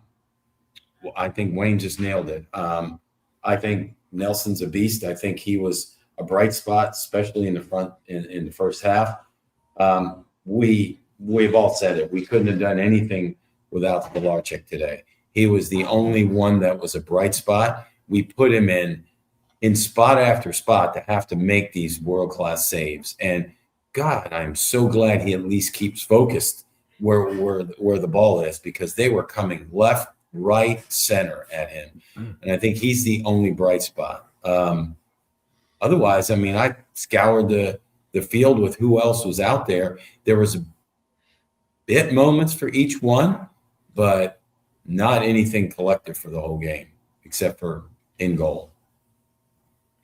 I think Wayne just nailed it. I think Nelson's a beast. I think he was a bright spot, especially in the front in the first half. We've all said it. We couldn't have done anything without Pilarczyk today. He was the only one that was a bright spot. We put him in spot after spot to have to make these world-class saves. And God, I'm so glad he at least keeps focused where the ball is, because they were coming left, right, center at him. And I think he's the only bright spot. Otherwise, I mean, I scoured the field with who else was out there. There was bit moments for each one, but not anything collective for the whole game, except for in goal.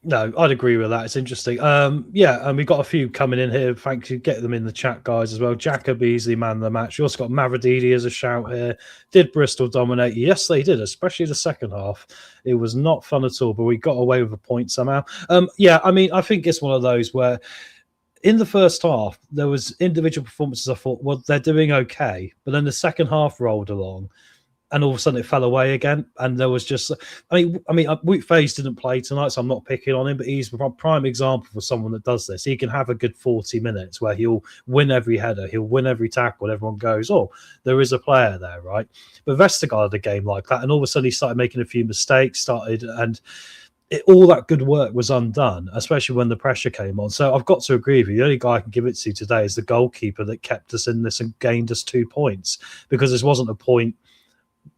No, I'd agree with that. It's interesting. Yeah, and we've got a few coming in here. Thank you. Get them in the chat, guys, as well. Jacob Beasley, man of the match. You also got Mavididi as a shout here. Did Bristol dominate? Yes, they did, especially the second half. It was not fun at all, but we got away with a point somehow. Yeah, I mean, I think it's one of those where in the first half, there was individual performances I thought, well, they're doing okay. But then the second half rolled along, and all of a sudden it fell away again. And there was just, I mean, Wout Faes didn't play tonight, so I'm not picking on him, but he's a prime example for someone that does this. He can have a good 40 minutes where he'll win every header, he'll win every tackle, and everyone goes, oh, there is a player there, right? But Vestergaard had a game like that, and all of a sudden he started making a few mistakes, and all that good work was undone, especially when the pressure came on. So I've got to agree with you. The only guy I can give it to today is the goalkeeper that kept us in this and gained us 2 points, because this wasn't a point.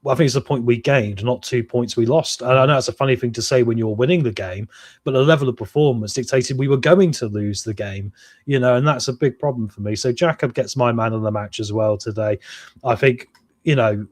Well, I think it's the point we gained, not 2 points we lost. And I know it's a funny thing to say when you're winning the game, but the level of performance dictated we were going to lose the game, and that's a big problem for me. So Jacob gets my man of the match as well today. I think,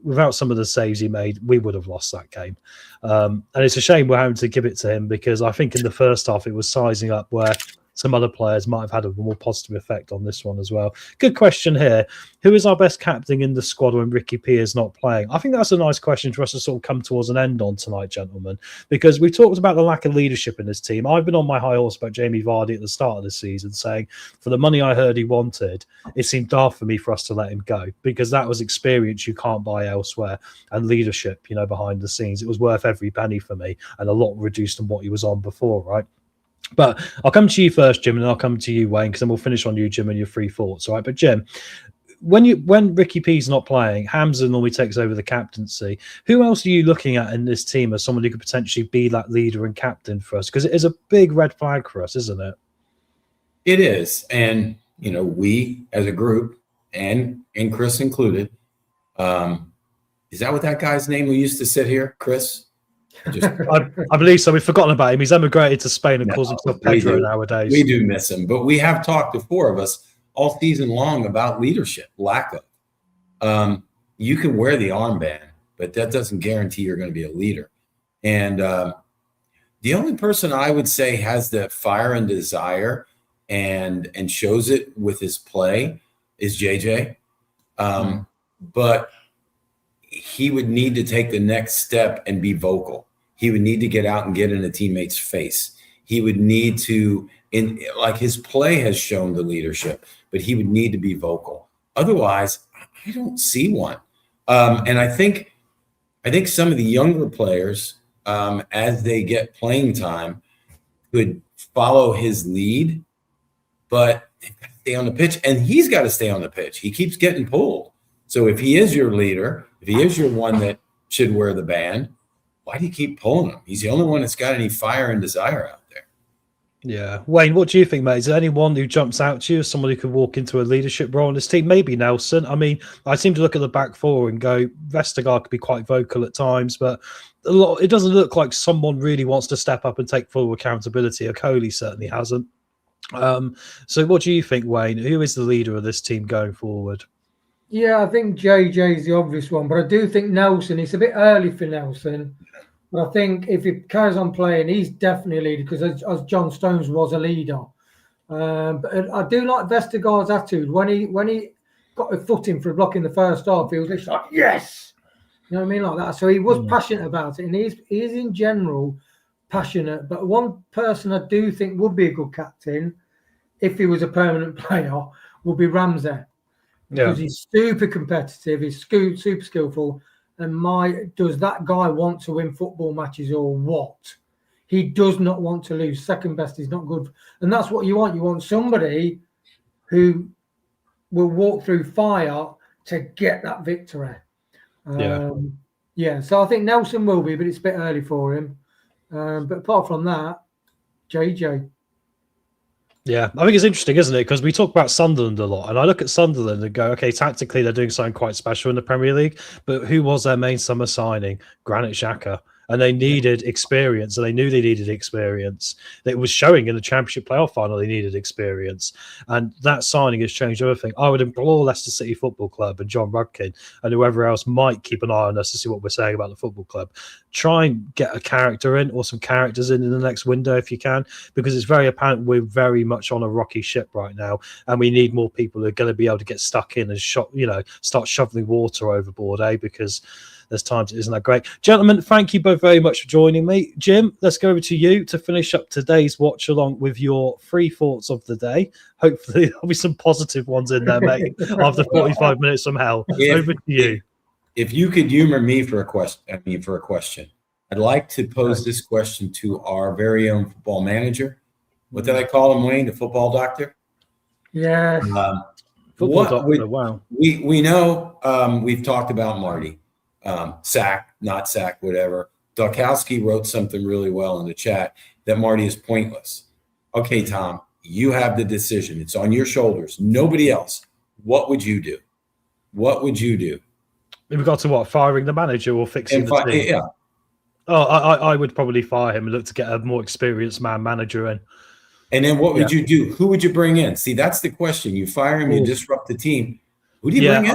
without some of the saves he made, we would have lost that game. And it's a shame we're having to give it to him, because I think in the first half it was sizing up where some other players might have had a more positive effect on this one as well. Good question here. Who is our best captain in the squad when Ricky P is not playing? I think that's a nice question for us to sort of come towards an end on tonight, gentlemen, because we talked about the lack of leadership in this team. I've been on my high horse about Jamie Vardy at the start of the season, saying for the money I heard he wanted, it seemed daft for me for us to let him go, because that was experience you can't buy elsewhere, and leadership, behind the scenes. It was worth every penny for me, and a lot reduced on what he was on before, right? But I'll come to you first, Jim, and then I'll come to you, Wayne, because then we'll finish on you, Jim, and your free thoughts. All right. But Jim, when Ricky P's not playing, Hamza normally takes over the captaincy. Who else are you looking at in this team as someone who could potentially be that leader and captain for us? Because it is a big red flag for us, isn't it? It is. And, we as a group, and Chris included, is that what that guy's name who used to sit here, Chris? I believe so. We've forgotten about him. He's emigrated to Spain and calls himself Pedro nowadays. We do miss him, but we have talked, the four of us, all season long about leadership, lack of. You can wear the armband, but that doesn't guarantee you're going to be a leader. And the only person I would say has the fire and desire and shows it with his play is JJ. But he would need to take the next step and be vocal. He would need to get out and get in a teammate's face. He would need to, his play has shown the leadership, but he would need to be vocal. Otherwise, I don't see one. And I think some of the younger players, as they get playing time, could follow his lead, but they've got to stay on the pitch, and he's got to stay on the pitch. He keeps getting pulled. So if he is your leader, if he is your one that should wear the band, why do you keep pulling him? He's the only one that's got any fire and desire out there. Yeah. Wayne, what do you think, mate? Is there anyone who jumps out to you as someone who could walk into a leadership role in this team? Maybe Nelson. I mean, I seem to look at the back four and go, Vestergaard could be quite vocal at times, but it doesn't look like someone really wants to step up and take full accountability. Coley certainly hasn't. So what do you think, Wayne? Who is the leader of this team going forward? Yeah, I think JJ is the obvious one, but I do think Nelson, it's a bit early for Nelson. But I think if he carries on playing, he's definitely a leader because as John Stones was a leader. But I do like Vestergaard's attitude. When he got a foot in for a block in the first half, he was just like, yes! You know what I mean? Like that. So he was passionate about it. And he is in general passionate. But one person I do think would be a good captain, if he was a permanent player, would be Ramsey. Because he's super competitive, he's super skillful. And does that guy want to win football matches or what? He does not want to lose. Second best is not good. And that's what you want. You want somebody who will walk through fire to get that victory. So I think Nelson will be, but it's a bit early for him. But apart from that, JJ. Yeah, I think it's interesting, isn't it? Because we talk about Sunderland a lot, and I look at Sunderland and go, okay, tactically they're doing something quite special in the Premier League, but who was their main summer signing? Granit Xhaka. And they needed experience, and they knew they needed experience. It was showing in the Championship playoff final they needed experience. And that signing has changed everything. I would implore Leicester City Football Club and John Rudkin and whoever else might keep an eye on us to see what we're saying about the football club. Try and get a character in or some characters in the next window if you can, because it's very apparent we're very much on a rocky ship right now, and we need more people who are going to be able to get stuck in and start shoveling water overboard, because there's times it isn't that great. Gentlemen, thank you both very much for joining me. Jim, let's go over to you to finish up today's watch along with your 3 thoughts of the day. Hopefully there'll be some positive ones in there, mate, after 45 minutes from hell. Over to you. If you could humor me for a question, I'd like to pose this question to our very own football manager. What did I call him, Wayne? The football doctor? Yeah. Football doctor, wow. We know we've talked about Marty. Sack, not sack, whatever. Dukowski wrote something really well in the chat that Marty is pointless. Okay, Tom, you have the decision. It's on your shoulders. Nobody else. What would you do? What would you do? In regard to what? Firing the manager or fixing the team? Yeah. Oh, I would probably fire him and look to get a more experienced manager in. And then what would you do? Who would you bring in? See, that's the question. You fire him, you disrupt the team. Who do you bring in?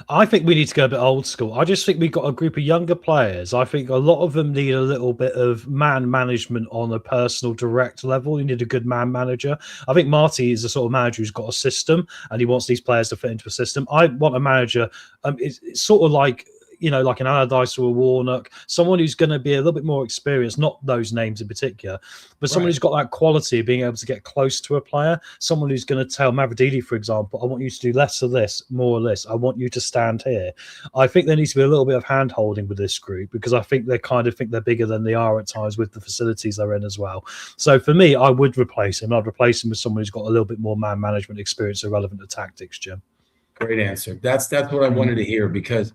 I think we need to go a bit old school. I just think we've got a group of younger players. I think a lot of them need a little bit of man management on a personal, direct level. You need a good man manager. I think Marty is the sort of manager who's got a system and he wants these players to fit into a system. I want a manager. It's sort of like, like an Allardyce or a Warnock, someone who's going to be a little bit more experienced, not those names in particular, but someone who's got that quality of being able to get close to a player, someone who's going to tell Mavrodidi, for example, I want you to do less of this, more of this. I want you to stand here. I think there needs to be a little bit of hand-holding with this group because I think they kind of think they're bigger than they are at times with the facilities they're in as well. So for me, I would replace him. I'd replace him with someone who's got a little bit more man management experience irrelevant to tactics, Jim. Great answer. That's what I wanted to hear because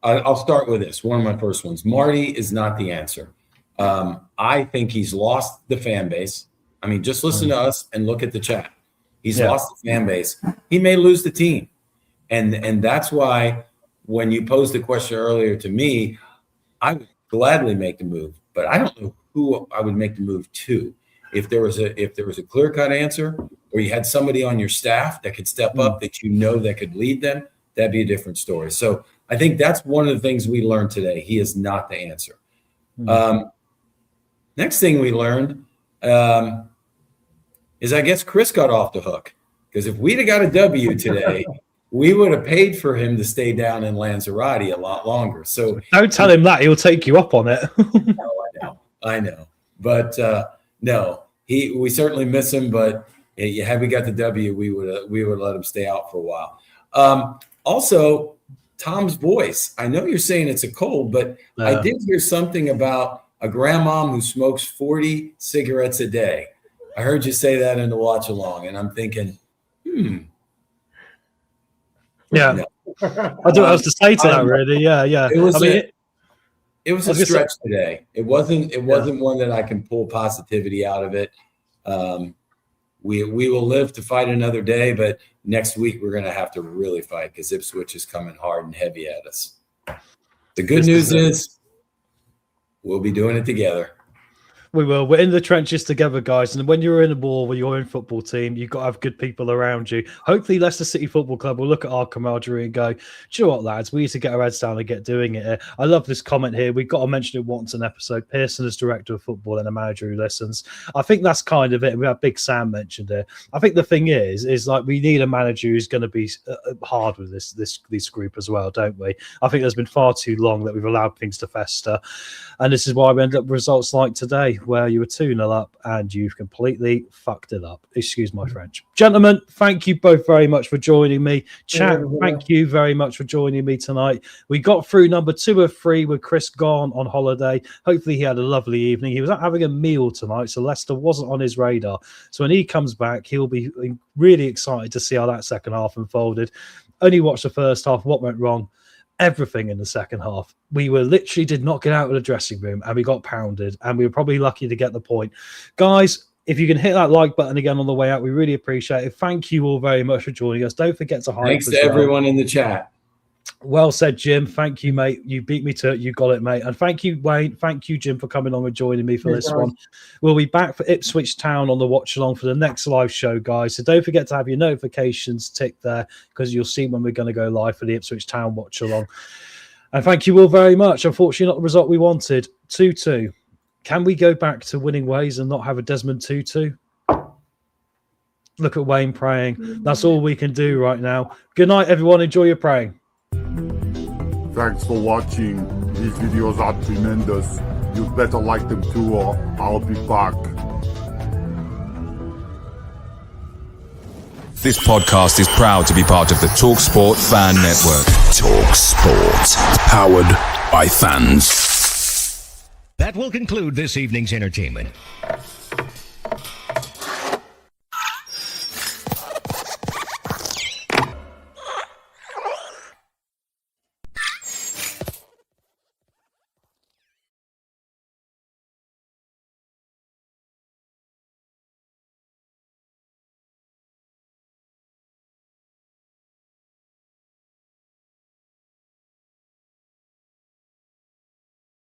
I'll start with this. One of my first ones. Marty is not the answer. I think he's lost the fan base. I mean, just listen to us and look at the chat. He's lost the fan base. He may lose the team. And that's why when you posed the question earlier to me, I would gladly make the move, but I don't know who I would make the move to. If there was a clear-cut answer or you had somebody on your staff that could step up that that could lead them, that'd be a different story. So I think that's one of the things we learned today. He is not the answer. Next thing we learned is I guess Chris got off the hook because if we'd have got a W today, we would have paid for him to stay down in Lanzarote a lot longer. So don't tell him that; he'll take you up on it. I know, but no, we certainly miss him. But had we got the W, we would let him stay out for a while. Also, Tom's voice. I know you're saying it's a cold, but I did hear something about a grandmom who smokes 40 cigarettes a day. I heard you say that in the watch along, and I'm thinking, Yeah. I don't know what else to say to that, really. Yeah. It was It was a stretch today. It wasn't one that I can pull positivity out of it. We will live to fight another day, but next week we're going to have to really fight because Ipswich is coming hard and heavy at us. The good news is we'll be doing it together. We will. We're in the trenches together, guys. And when you're in a war with your own football team, you've got to have good people around you. Hopefully, Leicester City Football Club will look at our camaraderie and go, do you know what, lads? We need to get our heads down and get doing it here. I love this comment here. We've got to mention it once an episode. Pearson is director of football and a manager who listens. I think that's kind of it. We have Big Sam mentioned it. I think the thing is like we need a manager who's going to be hard with this group as well, don't we? I think there's been far too long that we've allowed things to fester. And this is why we end up with results like today, where you were 2-0 up and you've completely fucked it up. Excuse my French. Gentlemen, thank you both very much for joining me. Chat, thank you very much for joining me tonight. We got through number 2 of 3 with Chris gone on holiday. Hopefully he had a lovely evening. He was out having a meal tonight, so Leicester wasn't on his radar. So when he comes back, he'll be really excited to see how that second half unfolded. Only watched the first half. What went wrong? Everything in the second half. We were literally did not get out of the dressing room and we got pounded and we were probably lucky to get the point. Guys, if you can hit that like button again on the way out, we really appreciate it. Thank you all very much for joining us. Don't forget to hype. Thanks to everyone in the chat. Well said, Jim. Thank you, mate. You beat me to it. You got it, mate. And thank you, Wayne. Thank you, Jim, for coming on and joining me for this one. We'll be back for Ipswich Town on the Watchalong for the next live show, guys. So don't forget to have your notifications ticked there because you'll see when we're going to go live for the Ipswich Town Watchalong. And thank you all very much. Unfortunately, not the result we wanted. 2-2. Can we go back to winning ways and not have a Desmond 2-2? Look at Wayne praying. That's all we can do right now. Good night, everyone. Enjoy your praying. Thanks for watching. These videos are tremendous. You'd better like them too or I'll be back. This podcast is proud to be part of the TalkSport Fan Network. TalkSport. Powered by fans. That will conclude this evening's entertainment.